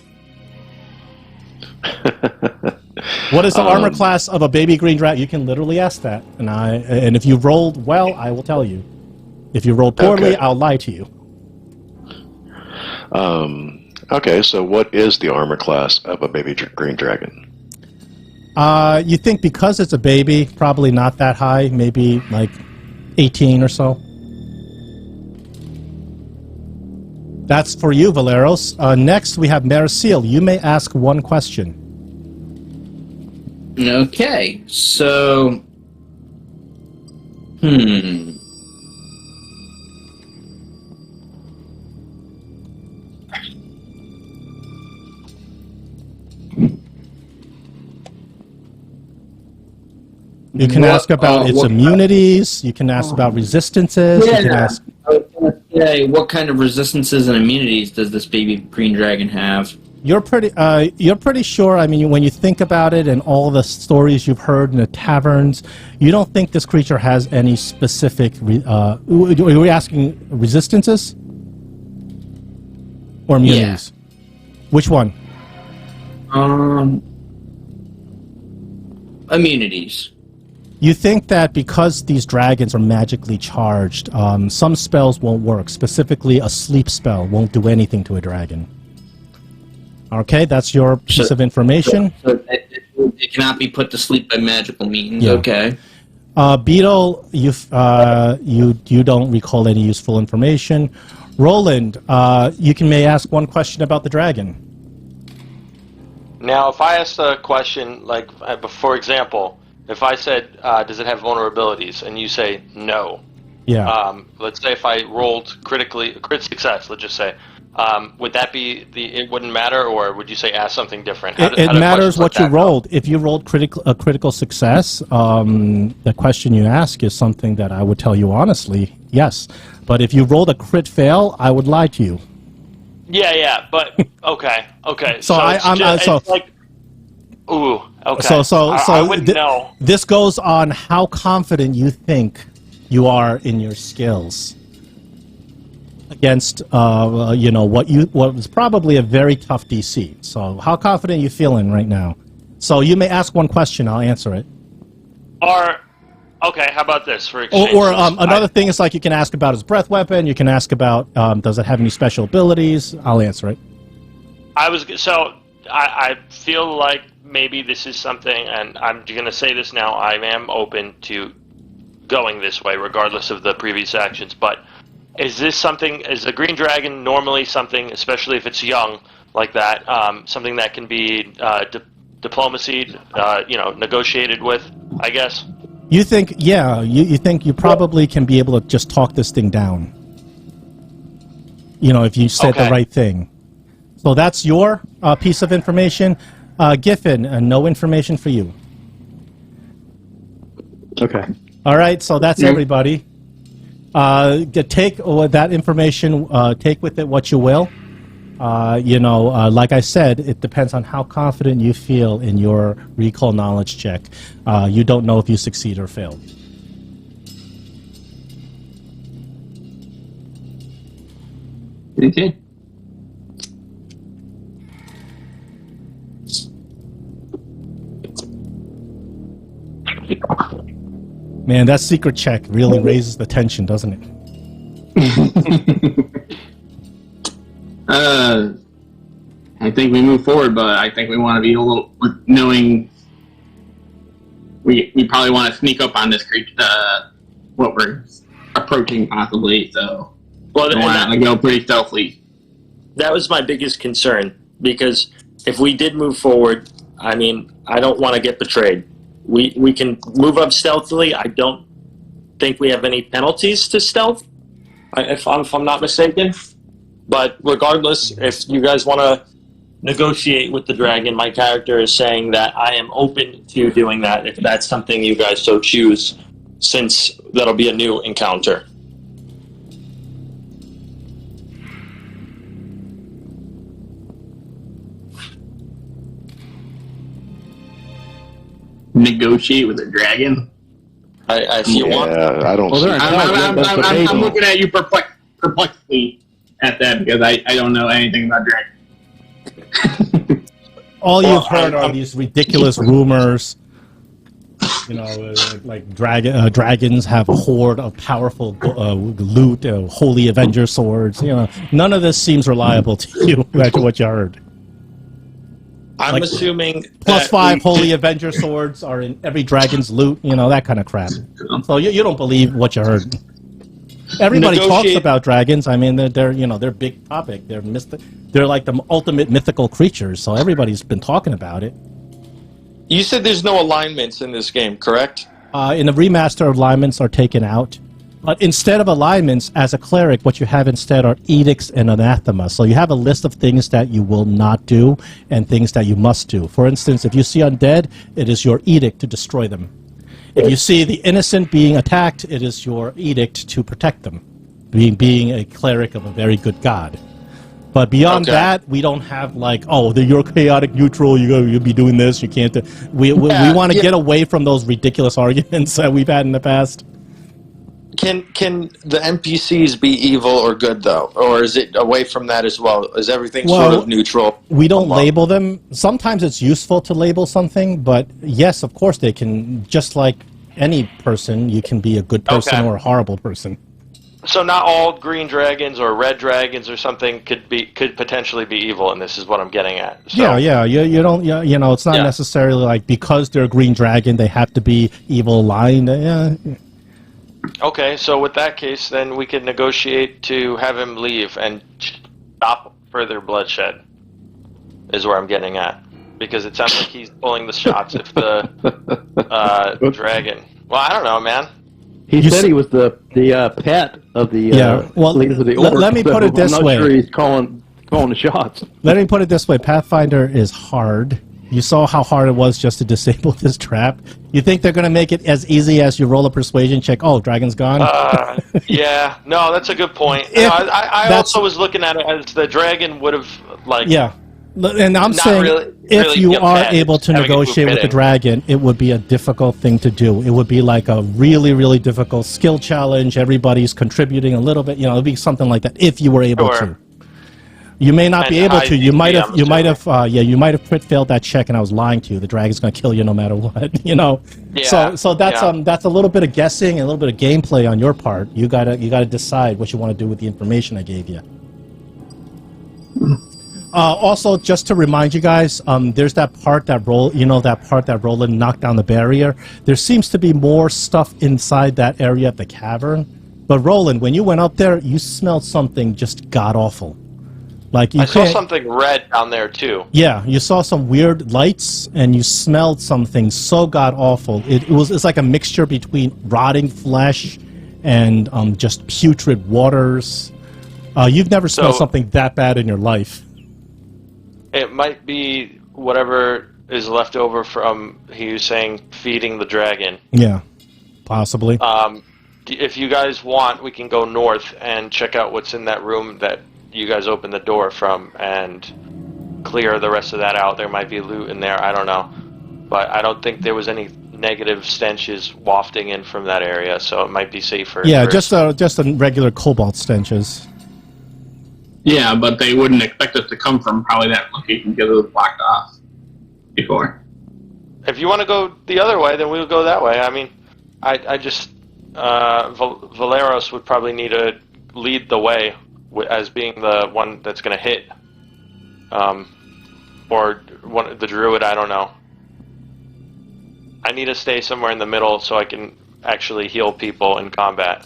What is the armor class of a baby green dragon? You can literally ask that. And if you rolled well, I will tell you. If you rolled poorly, Okay. I'll lie to you. Okay, so what is the armor class of a baby green dragon? You think because it's a baby, probably not that high, maybe like 18 or so. That's for you, Valeros. Next, we have Maricil. You may ask one question. Okay, so... You can ask about its immunities. You can ask about resistances. You can ask... I was gonna say, what kind of resistances and immunities does this baby green dragon have? You're pretty sure. I mean, when you think about it and all the stories you've heard in the taverns, you don't think this creature has any specific. Are we asking resistances or immunities? Yeah. Which one? Immunities. You think that because these dragons are magically charged, some spells won't work. Specifically, a sleep spell won't do anything to a dragon. Okay, that's your piece of information. So it cannot be put to sleep by magical means. Yeah. Okay. Beetle, you don't recall any useful information. Roland, you may ask one question about the dragon. Now, if I asked a question, like, for example, if I said, does it have vulnerabilities, and you say no. Yeah. Let's say if I rolled crit success, let's just say, would that be it wouldn't matter, or would you say ask something different? It matters what you rolled. If you rolled a critical success, the question you ask is something that I would tell you honestly, yes. But if you rolled a crit fail, I would lie to you. Yeah, but okay. So it's like, ooh, okay. So I wouldn't know. This goes on how confident you think you are in your skills against what was probably a very tough DC. So how confident are you feeling right now? So you may ask one question, I'll answer it. Okay, how about this for exchange? Or another thing is like you can ask about his breath weapon. You can ask about does it have any special abilities? I'll answer it. I feel like maybe this is something, and I'm going to say this now. I am open to going this way, regardless of the previous actions. But is a green dragon normally something, especially if it's young like that, something that can be diplomacy, negotiated with, I guess? You think, you think you probably can be able to just talk this thing down. If you said the right thing. So that's your piece of information. Giffen, no information for you. Okay. All right, so that's everybody. Take that information, take with it what you will. Like I said, it depends on how confident you feel in your recall knowledge check. You don't know if you succeed or fail. Okay. Man, that secret check really raises the tension, doesn't it? I think we move forward, but I think we want to be a little knowing. We probably want to sneak up on this creature, what we're approaching possibly. So we want to go pretty stealthily. That was my biggest concern, because if we did move forward, I mean, I don't want to get betrayed. We can move up stealthily. I don't think we have any penalties to stealth, if I'm not mistaken. But regardless, if you guys want to negotiate with the dragon, my character is saying that I am open to doing that if that's something you guys so choose, since that'll be a new encounter. negotiate with a dragon? If you want, Yeah, I don't Well, see they're- that. I'm looking at you perplexedly at that because I don't know anything about dragons. All Well, you've heard are these ridiculous rumors. You know, like dragons have a horde of powerful loot, holy Avenger swords. You know, none of this seems reliable to you after what you heard. I'm Like, assuming Plus that 5 we- holy Avenger swords are in every dragon's loot. You know, that kind of crap. So you don't believe what you heard. Everybody talks Negotiate- about dragons. I mean, they're big topic. They're like the ultimate mythical creatures. So everybody's been talking about it. You said there's no alignments in this game, correct? In the remaster, alignments are taken out. But instead of alignments, as a cleric, what you have instead are edicts and anathema. So you have a list of things that you will not do and things that you must do. For instance, if you see undead, it is your edict to destroy them. If you see the innocent being attacked, it is your edict to protect them, being a cleric of a very good god. But beyond Okay. that, we don't have like, oh, you're chaotic neutral. You'll be doing this. You can't. We want to get away from those ridiculous arguments that we've had in the past. Can the NPCs be evil or good though, or is it away from that as well? Is everything Well, sort of neutral? We don't Along? label them. Sometimes it's useful to label something, but yes, of course they can. Just like any person, you can be a good person Okay. or a horrible person. So not all green dragons or red dragons or something could potentially be evil, and this is what I'm getting at. So, Yeah. You don't. You know, it's not Yeah. necessarily like because they're a green dragon, they have to be evil aligned. Yeah. Okay, so with that case, then we could negotiate to have him leave and stop further bloodshed. Is where I'm getting at, because it sounds like he's pulling the shots. If the dragon, well, I don't know, man. He You said s- he was the pet of the Yeah, well, leaders of the let orcs, me put it this I'm not way. sure he's calling the shots. Let me put it this way: Pathfinder is hard. You saw how hard it was just to disable this trap. You think they're going to make it as easy as you roll a persuasion check? Oh, dragon's gone. Yeah, no, that's a good point. If No, I that's- also was looking at it as the dragon would have like. Yeah. And I'm Not saying really- if really you get are mad, able it's to having it move negotiate with the hitting. dragon, it would be a difficult thing to do. It would be like a really, really difficult skill challenge. Everybody's contributing a little bit. You know, it'd be something like that if you were able Sure. to. You may not be And able to. You might have. I'm You might have. You might have crit failed that check, and I was lying to you. The dragon's going to kill you no matter what. You know. Yeah, So that's yeah. that's a little bit of guessing and a little bit of gameplay on your part. You gotta decide what you want to do with the information I gave you. Also, just to remind you guys, there's that part that Roland knocked down the barrier. There seems to be more stuff inside that area of the cavern. But Roland, when you went up there, you smelled something just god awful. Like you I saw can't- something red down there too. Yeah, you saw some weird lights, and you smelled something so god awful. It's like a mixture between rotting flesh and just putrid waters. You've never smelled So- something that bad in your life. It might be whatever is left over from, he was saying, feeding the dragon. Yeah, possibly. If you guys want, we can go north and check out what's in that room that you guys opened the door from and clear the rest of that out. There might be loot in there, I don't know. But I don't think there was any negative stenches wafting in from that area, so it might be safer. Yeah, for- just a regular cobalt stenches. Yeah, but they wouldn't expect us to come from probably that location because it was blocked off before. If you want to go the other way, then we'll go that way. I mean, I just Valeros would probably need to lead the way as being the one that's going to hit, or the druid. I don't know. I need to stay somewhere in the middle so I can actually heal people in combat.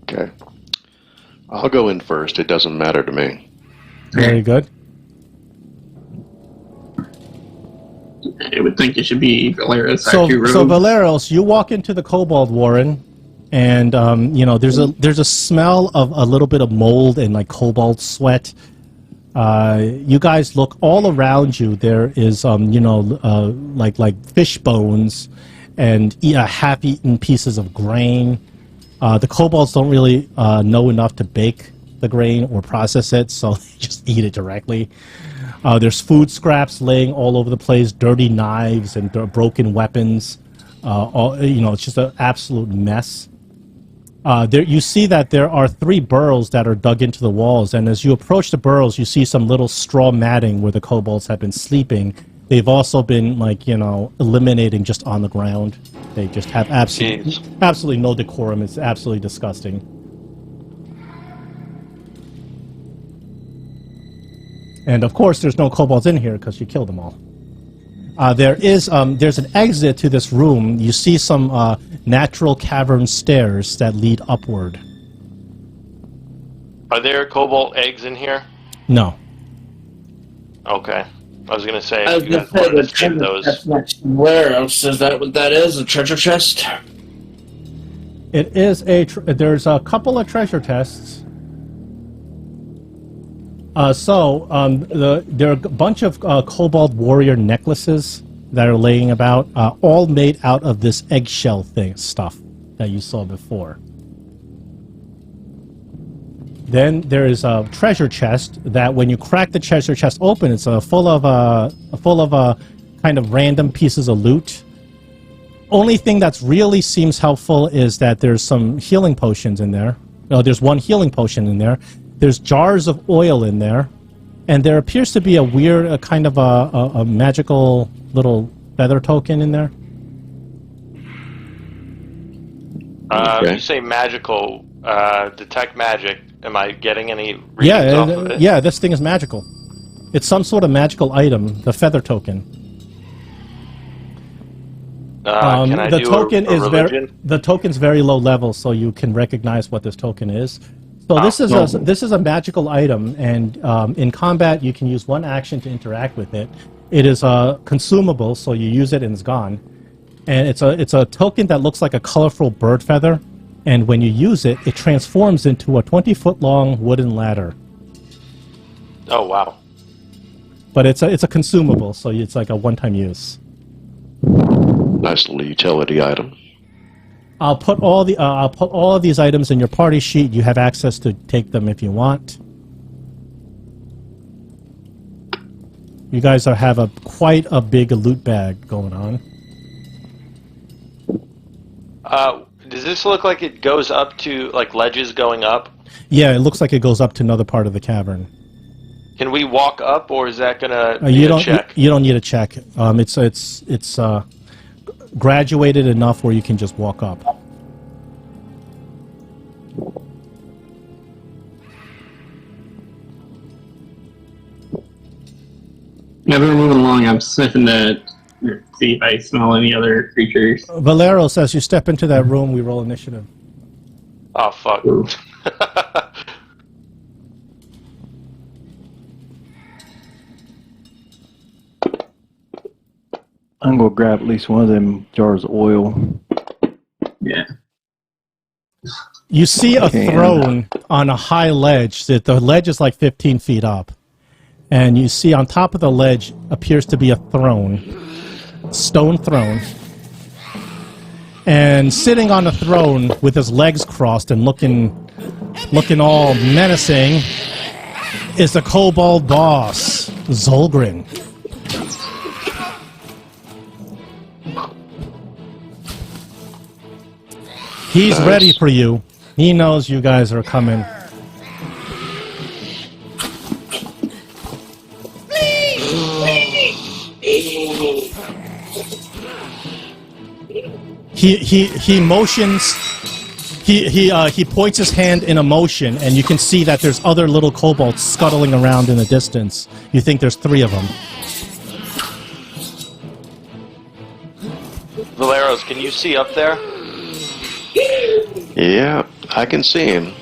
Okay. I'll go in first. It doesn't matter to me. Very good. I would think it should be Valera's So road. Valeros, you walk into the Kobold Warren, and there's a smell of a little bit of mold and like cobalt sweat. You guys look all around you. There is like fish bones and half-eaten pieces of grain. The kobolds don't really know enough to bake the grain or process it, so they just eat it directly. There's food scraps laying all over the place, dirty knives and broken weapons. It's just an absolute mess. You see that there are 3 burrows that are dug into the walls, and as you approach the burrows, you see some little straw matting where the kobolds have been sleeping. They've also been, eliminating just on the ground. They just have absolutely no decorum. It's absolutely disgusting. And of course, there's no kobolds in here because you killed them all. There's an exit to this room. You see some natural cavern stairs that lead upward. Are there cobalt eggs in here? No. Okay. I was gonna say, I was you gonna guys say wanted the to skip those. treasure chest. Where else is that? What that is? A treasure chest? It is there's a couple of treasure chests. There are a bunch of Kobold warrior necklaces that are laying about, all made out of this eggshell stuff that you saw before. Then there is a treasure chest that, when you crack the treasure chest open, it's full of kind of random pieces of loot. Only thing that's really seems helpful is that there's some healing potions in there. No, there's 1 healing potion in there. There's jars of oil in there, and there appears to be a weird kind of a magical little feather token in there. You say magical, detect magic. Am I getting any readings off of it? Yeah, this thing is magical. It's some sort of magical item, the feather token. Can I do a religion? The token's very low level, so you can recognize what this token is. So this is a magical item, and in combat you can use 1 action to interact with it. It is consumable, so you use it and it's gone. And it's a token that looks like a colorful bird feather, and when you use it, it transforms into a 20-foot long wooden ladder. Oh wow! But it's a consumable, so it's like a one-time use. Nice little utility item. I'll put all of these items in your party sheet. You have access to take them if you want. You guys have quite a big loot bag going on. Does this look like it goes up to ledges going up? Yeah, it looks like it goes up to another part of the cavern. Can we walk up, or is that gonna be you a don't check? You don't need a check. It's graduated enough where you can just walk up. As we're moving along, I'm sniffing to see if I smell any other creatures. Valero says you step into that room, we roll initiative. Oh fuck! I'm gonna grab at least one of them jars of oil. Yeah. You see a throne on a high ledge. The ledge is like 15 feet up. And you see on top of the ledge appears to be a throne. Stone throne. And sitting on the throne with his legs crossed and looking all menacing is the Kobold boss, Zolgrin. He's ready for you. He knows you guys are coming. He motions. He points his hand in a motion, and you can see that there's other little kobolds scuttling around in the distance. You think there's 3 of them. Valeros, can you see up there? Yeah, I can see him.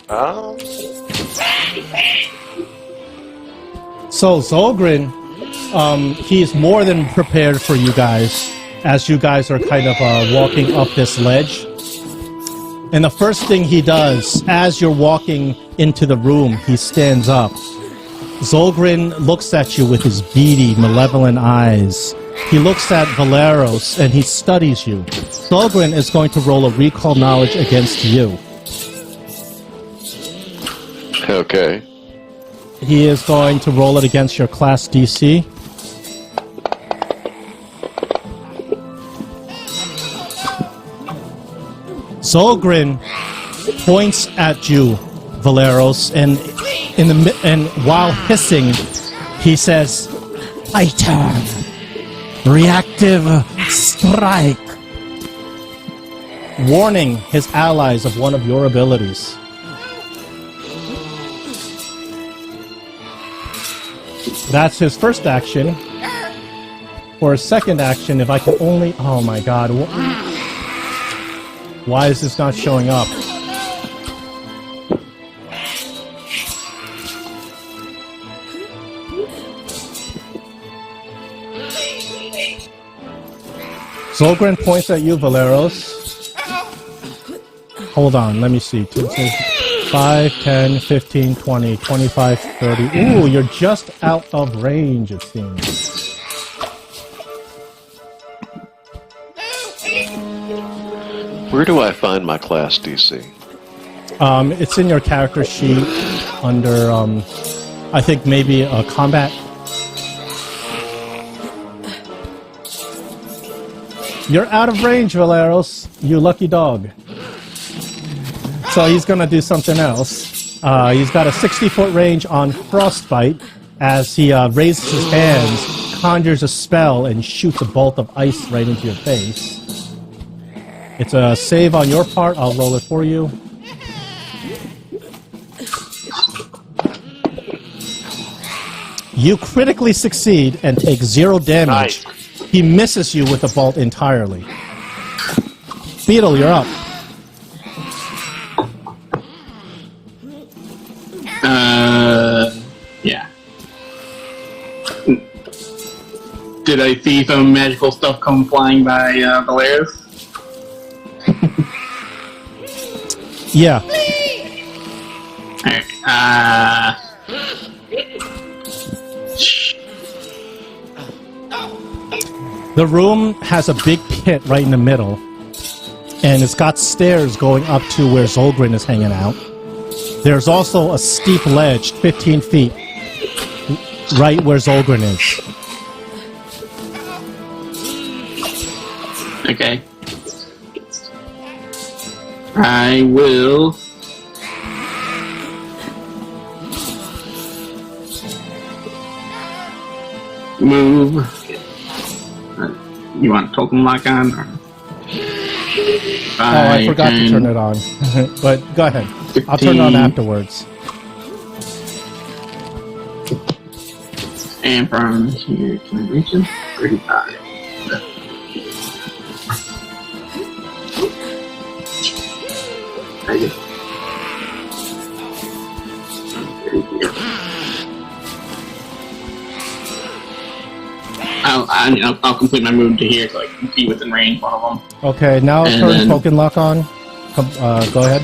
Oh. So Zolgrin, he's more than prepared for you guys, as you guys are kind of walking up this ledge. And the first thing he does, as you're walking into the room, he stands up. Zolgrin looks at you with his beady, malevolent eyes. He looks at Valeros, and he studies you. Zolgrin is going to roll a recall knowledge against you. Okay. He is going to roll it against your class DC. Zolgrin points at you, Valeros, and while hissing, he says, "My turn. Reactive strike." Warning his allies of one of your abilities. That's his first action. For his second action, if I can only... Oh my god. Why is this not showing up? Zolgren points at you, Valeros. Hold on, let me see. 5, 10, 15, 20, 25, 30. Ooh, you're just out of range, it seems. Where do I find my class DC? It's in your character sheet under, I think maybe a combat. You're out of range, Valeros. You lucky dog. So he's gonna do something else. He's got a 60-foot range on Frostbite. As he raises his hands, conjures a spell, and shoots a bolt of ice right into your face. It's a save on your part. I'll roll it for you. You critically succeed and take 0 damage. Nice. He misses you with the bolt entirely. Beetle, you're up. Yeah. Did I see some magical stuff come flying by Valeros? Yeah. Alright, The room has a big pit right in the middle, and it's got stairs going up to where Zolgrin is hanging out. There's also a steep ledge, 15 feet, right where Zolgrin is. okay. I will... move. You want token lock on? Or... I forgot to turn it on. But go ahead. 15. I'll turn it on afterwards. And from here, can I reach him? 35. I'll complete my move to here so I can be within range one of them. Okay, now And turn then- token lock on. Go ahead.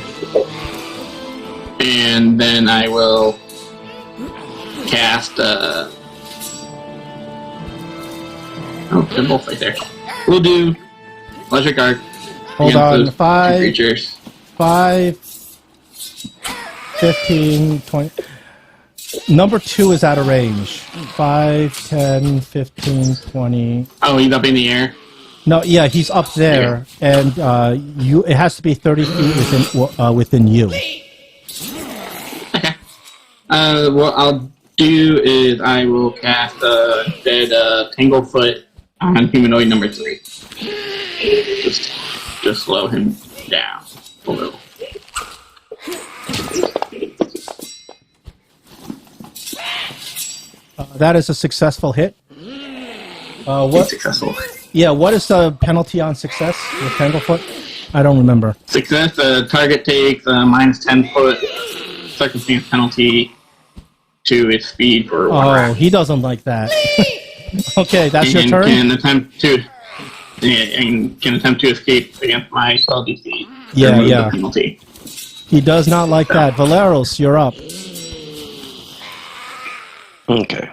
And then I will cast oh, they're both right there. We'll do Electric Arc. Hold against on. those two 5, creatures. 5, 15, 20. Number 2 is out of range. 5, 10, 15, 20. Oh, he's up in the air. No, yeah, he's up there, and it has to be 30 feet within you. Okay. What I'll do is I will cast dead Tanglefoot on humanoid number 3. Just slow him down a little. That is a successful hit. What? Successful. Yeah, what is the penalty on success with Tanglefoot? I don't remember. Success, the target takes minus 10 foot circumstance penalty to its speed for 1 Oh, round. he doesn't like that. Okay, that's your And turn? can attempt to escape against my spell DC. Yeah, Remove yeah. the penalty. He does not like that. Valeros, you're up. Okay.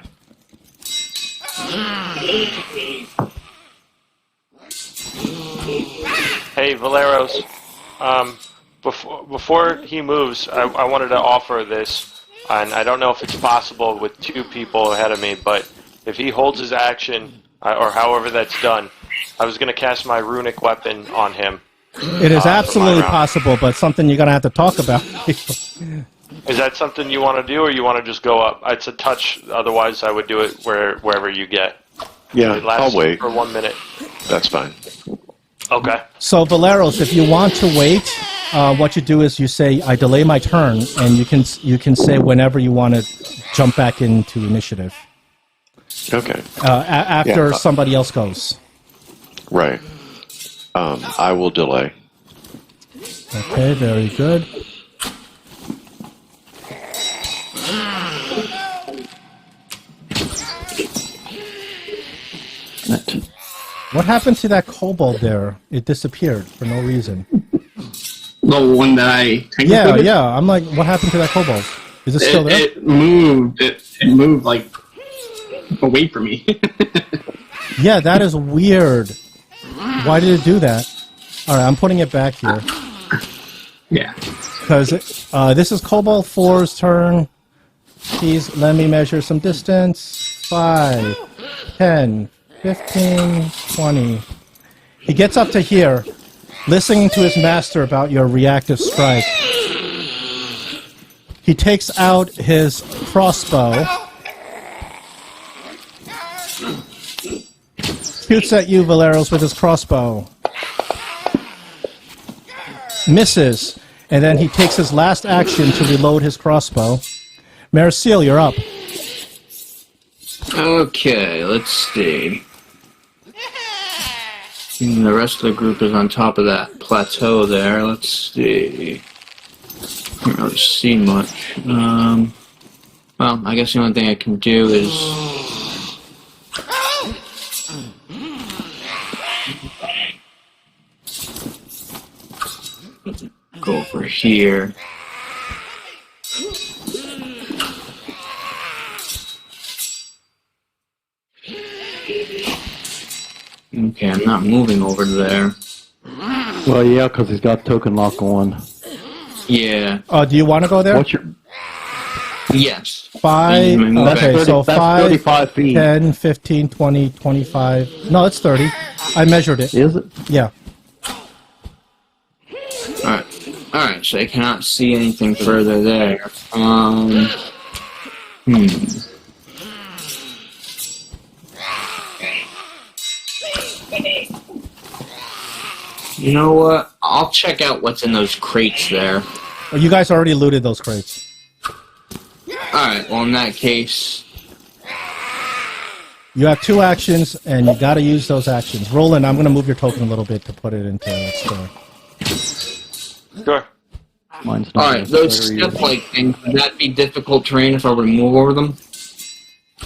Hey, Valeros. Before he moves, I wanted to offer this. and I don't know if it's possible with 2 people ahead of me, but if he holds his action, or however that's done, I was going to cast my runic weapon on him. It is absolutely possible, but something you're going to have to talk about. Is that something you want to do, or you want to just go up? It's a touch, otherwise I would do it wherever you get. Yeah, It lasts I'll wait. for 1 minute. That's fine. Okay. So, Valeros, if you want to wait, what you do is you say, I delay my turn, and you can say whenever you want to jump back into initiative. Okay. After somebody else goes. Right. I will delay. Okay, very good. What happened to that kobold there? It disappeared for no reason. The one that I Yeah. I'm like, what happened to that kobold? Is it still there? It moved. It moved like away from me. Yeah, that is weird. Why did it do that? All right, I'm putting it back here. Yeah. Because this is Kobold 4's turn. Please let me measure some distance. 5, 10, 15, 20. He gets up to here, listening to his master about your reactive strike. He takes out his crossbow. Shoots at you, Valeros, with his crossbow. Misses. And then he takes his last action to reload his crossbow. Maricil, you're up. Okay, let's see. And the rest of the group is on top of that plateau there. Let's see. Can't really see much. Well, I guess the only thing I can do is... go over here. Okay, I'm not moving over there. Well, yeah, because he's got token lock on. Yeah. Do you want to go there? What's your... Yes. 5, okay, so that's 5, 35 feet. 10, 15, 20, 25. No, it's 30. I measured it. Is it? Yeah. Alright, so I cannot see anything further there. You know what? I'll check out what's in those crates there. Well, you guys already looted those crates. Alright, well in that case... You have 2 actions, and you got to use those actions. Roland, I'm going to move your token a little bit to put it into that store. Sure. Mine's not Alright, those necessary. step-like things, would that be difficult terrain if I were to move over them?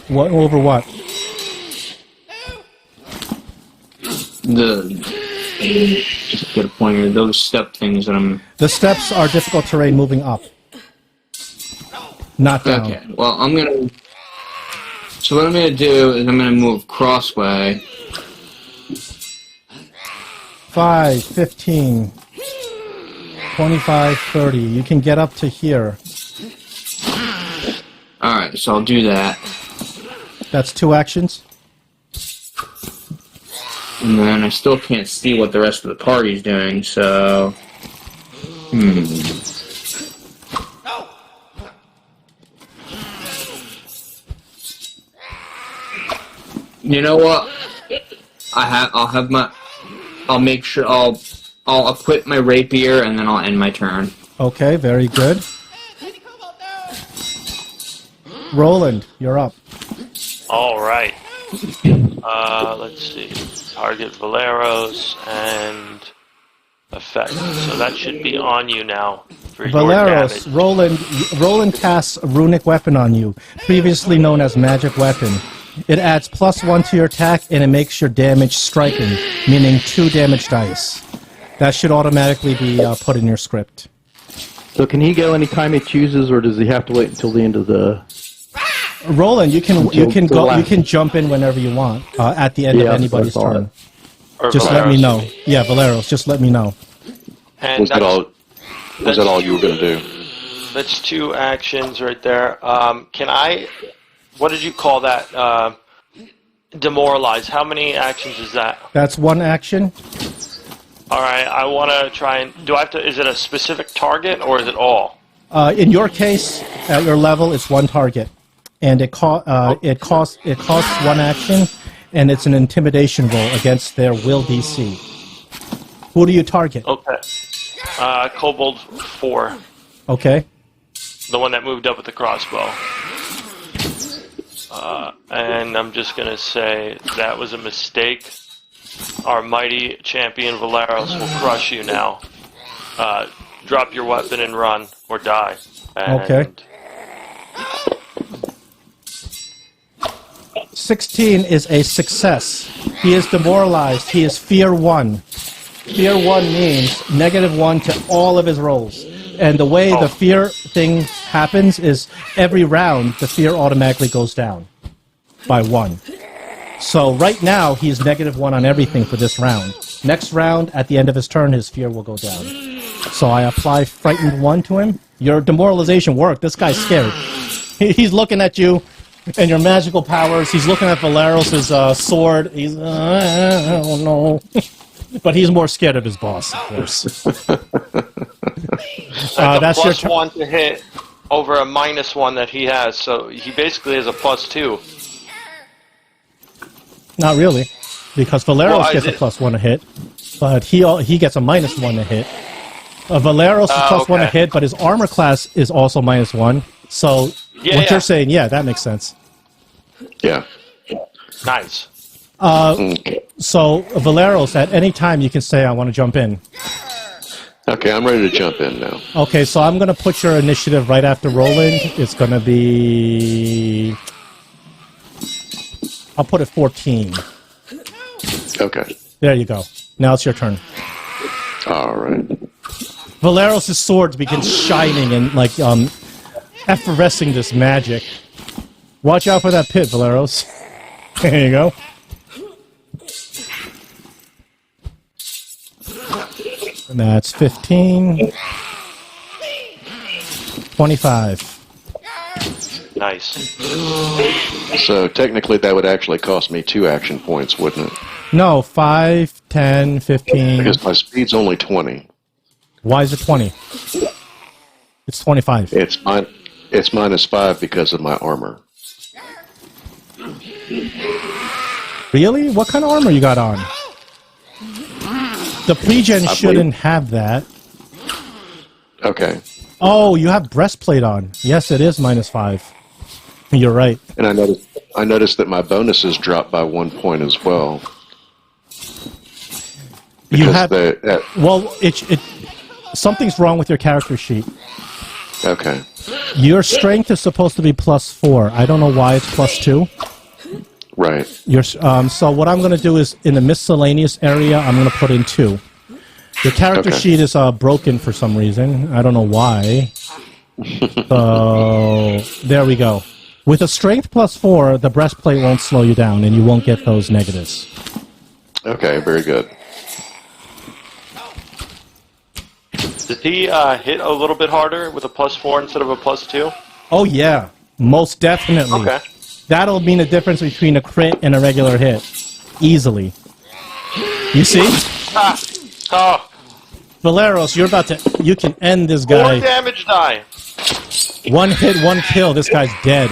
What over what? Just get a pointer. Those step things that I'm... The steps are difficult terrain moving up. Not down. Okay, well, I'm gonna... So what I'm gonna do is I'm gonna move crossway. 5, 15, 25, 30. You can get up to here. Alright, so I'll do that. That's 2 actions. And then I still can't see what the rest of the party's doing, so... You know what? I'll make sure I'll equip my rapier and then I'll end my turn. Okay, very good. Roland, you're up. All right. Let's see. Target Valeros and effect. So that should be on you now for your Valeros, damage. Roland casts a runic weapon on you, previously known as magic weapon. It adds +1 to your attack, and it makes your damage striking, meaning 2 damage dice. That should automatically be put in your script. So can he go anytime he chooses, or does he have to wait until the end of the... Roland, you can Until jump in whenever you want at the end of anybody's that's all turn. Or Just let me Valeros. know. Yeah, Valeros, just let me know. And Was that all you were going to do? That's 2 actions right there. Can I? What did you call that? Demoralize. How many actions is that? That's 1 action. All right. I want to try and. Do I have to? Is it a specific target or is it all? In your case, at your level, it's 1 target, and it costs 1 action, and it's an intimidation roll against their will DC. Who do you target? Okay. Kobold 4. Okay. The one that moved up with the crossbow. And I'm just going to say that was a mistake. Our mighty champion Valeros will crush you now. Drop your weapon and run, or die. And Okay. 16 is a success. He is demoralized. He is fear 1. Fear 1 means -1 to all of his rolls. And the way the fear thing happens is every round, the fear automatically goes down by 1. So right now, he's -1 on everything for this round. Next round, at the end of his turn, his fear will go down. So I apply Frightened 1 to him. Your demoralization worked. This guy's scared. He's looking at you and your magical powers. He's looking at Valeros' sword. He's, oh no. But he's more scared of his boss, of course. that's your a +1 to hit over a -1 that he has, so he basically has a +2. Not really, because Valeros Well, gets a +1 to hit, but he gets a -1 to hit. Valeros is +1 to okay. hit, but his armor class is also -1. So what you're saying, yeah, that makes sense. Yeah. Nice. So Valeros, at any time you can say, "I want to jump in." Okay, I'm ready to jump in now. Okay, so I'm going to put your initiative right after Roland. It's going to be... I'll put it 14. Okay. There you go. Now it's your turn. All right. Valeros' sword begins shining and, like, effervescing this magic. Watch out for that pit, Valeros. There you go. And that's 15. 25. Nice. So technically that would actually cost me 2 action points, wouldn't it? No, 5, 10, 15. Because my speed's only 20. Why is it 20? It's 25. It's -5 because of my armor. Really? What kind of armor you got on? The pregen shouldn't have that. Okay. Oh, you have breastplate on. Yes, it is -5. You're right. And I noticed that my bonuses dropped by 1 point as well. You have Because well, something's wrong with your character sheet. okay. Your strength is supposed to be +4. I don't know why it's +2. Right. So what I'm going to do is, in the miscellaneous area, I'm going to put in 2. Your character Okay. sheet is broken for some reason. I don't know why. So there we go. With a strength +4, the breastplate won't slow you down, and you won't get those negatives. Okay, very good. Did he hit a little bit harder with a +4 instead of a +2? Oh yeah, most definitely. Okay. That'll mean a difference between a crit and a regular hit. Easily. You see? Ah! Oh! Valeros, you can end this 4 guy. damage die! 1 hit, 1 kill, this guy's dead.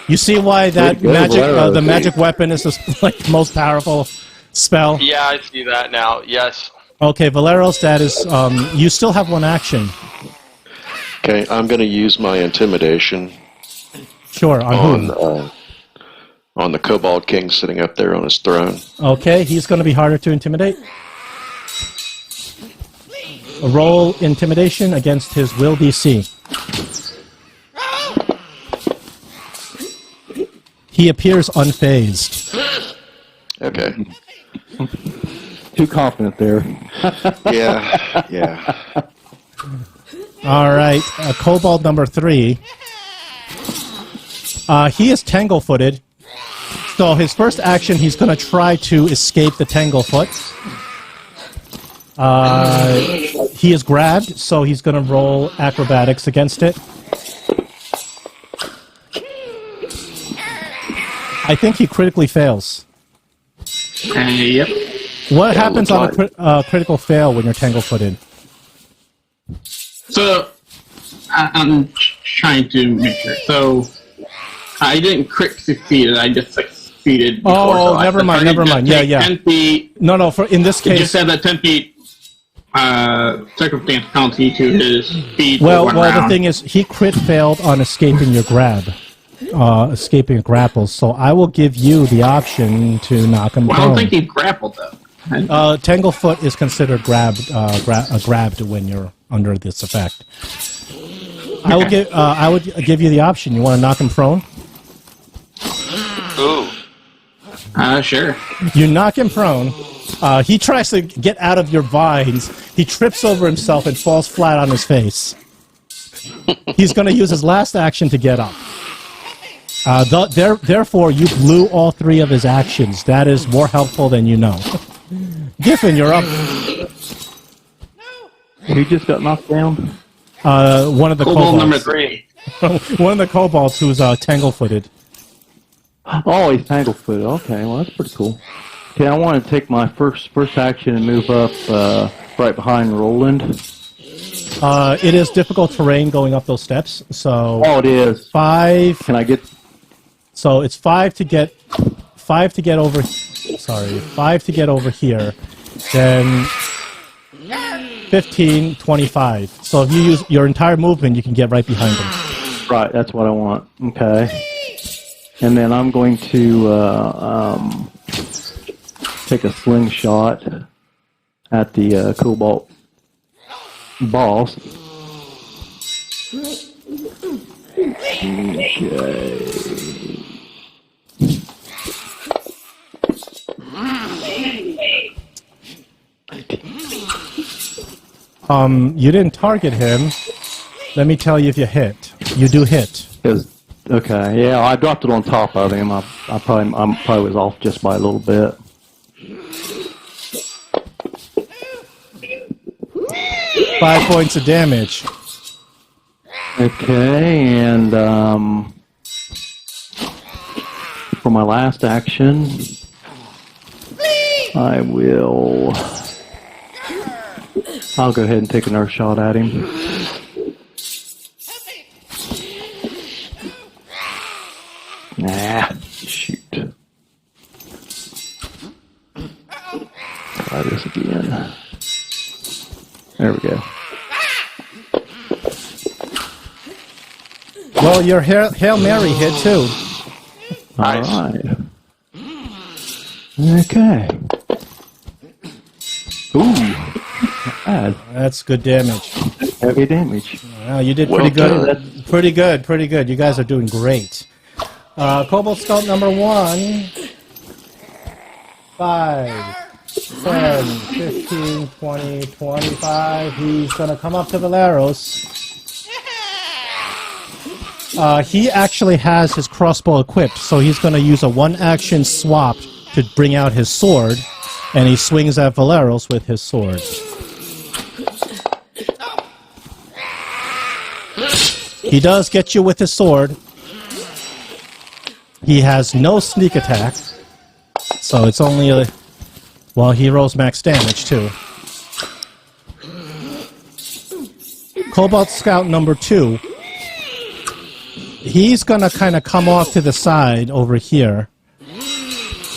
You see why that Good magic, Valeros. the magic weapon is the like, most powerful spell? Yeah, I see that now. Yes. Okay, Valeros, that is, you still have 1 action. Okay, I'm going to use my intimidation Sure, on whom? on the Kobold King sitting up there on his throne. Okay, he's going to be harder to intimidate. Roll intimidation against his will DC. He appears unfazed. Okay. Too confident there. Yeah, yeah. All right, Kobold number 3. He is tangle-footed. So his first action, he's going to try to escape the tanglefoot. He is grabbed, so he's going to roll acrobatics against it. I think he critically fails. Yep. What Yeah, happens on looks a critical fail when you're Tanglefoot? So, I'm trying to make sure. So, I didn't crit succeed, I just succeeded before. Oh, so never mind. Yeah, yeah. 10 feet. No, for in this It case, just said that 10 feet circumstance penalty to his speed. well, one the round. thing is, he crit failed on escaping your grab, escaping a grapple. So I will give you the option to knock him Well, I prone. don't think he grappled though. Tanglefoot is considered grabbed when you're under this effect. I would give you the option. You want to knock him prone? Ooh. Sure. You knock him prone. He tries to get out of your vines. He trips over himself and falls flat on his face. He's going to use his last action to get up. Therefore, you blew all 3 of his actions. That is more helpful than you know. Giffen, you're up. Who just got knocked down? One of the Kobold number kobolds. 3. One of the kobolds who's tangle-footed. Oh, he's Tanglefoot. Okay, well, that's pretty cool. Okay, I want to take my first action and move up right behind Roland. It is difficult terrain going up those steps, so Oh, it is. 5. Can I get... So it's 5 to get over. Sorry, 5 to get over here. Then 15, 25. So if you use your entire movement, you can get right behind him. Right, that's what I want. Okay. And then I'm going to take a slingshot at the Kobold boss. Okay. You didn't target him. Let me tell you if you hit. You do hit. Okay, yeah, I dropped it on top of him. I probably was off just by a little bit. Five points of damage. Okay, and for my last action, I'll go ahead and take another shot at him. Nah, shoot. Try this again. There we go. Well, your Hail Mary hit too. Nice. All right. Okay. Ooh, bad. That's good damage. Heavy damage. Well, you did Well pretty good. done. Pretty good. You guys are doing great. Kobold Scout number 1. 5, 10, 15, 20, 25. He's gonna come up to Valeros. He actually has his crossbow equipped, so he's gonna use a 1-action swap to bring out his sword, and he swings at Valeros with his sword. He does get you with his sword. He has no sneak attack, so it's only a... Well, he rolls max damage, too. Kobold Scout number 2. He's gonna kind of come off to the side over here.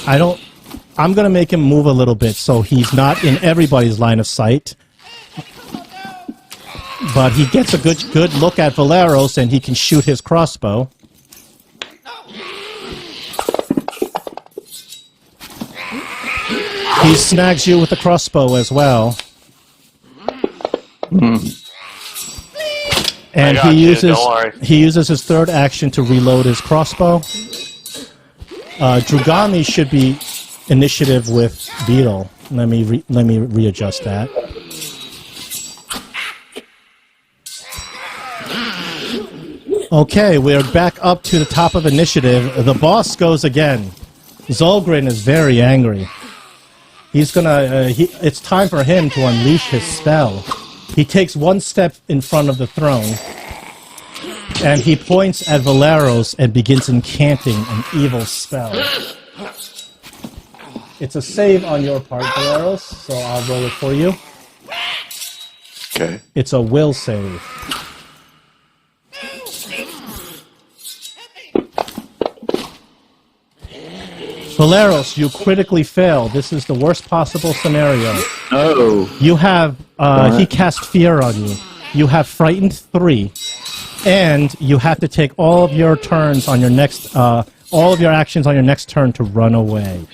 I'm gonna make him move a little bit so he's not in everybody's line of sight. But he gets a good look at Valeros and he can shoot his crossbow. He snags you with the crossbow as well. And I got you, don't worry. he uses his 3rd action to reload his crossbow. Drugami should be initiative with Beetle. Let me readjust that. Okay, we're back up to the top of initiative. The boss goes again. Zolgrin is very angry. He's gonna. It's time for him to unleash his spell. He takes 1 step in front of the throne. And he points at Valeros and begins incanting an evil spell. It's a save on your part, Valeros, so I'll roll it for you. Okay. It's a will save. Valeros, you critically fail. This is the worst possible scenario. Oh. You have, he cast fear on you. You have frightened 3, and you have to take all of your turns on your next, all of your actions on your next turn to run away.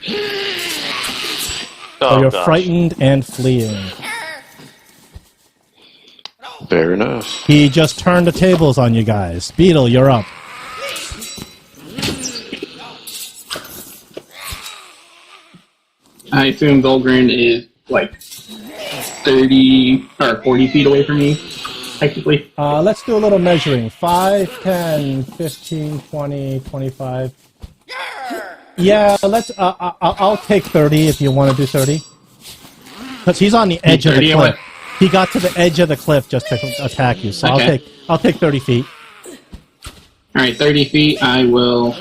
So you're frightened and fleeing. Fair enough. He just turned the tables on you guys. Beetle, you're up. I assume Zolgren is like 30 or 40 feet away from me, technically. Let's do a little measuring. 5, 10, 15, 20, 25. Yeah, let's. I'll take 30 if you want to do 30. Because he's on the edge of the cliff. He got to the edge of the cliff just to attack you. So Okay. I'll take 30 feet. All right, 30 feet. I will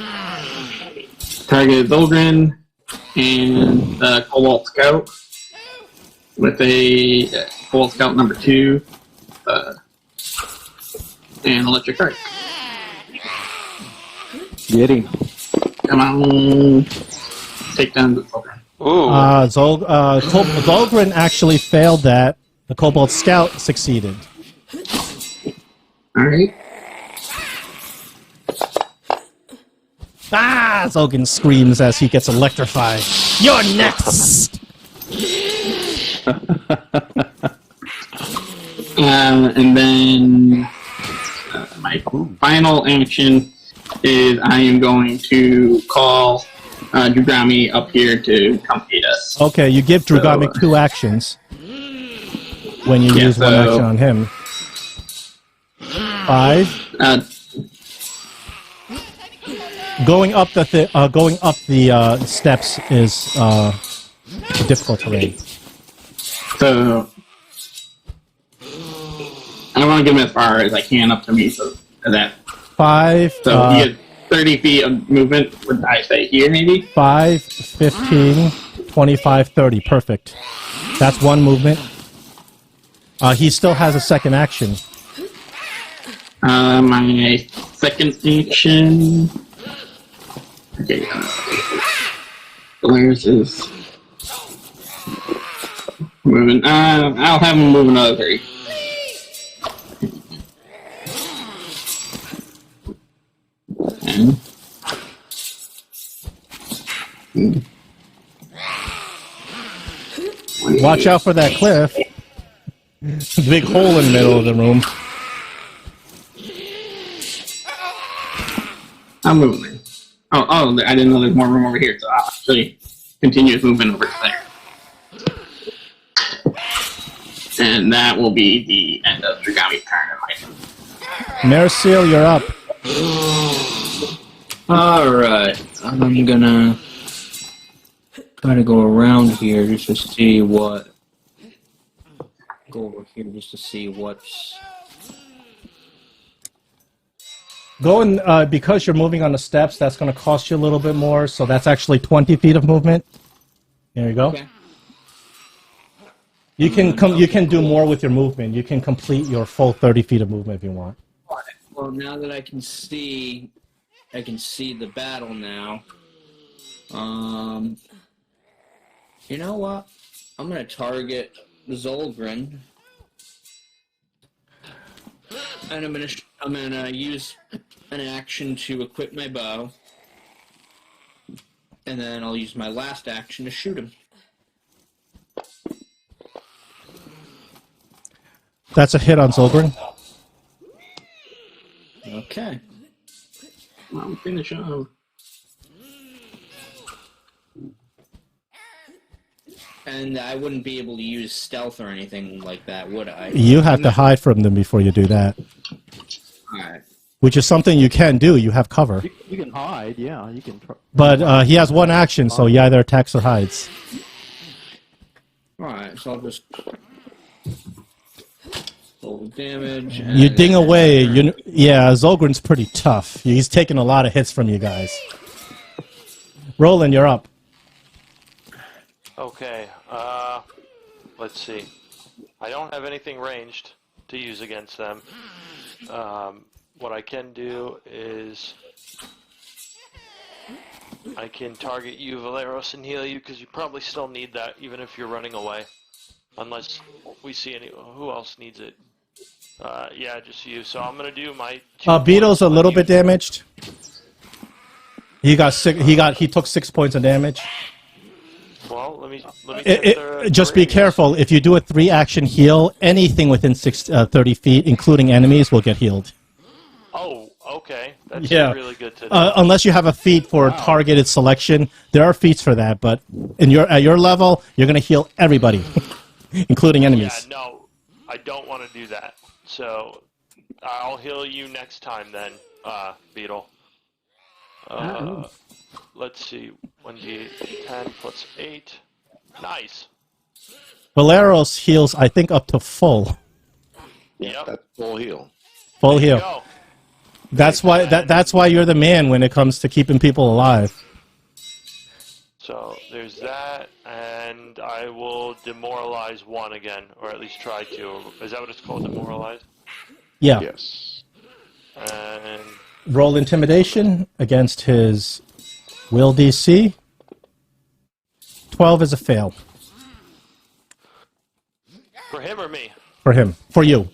target Zolgren and Kobold Scout with a Kobold Scout number 2 and electric arc. Get him. Come on, take down the Zolgren. Ooh. Zolgren actually failed that. The Kobold Scout succeeded. All right. Ah! Zolgren screams as he gets electrified. You're next! And then my final action is I am going to call Drugami up here to come feed us. Okay, you give Drugami 2 actions when you use one action on him. 5. Going up the steps is difficult terrain. So I want to get him as far as I can up to me, so that 5. so he gets 30 feet of movement. Would I say here maybe? 5, 15, 25, 30. Perfect. That's one movement. He still has a second action. My second action. Okay. Where's his moving? I'll have him move another 30. Watch out for that cliff. Big hole in the middle of the room. I'm moving. Oh, I didn't know there's more room over here, so I'll actually continue moving over to there. And that will be the end of Drugami's turn in my turn. Maricil, you're up. Alright, I'm gonna try to go around here just to see what... Go over here just to see what's... Going, because you're moving on the steps, that's going to cost you a little bit more, so that's actually 20 feet of movement. There you go. Okay. You can do more with your movement. You can complete your full 30 feet of movement if you want. Well, now that I can see the battle now. You know what? I'm gonna target Zolgren, and I'm gonna use an action to equip my bow, and then I'll use my last action to shoot him. That's a hit on Zolgren. Okay. I'll finish off. And I wouldn't be able to use stealth or anything like that, would I? You have to hide from them before you do that. Alright. Which is something you can do. You have cover. You can hide, yeah. You can. But he has one action, so he either attacks or hides. Alright, so I'll just... Full damage. You ding away. Yeah, Zolgren's pretty tough. He's taking a lot of hits from you guys. Roland, you're up. Okay. Let's see. I don't have anything ranged to use against them. What I can do is I can target you, Valeros, and heal you because you probably still need that, even if you're running away. Unless we see any. Who else needs it? Yeah, just you. So I'm gonna do my. Beetle's a little bit damaged. He got sick. He took 6 points of damage. Well, let me check Just be careful. If you do a 3-action heal, anything within 30 feet, including enemies, will get healed. Oh, okay. That's Yeah. really good to know. Unless you have a feat for targeted selection, there are feats for that. But at your level, you're going to heal everybody, including enemies. Yeah, no, I don't want to do that. So I'll heal you next time then, Beetle. Let's see. 1d8, 10 plus 8. Nice. Valeros heals, I think, up to full. Yeah, Yep. that's full heal. Full heal. Go. That's why you're the man when it comes to keeping people alive. So there's that, and I will demoralize one again, or at least try to. Is that what it's called, demoralize? Yeah. Yes. And Roll intimidation against his will DC. 12 is a fail. for him or me? For him. For you.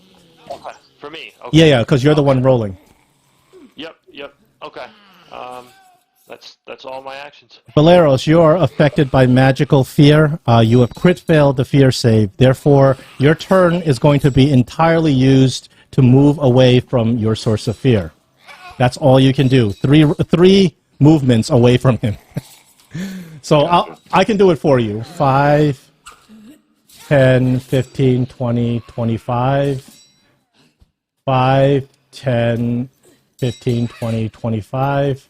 Okay. For me. Okay. Yeah, because you're the one rolling. Yep. Okay. That's all my actions. Valeros, you are affected by magical fear. You have crit failed the fear save. Therefore, your turn is going to be entirely used to move away from your source of fear. That's all you can do. Three movements away from him. So I can do it for you. 5, 10, 15, 20, 25. 5, 10, 15, 20, 25.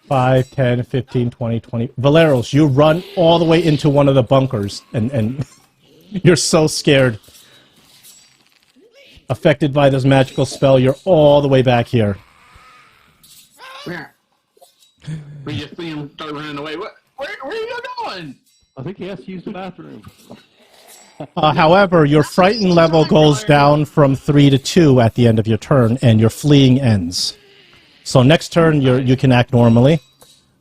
5, 10, 15, 20, 20. Valeros, you run all the way into one of the bunkers, and you're so scared. Affected by this magical spell, you're all the way back here. Where? We just see him start running away. Where are you going? I think he has to use the bathroom. However, your frightened level goes down from 3 to 2 at the end of your turn, and your fleeing ends. So next turn, you can act normally.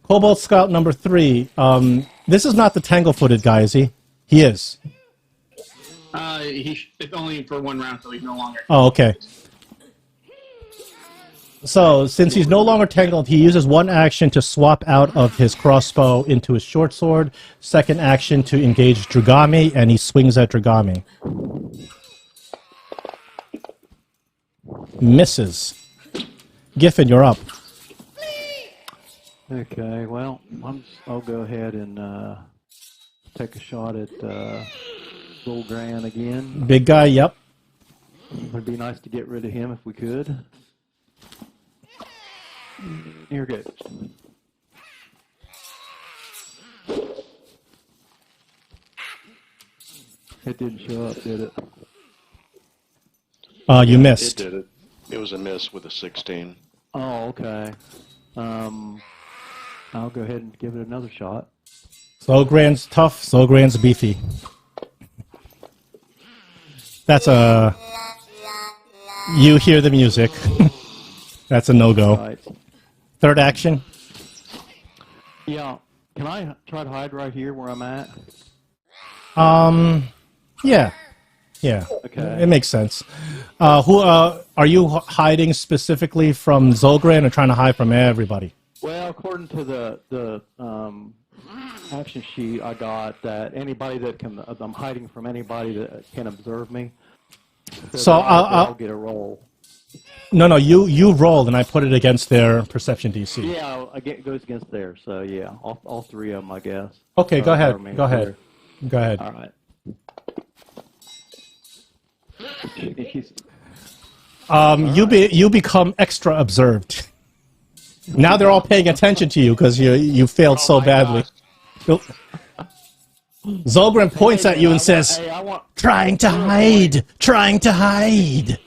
Kobold Scout number 3. This is not the tangle-footed guy, is he? He is. It's only for one round, so he's no longer. Oh, okay. So, since he's no longer tangled, he uses one action to swap out of his crossbow into his short sword, second action to engage Dragami, and he swings at Dragami. Misses. Giffen, you're up. Okay, well, I'll go ahead and take a shot at Zolgren again. Big guy, yep. It'd be nice to get rid of him if we could. Here we go. It didn't show up, did it? You It missed. did it. It was a miss with a 16. Oh, okay. I'll go ahead and give it another shot. Zolgren's tough, Zolgren's beefy. That's a... You hear the music. That's a no-go. Right. Third action. Yeah. Can I try to hide right here where I'm at? Yeah. Yeah. Okay. It makes sense. Are you hiding specifically from Zolgren or trying to hide from everybody? Well, according to the action sheet I got, that anybody that I'm hiding from anybody that can observe me. So I'll get a roll. No, you rolled and I put it against their perception DC. Yeah, it goes against theirs. So yeah, all three of them, I guess. Okay, go ahead. Go ahead. Go ahead. All right. You become extra observed. Now they're all paying attention to you because you failed so badly. Zolgren points at you and says, Hey, I want "Trying to hide! Trying to hide!"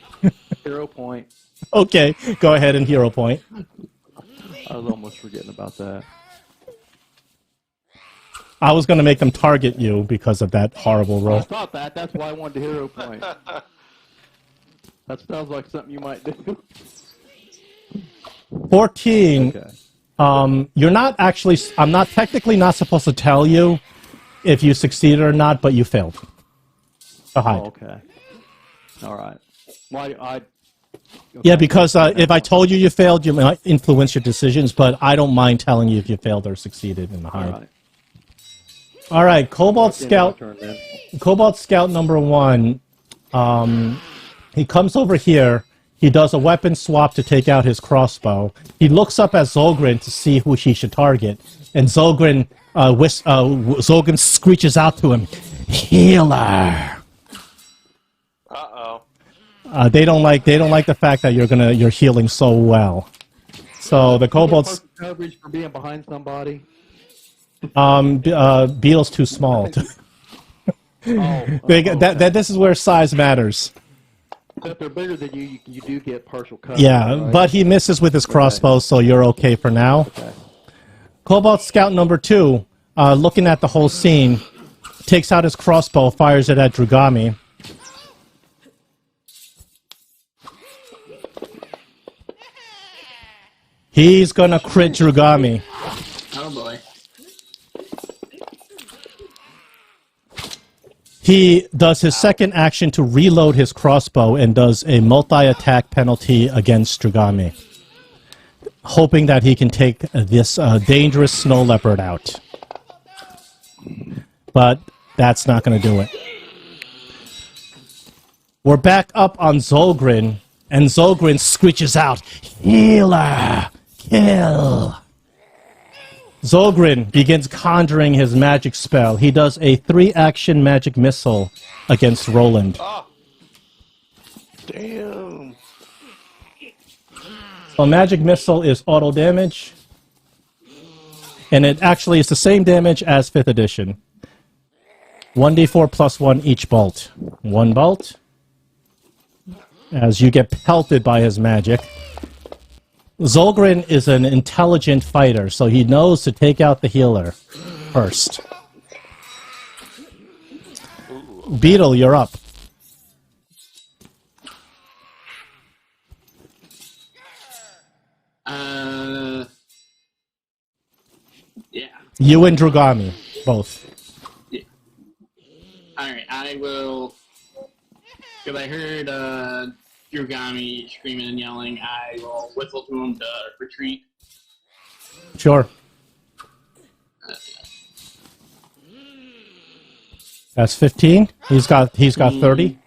hero point. Okay, go ahead and hero point. I was almost forgetting about that. I was going to make them target you because of that horrible I roll. thought that. That's why I wanted to hero point. That sounds like something you might do. 14. Okay. You're not actually. I'm not technically not supposed to tell you if you succeeded or not, but you failed to hide. Oh, okay. All right. Why I? Yeah, because if I told you you failed, you might influence your decisions. But I don't mind telling you if you failed or succeeded in the All hide. right. All right, Kobold It's my Scout. turn, then. Kobold Scout number 1. He comes over here. He does a weapon swap to take out his crossbow. He looks up at Zolgren to see who he should target, and Zolgren screeches out to him, "Healer." Uh-oh. They don't like the fact that you're healing so well. So the kobolds, Partial coverage for being behind somebody. Beetle's too small. This is where size matters. If they're bigger than you, you do get partial coverage. Yeah, right? but he misses with his crossbow, so you're okay for now. Okay. Kobold Scout number 2, looking at the whole scene, takes out his crossbow, fires it at Drugami. He's gonna crit Drugami. Oh boy. He does his second action to reload his crossbow and does a multi-attack penalty against Drugami, hoping that he can take this dangerous snow leopard out. But that's not going to do it. We're back up on Zolgren, and Zolgren screeches out, "Healer! Kill!" Zolgren begins conjuring his magic spell. He does a 3-action magic missile against Roland. Oh. Damn. So magic missile is auto damage, and it actually is the same damage as 5th edition. 1d4 plus 1 each bolt. 1 bolt, as you get pelted by his magic. Zolgren is an intelligent fighter, so he knows to take out the healer first. Beetle, you're up. Yeah. You and Drugami, both. Yeah. Alright, I will... Because I heard Drugami screaming and yelling, I will whistle to him to retreat. Sure. That's 15. He's got 30.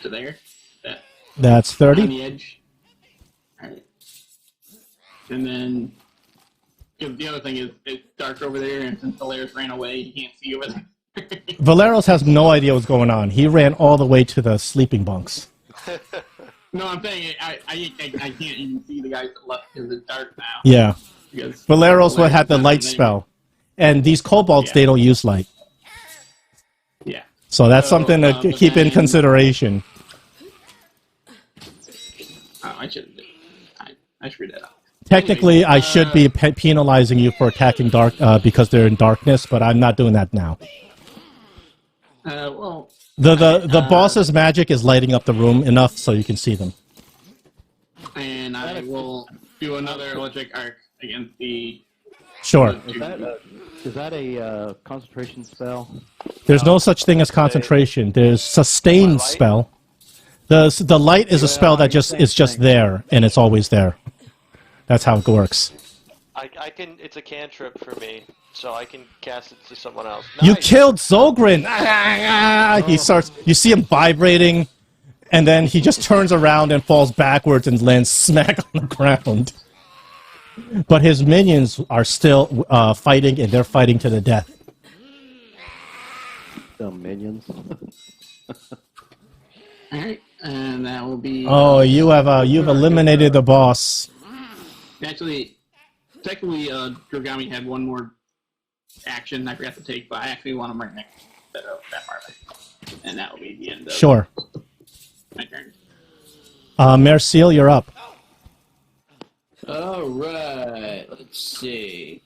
To there. That's On 30. the edge. Alright. And then... Because the other thing is, it's dark over there, and since Polaris ran away, you can't see over there. Valeros has no idea what's going on. He ran all the way to the sleeping bunks. No, I'm saying I can't even see the guys that left because it's dark now. Yeah. Because Valeros would have the not light there. spell. And these kobolds, Yeah. they don't use light. Yeah. So that's So, something to but keep in then- consideration. Oh, I should read that out. Technically, I should be penalizing you for attacking dark because they're in darkness, but I'm not doing that now. Well, The boss's magic is lighting up the room enough so you can see them. and I will do another electric arc against the. Sure. Is that a concentration spell? There's no such thing as concentration. There's sustained spell. The light is a spell that is just there, and it's always there. That's how it works. I can. It's a cantrip for me, so I can cast it to someone else. You Nice. killed Zolgren! He starts. You see him vibrating, and then he just turns around and falls backwards and lands smack on the ground. But his minions are still fighting, and they're fighting to the death. Dumb minions. Alright, and that will be. Oh, you've eliminated the boss. Actually, technically, Dragami had one more action I forgot to take, but I actually want him right next to that part. And that will be the end of Sure. my turn. Merciel, you're up. Alright, let's see.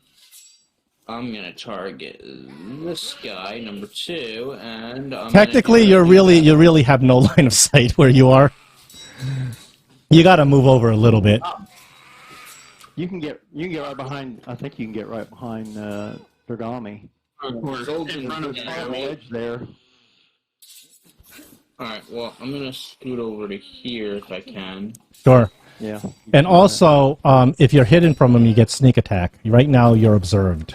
I'm gonna target this guy, number 2, and Technically, you really have no line of sight where you are. You got to move over a little bit. You can get right behind. I think you can get right behind Dragami. Or in front of On the edge there. Alright, well, I'm gonna scoot over to here if I can. Sure. Yeah. And also, if you're hidden from him, you get sneak attack. Right now, you're observed.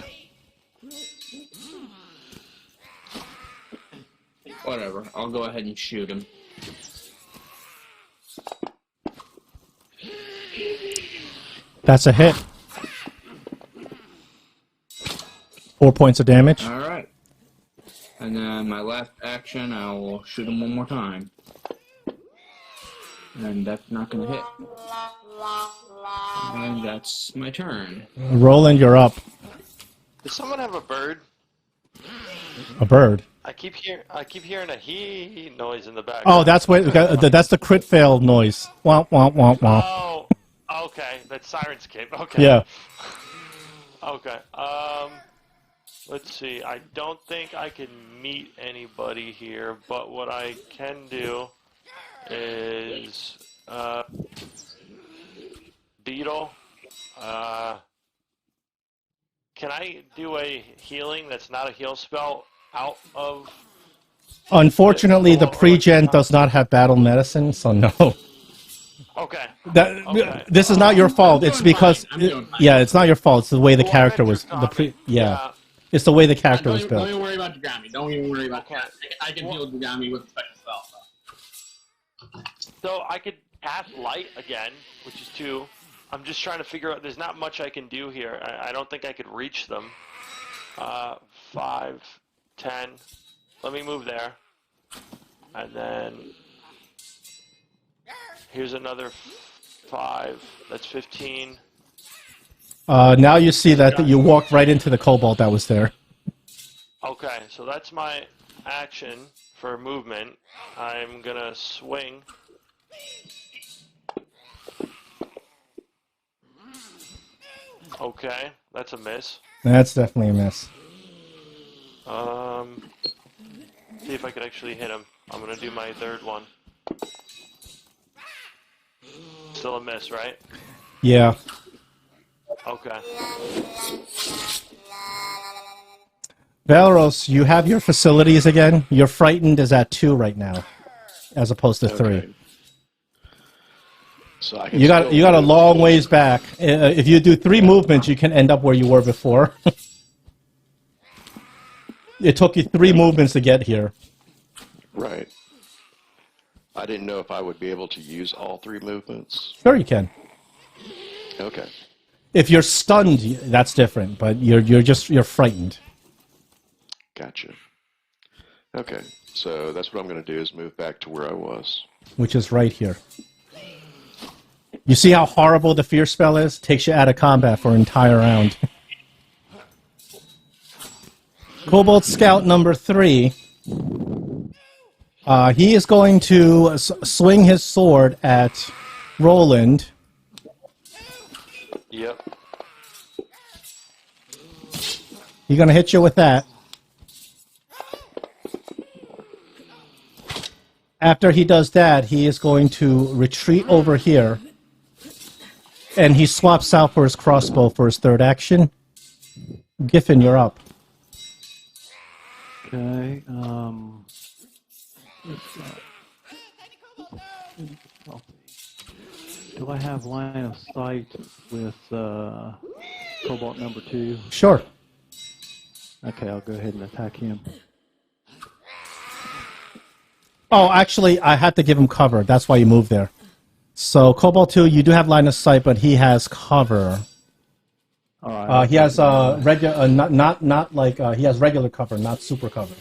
Whatever, I'll go ahead and shoot him. That's a hit. 4 points of damage. Alright. And then my last action, I will shoot him one more time. And that's not gonna hit. And that's my turn. Roland, you're up. Does someone have a bird? A bird. I keep hearing a hee noise in the back. Oh, that's the crit fail noise. Womp, womp, womp, womp. Oh, okay. That's Sirenscape. Okay. Yeah. Okay. Let's see. I don't think I can meet anybody here, but what I can do is Beetle. Can I do a healing that's not a heal spell out of? Unfortunately, the pre-gen does not have battle medicine, so no. Okay. This is not your fault. It's because it's not your fault. It's the way the character was. It's the way the character was built. Don't even worry about Dragami. Don't even worry about that. I can heal Dragami with a special spell. So I could cast light again, which is 2. I'm just trying to figure out. There's not much I can do here. I don't think I could reach them. 5, 10. Let me move there, and then here's another 5. That's 15. Now you see that you walked right into the kobold that was there. Okay, so that's my action for movement. I'm gonna swing. Okay, that's a miss. That's definitely a miss. See if I could actually hit him. I'm gonna do my 3rd one. Still a miss, right? Yeah. Okay. Valeros, you have your facilities again. Your frightened is at 2 right now, as opposed to 3. Okay. So I can You got a long ways back. If you do 3 movements, you can end up where you were before. It took you 3 movements to get here. Right. I didn't know if I would be able to use all 3 movements. Sure, you can. Okay. If you're stunned, that's different. But you're frightened. Gotcha. Okay. So that's what I'm going to do is move back to where I was. Which is right here. You see how horrible the fear spell is? Takes you out of combat for an entire round. Kobold Scout number 3. He is going to swing his sword at Roland. Yep. He's going to hit you with that. After he does that, he is going to retreat over here. And he swaps out for his crossbow for his 3rd action. Giffen, you're up. Okay. Do I have line of sight with Cobalt number 2? Sure. Okay, I'll go ahead and attack him. Oh, actually, I had to give him cover. That's why you moved there. So, Cobalt 2, you do have line of sight, but he has cover. All right. He has regular, not like he has regular cover, not super cover.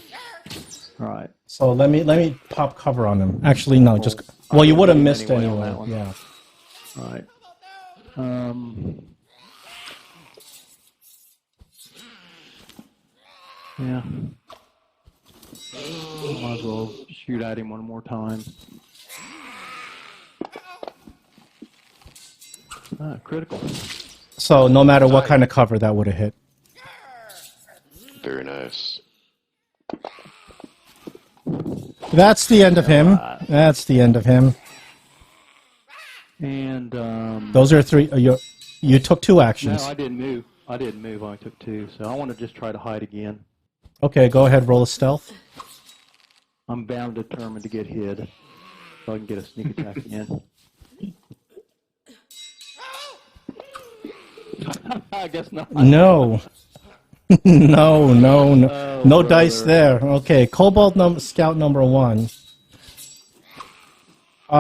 All right. So let me pop cover on him. Actually, no, just you would have missed anyway on anyway. that one. Yeah. All right. Yeah. Might as well shoot at him one more time. Critical. So no matter what kind of cover, that would have hit. Very nice. That's the end of him. That's the end of him. And Those are three. You took 2 actions. no, I didn't move. I didn't move. I only took 2. So I want to just try to hide again. Okay, go ahead. Roll a stealth. I'm bound determined to get hid, so I can get a sneak attack in. I guess not. No. No. Oh, No dice brother. there. Okay, Kobold scout number 1.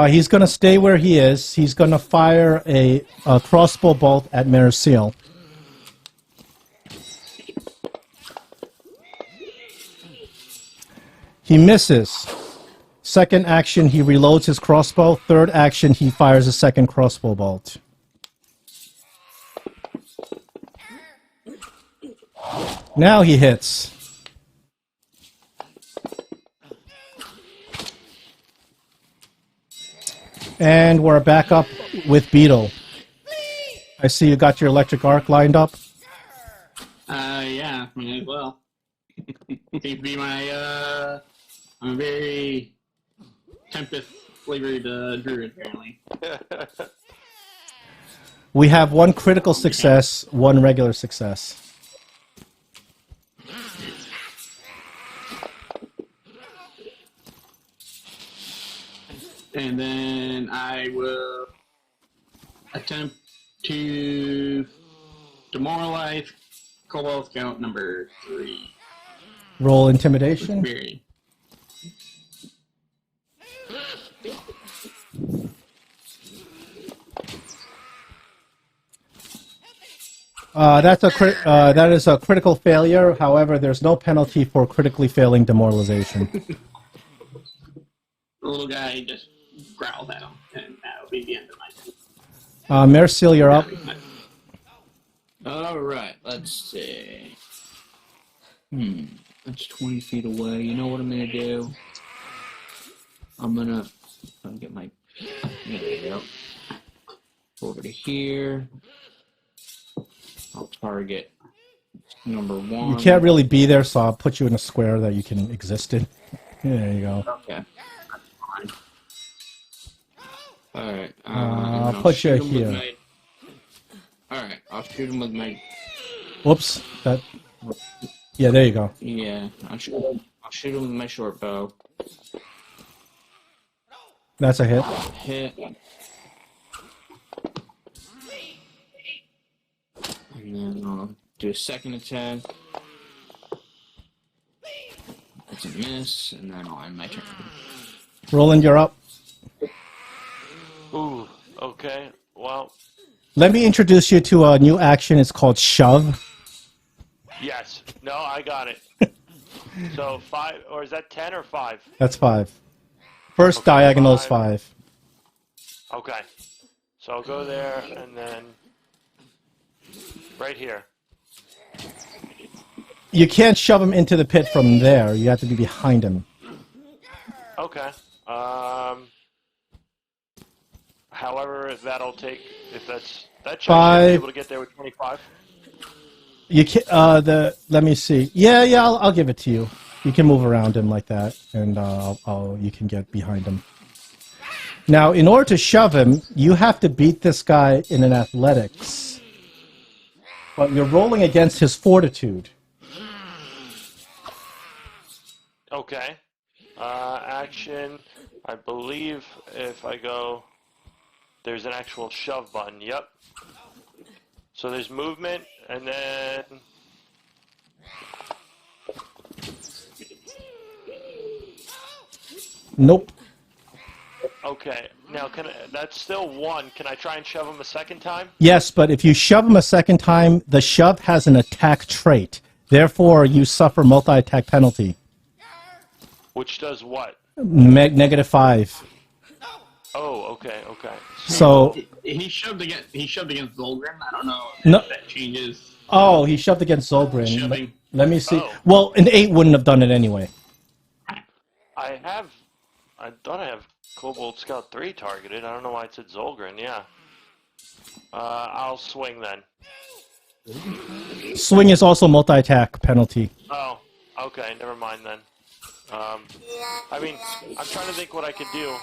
He's going to stay where he is. He's going to fire a crossbow bolt at Menace. He misses. Second action, he reloads his crossbow. Third action, he fires a second crossbow bolt. Now he hits. And we're back up with Beetle. I see you got your electric arc lined up. Yeah, might as well. Seems to be my, I'm a very Tempest flavored druid, apparently. We have 1 critical success, 1 regular success. And then I will attempt to demoralize Kobold Scout number 3. Roll intimidation. Very. That is a critical failure. However, there's no penalty for critically failing demoralization. The little guy just growls at him, and that'll be the end of my turn. Mercil, you're up. Alright, let's see. That's 20 feet away. You know what I'm gonna do? I'm gonna get my... There we go. Over to here. I'll target number 1. You can't really be there, so I'll put you in a square that you can exist in. There you go. Okay. That's fine. Alright. I'll put you here. Alright, I'll shoot him with my... Whoops. Yeah, there you go. Yeah, I'll shoot him with my short bow. That's a hit. Hit. And then I'll do a second attack. That's a miss, and then I'll end my turn. Roland, you're up. Ooh, okay. Well, Let me introduce you to a new action. It's called Shove. yes. No, I got it. So 5, or is that 10 or 5? That's 5. First Okay, diagonal is 5. 5. Okay. So I'll go there and then right here. You can't shove him into the pit from there. You have to be behind him. Okay. However, that'll take, if that's, that should be 5. able to get there with 25. You can let me see. Yeah, I'll give it to you. You can move around him like that, and you can get behind him. Now, in order to shove him, you have to beat this guy in an athletics. But you're rolling against his fortitude. Okay. Action, I believe if I go, there's an actual shove button. Yep. So there's movement, and then Nope. okay. Now that's still 1. Can I try and shove him a second time? Yes, but if you shove him a second time, the shove has an attack trait. Therefore, you suffer multi-attack penalty. Which does what? -5. Oh, okay, okay. So He shoved against Zolgren. I don't know No. if that changes. Oh, he shoved against Zolgren. Shoving. Let me see. Oh. Well, an 8 wouldn't have done it anyway. I thought I have Kobold Scout 3 targeted. I don't know why it said Zolgren. Yeah. I'll swing then. Swing is also multi-attack penalty. Oh, okay. Never mind then. I mean, I'm trying to think what I could do.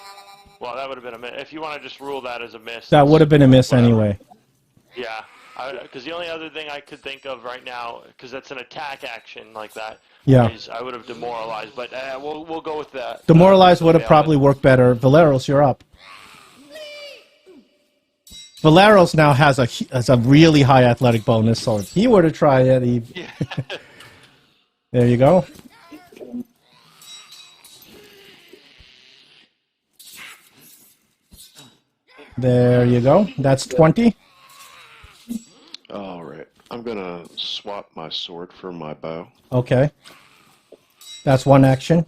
Well, that would have been a miss. If you want to just rule that as a miss. That would have been a miss whatever. anyway. Yeah. Because the only other thing I could think of right now, because that's an attack action like that, Yeah. is I would have demoralized. But we'll go with that. Demoralize would have probably worked better. Valeros, you're up. Valeros now has a really high athletic bonus, so if he were to try it, he... Yeah. There you go. There you go. That's 20. All right. I'm gonna swap my sword for my bow. Okay. That's one action.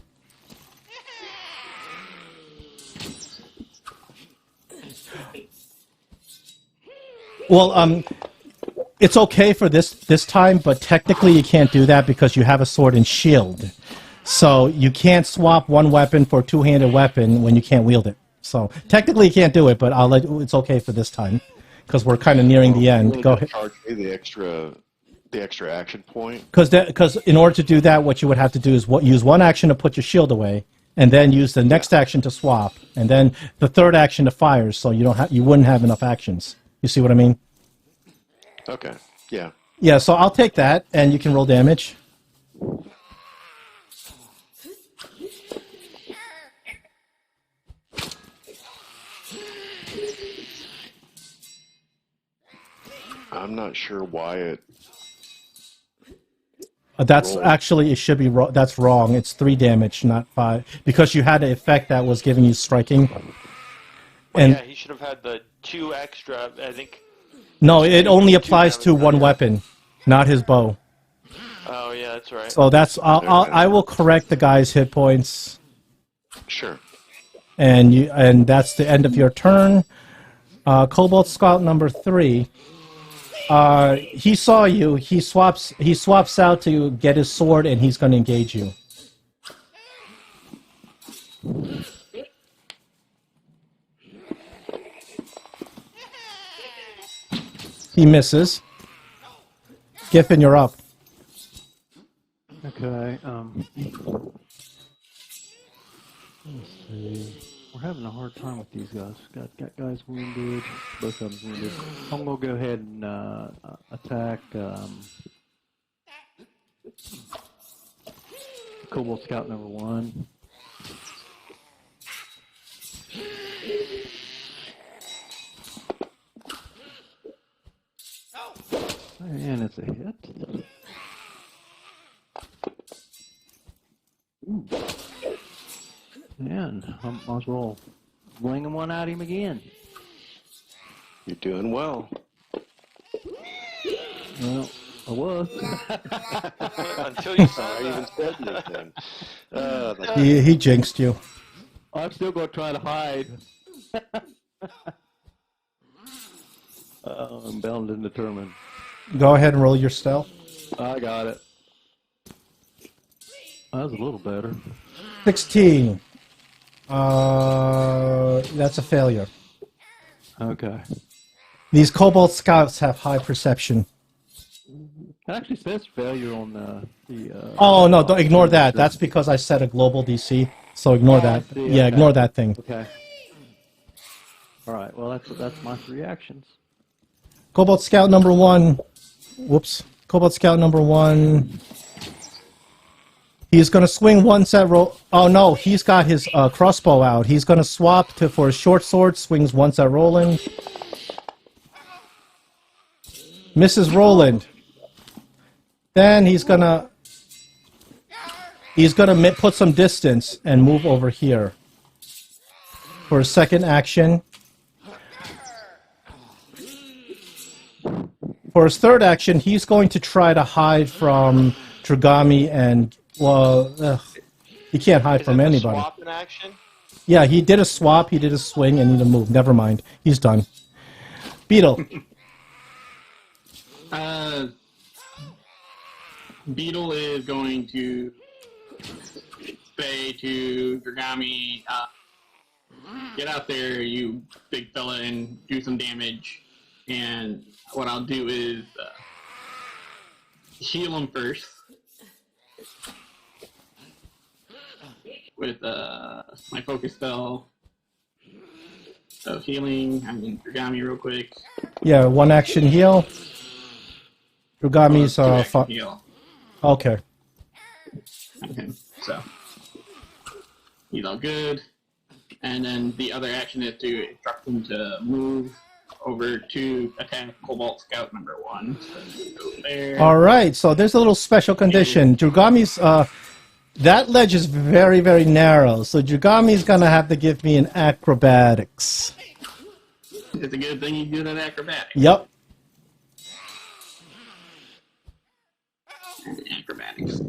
Well, it's okay for this time, but technically you can't do that because you have a sword and shield. So you can't swap one weapon for a two-handed weapon when you can't wield it. So technically you can't do it, but it's okay for this time because we're kind of nearing the end. Go ahead. Charge me the extra action point. Because in order to do that, what you would have to do is use one action to put your shield away, and then use the next action to swap, and then the third action to fire. So you wouldn't have enough actions. You see what I mean? Okay. Yeah. Yeah. So I'll take that, and you can roll damage. I'm not sure why it. That's actually, it should be wrong. That's wrong. It's 3 damage, not 5, because you had an effect that was giving you striking. Well, And yeah, he should have had the 2 extra. I think. no, it only applies to one weapon, not his bow. Oh yeah, that's right. So I will correct the guy's hit points, Sure. and that's the end of your turn. Kobold Scout number 3. He saw you. He swaps out to get his sword, and he's going to engage you. He misses. Giffen, you're up. Okay. Let's see. We're having a hard time with these guys. Got guys wounded. Both of them wounded. I'm gonna go ahead and attack Kobold Scout number 1. And it's a hit. Ooh. And I might as well bling one at him again. You're doing well. Well, I was. Until you I saw even that. said anything. He jinxed you. I'm still going to try to hide. I'm bound and determined. Go ahead and roll your stealth. I got it. That was a little better. 16. That's a failure. Okay. These Kobold Scouts have high perception. It actually says failure on the Oh, no, don't ignore that. That's because I set a global DC, so ignore that. I see, Yeah, okay. ignore that thing. Okay. All right. Well, that's my 3 actions. Kobold Scout number 1. Whoops. Kobold Scout number 1. He's going to swing once at roll. Oh, no, he's got his crossbow out. He's going to swap for his short sword, swings once at Roland. Misses Roland. Then he's going to put some distance and move over here for a second action. For his third action, he's going to try to hide from Dragami and, well, he can't hide from anybody. Swap in action? Yeah, he did a swap, he did a swing, and he did a move. Never mind. He's done. Beetle. Beetle is going to say to Dragami, get out there, you big fella, and do some damage. And what I'll do is heal him first with my focus spell. So healing, I'm in Dragami real quick. Yeah, one action heal. Drugami's Heal. Okay. Okay, so he's all good. And then the other action is to instruct him to move over to attack Kobold Scout number 1. So go there. All right. So there's a little special condition. Drugami's that ledge is very, very narrow. So Drugami's gonna have to give me an acrobatics. It's a good thing you do that acrobatics. Yep. Acrobatics.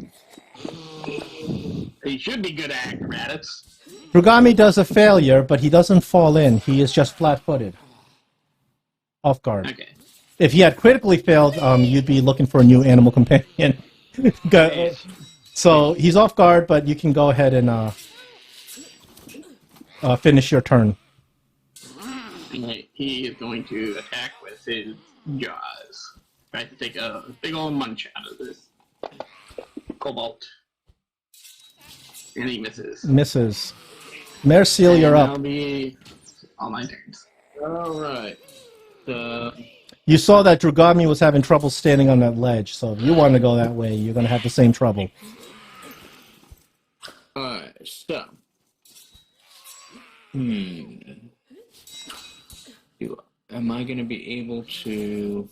He should be good at acrobatics. Drugami does a failure, but he doesn't fall in. He is just flat-footed. Off guard. Okay. If he had critically failed, you'd be looking for a new animal companion. So he's off guard, but you can go ahead and finish your turn. He is going to attack with his jaws. Try to take a big old munch out of this Kobold. And he misses. Misses. Merciel, you're up. That'll be all my turns. Alright. You saw that Drugami was having trouble standing on that ledge, so if you want to go that way, you're going to have the same trouble. Alright, so. Am I going to be able to...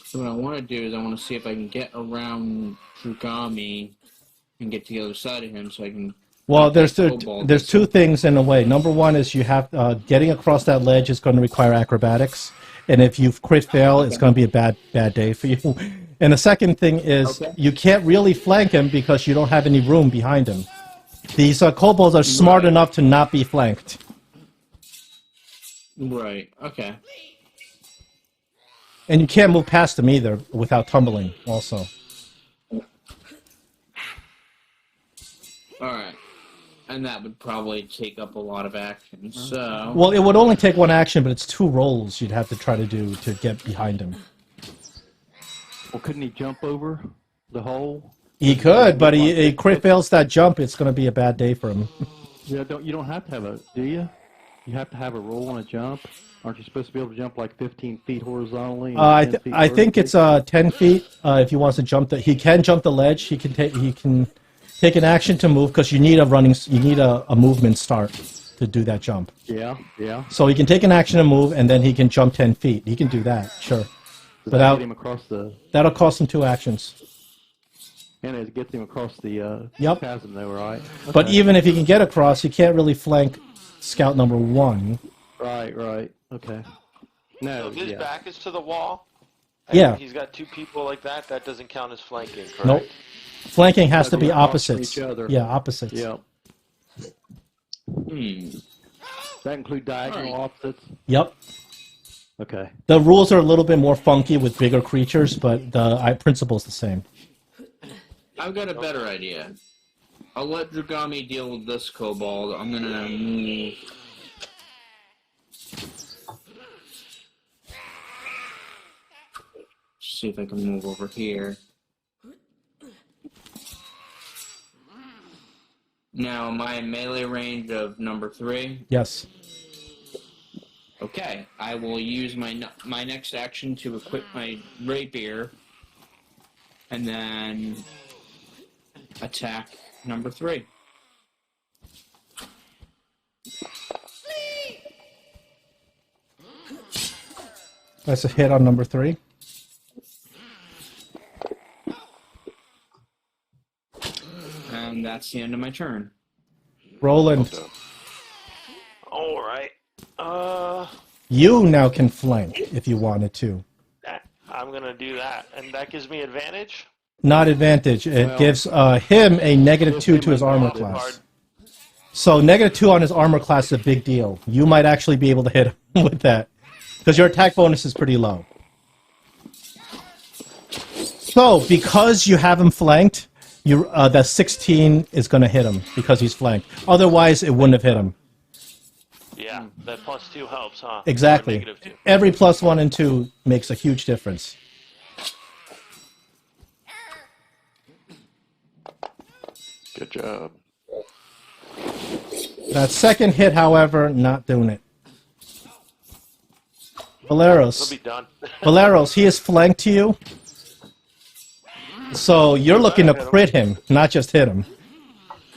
So what I want to do is I want to see if I can get around Drugami and get to the other side of him so I can... Well, there's two things in a way. Number one is you have getting across that ledge is going to require acrobatics, and if you crit fail, it's going to be a bad day for you. And the second thing is you can't really flank him because you don't have any room behind him. These kobolds are smart enough to not be flanked. Right. Okay. And you can't move past them either without tumbling. Also. All right. And that would probably take up a lot of action, so... Well, it would only take one action, but it's 2 rolls you'd have to try to do to get behind him. Well, couldn't he jump over the hole? He could, but he crit fails that jump, it's going to be a bad day for him. Yeah, you don't have to have a, do you? You have to have a roll and a jump? Aren't you supposed to be able to jump like 15 feet horizontally? I think it's 10 feet if he wants to jump. He can jump the ledge. He can take an action to move because you need a movement start to do that jump. Yeah. So he can take an action to move, and then he can jump 10 feet. He can do that, sure. Does that get him across the... That'll cost him 2 actions. And it gets him across the chasm, though, right? Okay. But even if he can get across, he can't really flank Scout number 1. Right. Okay. No. So if his back is to the wall, yeah. He's got 2 people like that. That doesn't count as flanking, correct? Nope. Flanking has to be opposites. Each other. Yeah, opposites. Yep. Does that include diagonal opposites? Yep. Okay. The rules are a little bit more funky with bigger creatures, but the principle's the same. I've got a better idea. I'll let Drugami deal with this kobold. I'm gonna move... See if I can move over here. Now, my melee range of number 3? Yes. Okay, I will use my next action to equip my rapier, and then attack number 3. That's a hit on number 3. And that's the end of my turn. Roland. All right. You now can flank if you wanted to. I'm gonna do that, and that gives me advantage. Not advantage. It gives him a -2 to his armor class. So -2 on his armor class is a big deal. You might actually be able to hit him with that. Because your attack bonus is pretty low. So, because you have him flanked, that 16 is going to hit him because he's flanked. Otherwise, it wouldn't have hit him. Yeah, that +2 helps, huh? Exactly. Or -2. Every +1 and 2 makes a huge difference. Good job. That second hit, however, not doing it. Valeros. It'll be done. Valeros, he is flanked to you. So you're looking to crit him, not just hit him.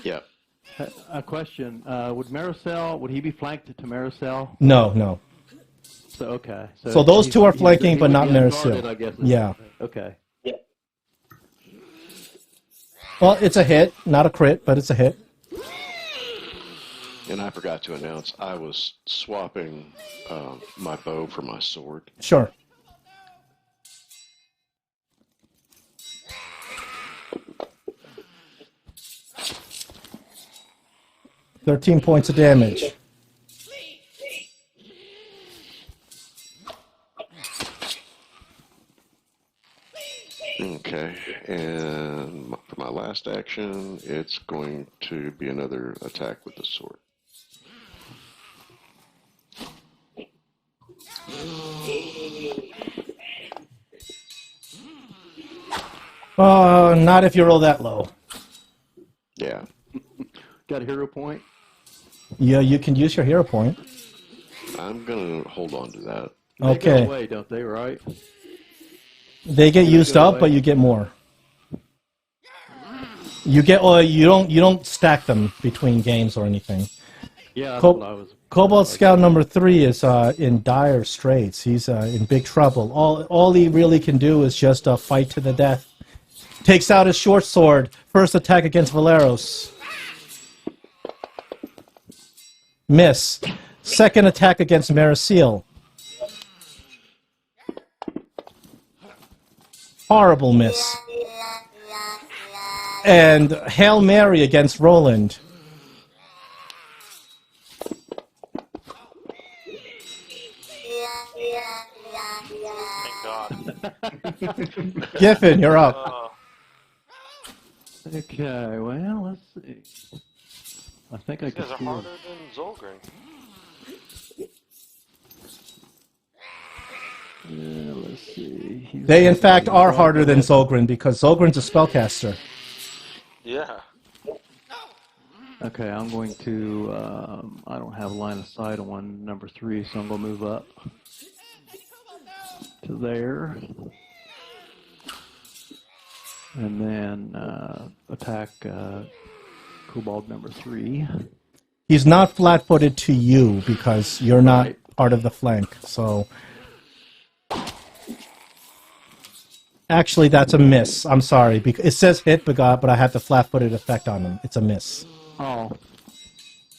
Yep. A question: would he be flanked to Maricel? No. So okay. So those two are flanking, but not Maricel. Maricel. Yeah. Okay. Well, it's a hit, not a crit, but it's a hit. And I forgot to announce I was swapping my bow for my sword. Sure. $13 points of damage. Okay, and for my last action, it's going to be another attack with the sword. Not if you roll that low. Yeah. Got a hero point? Yeah, you can use your hero point. I'm going to hold on to that. They Okay. go away, don't they? Right? They get used up, but you get more. You don't stack them between games or anything. Yeah. That's Co- what I was. Kobold Scout number 3 is in dire straits. He's in big trouble. All he really can do is just fight to the death. Takes out his short sword. First attack against Valeros. Miss. Second attack against Maricel. Horrible miss. And Hail Mary against Roland. Thank God. Giffen, you're up. Okay. Well, let's see. I think I These can guys are see. harder than Zolgren. Let's see. They, in fact, are harder than Zolgren because Zolgren's a spellcaster. Yeah. Okay, I'm going to. I don't have line of sight on number 3, so I'm going to move up to there, and then attack Kobold number 3. He's not flat-footed to you because you're not Right. part of the flank. So, actually, that's a miss. I'm sorry. Because it says hit, but I have the flat-footed effect on him. It's a miss. Oh.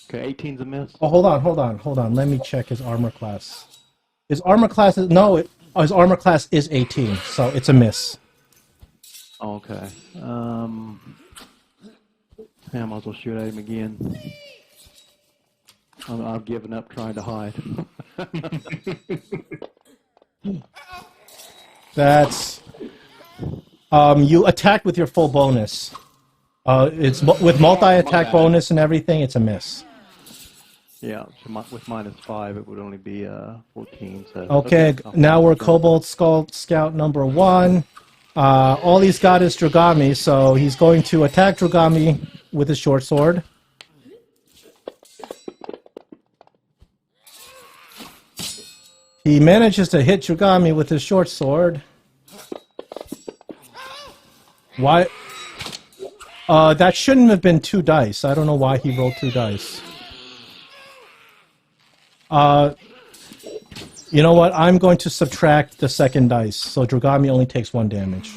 Okay, 18's a miss. Oh, hold on. Let me check his armor class. His armor class is his armor class is 18, so it's a miss. Okay. I might as well shoot at him again. I've given up trying to hide. That's you attack with your full bonus. It's with multi-attack bonus and everything. It's a miss. Yeah, so with -5, it would only be 14. So Okay, now we're Kobold Scout number 1. All he's got is Dragami, so he's going to attack Dragami with his short sword. He manages to hit Dragami with his short sword. Why? That shouldn't have been 2 dice. I don't know why he rolled 2 dice. You know what? I'm going to subtract the second dice, so Dragami only takes 1 damage.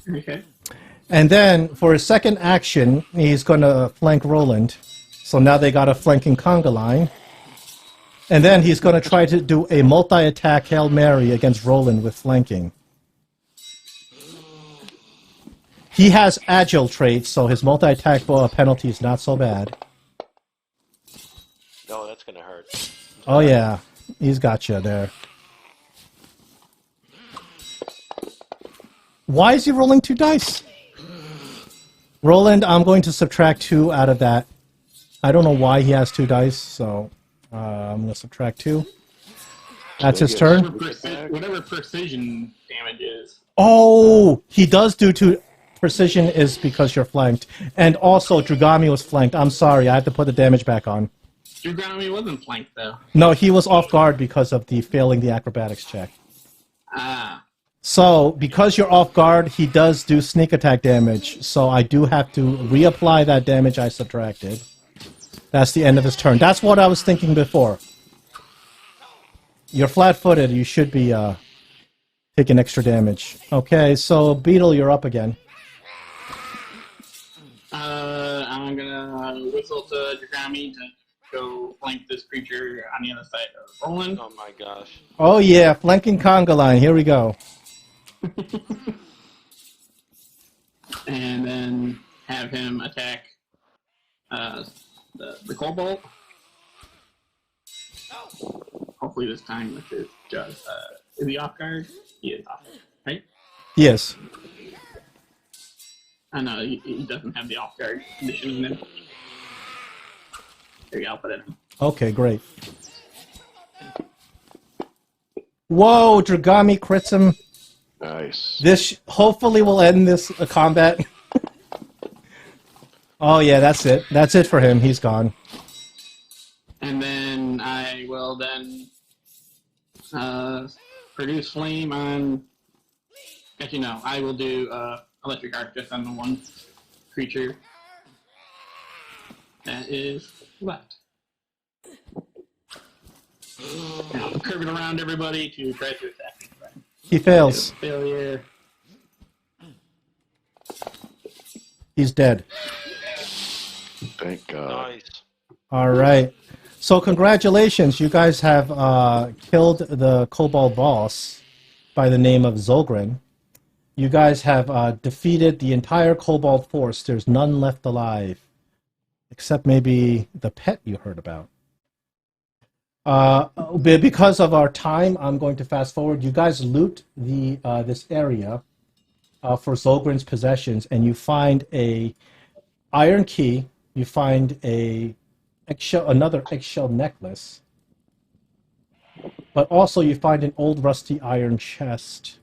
Okay. And then, for his second action, he's going to flank Roland. So now they got a flanking conga line. And then he's going to try to do a multi-attack Hail Mary against Roland with flanking. He has agile traits, so his multi-attack penalty is not so bad. No, that's gonna hurt. Oh, yeah. He's got you there. Why is he rolling 2 dice? Roland, I'm going to subtract 2 out of that. I don't know why he has 2 dice, so I'm going to subtract 2. That's his turn. Whatever precision damage is. Oh, he does do 2. Precision is because you're flanked. And also, Drugami was flanked. I'm sorry, I have to put the damage back on. Drugami wasn't flanked, though. No, he was off guard because of the failing the acrobatics check. Ah. So, because you're off guard, he does do sneak attack damage. So I do have to reapply that damage I subtracted. That's the end of his turn. That's what I was thinking before. You're flat-footed. You should be taking extra damage. Okay, so Beetle, you're up again. I'm gonna whistle to Drugami to go flank this creature on the other side of Roland. Oh my gosh. Oh yeah, flanking conga line. Here we go. And then have him attack the Kobold. Hopefully this time with his just is he off guard? He is off, right? Yes. I know he doesn't have the off guard condition in him. There you go, I'll put it in. Okay, great. Whoa, Drugami crits him. Nice. This hopefully will end this combat. Oh yeah, that's it. That's it for him. He's gone. And then I will then produce flame on. Actually, no, I will do electric arc just on the one creature that is left. Now I'll curve it around everybody to try to attack. He fails. Failure. He's dead. Thank God. Nice. All right. So congratulations, you guys have killed the Kobold boss by the name of Zolgren. You guys have defeated the entire Kobold force. There's none left alive, except maybe the pet you heard about. Because of our time, I'm going to fast forward. You guys loot the this area for Zolgren's possessions, and you find a iron key. You find another eggshell necklace, but also you find an old rusty iron chest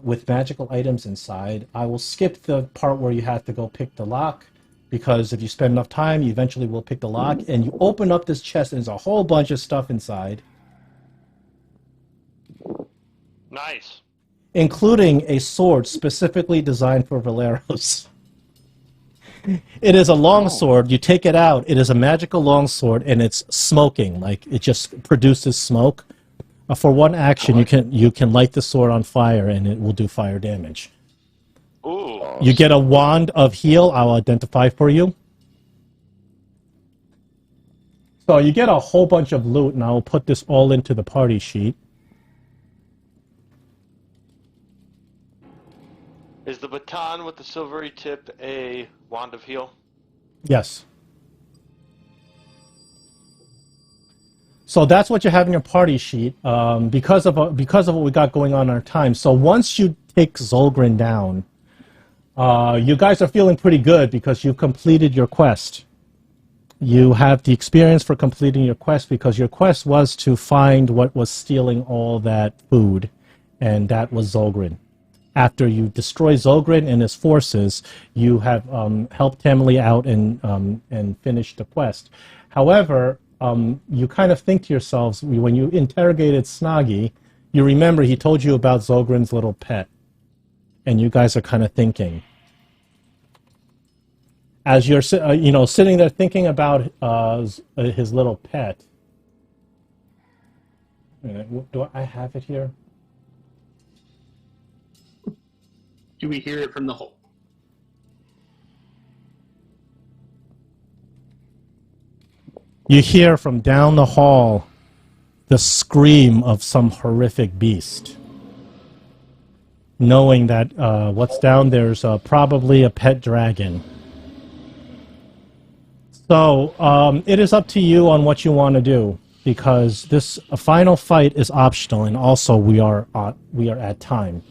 with magical items inside. I will skip the part where you have to go pick the lock, because if you spend enough time, you eventually will pick the lock, and you open up this chest, and there's a whole bunch of stuff inside, Nice. including a sword specifically designed for Valeros. It is a long sword. You take it out. It is a magical long sword, and it's smoking. Like, it just produces smoke. For one action, you can light the sword on fire, and it will do fire damage. Ooh. You get a wand of heal. I'll identify for you. So you get a whole bunch of loot, and I will put this all into the party sheet. Is the baton with the silvery tip a wand of heal? Yes. So that's what you have in your party sheet, because of what we got going on in our time. So once you take Zolgren down, you guys are feeling pretty good because you've completed your quest. You have the experience for completing your quest because your quest was to find what was stealing all that food, and that was Zolgren. After you destroy Zolgren and his forces, you have helped Tamili out and finished the quest. However, you kind of think to yourselves, when you interrogated Snoggy, you remember he told you about Zolgren's little pet. And you guys are kind of thinking. As you're sitting there thinking about his little pet. Do I have it here? Do we hear it from the hole? You hear from down the hall the scream of some horrific beast. Knowing that what's down there is probably a pet dragon. So it is up to you on what you want to do. because this a final fight is optional, and also we are at time.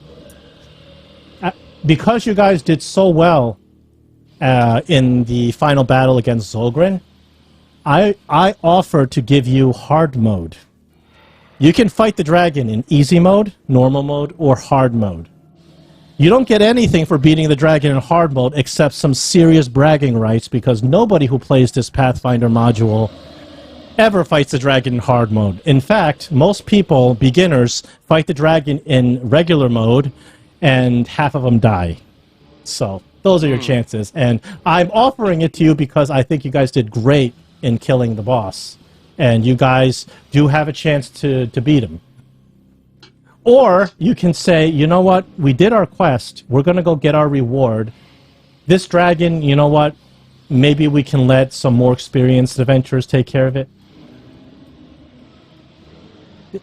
Because you guys did so well in the final battle against Zolgren, I offer to give you hard mode. You can fight the dragon in easy mode, normal mode, or hard mode. You don't get anything for beating the dragon in hard mode except some serious bragging rights, because nobody who plays this Pathfinder module ever fights the dragon in hard mode. In fact, most people, beginners, fight the dragon in regular mode, and half of them die. So those are your chances. And I'm offering it to you because I think you guys did great in killing the boss. And you guys do have a chance to beat him. Or you can say, you know what, we did our quest, we're going to go get our reward. This dragon, you know what, maybe we can let some more experienced adventurers take care of it.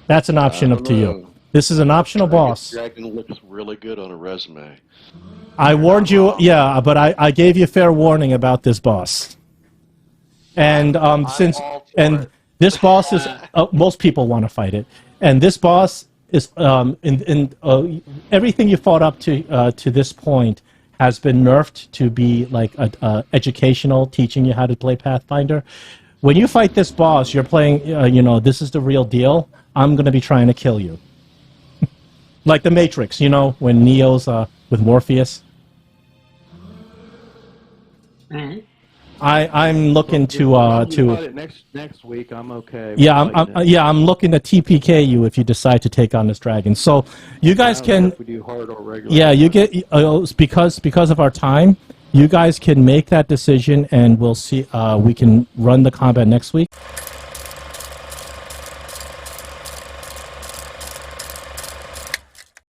That's an option up to you. This is an optional boss. Dragon looks really good on a resume. I warned you, yeah, but I gave you fair warning about this boss. And this boss is most people want to fight it, and this boss is everything you fought up to this point has been nerfed to be like educational, teaching you how to play Pathfinder. When you fight this boss, you're playing. This is the real deal. I'm going to be trying to kill you, like the Matrix. You know, when Neo's with Morpheus. I'm looking to next week. I'm okay. Yeah, I'm looking to TPK you if you decide to take on this dragon. So you guys can. If we do hard or regular. Yeah, you get because of our time. You guys can make that decision, and we'll see. We can run the combat next week.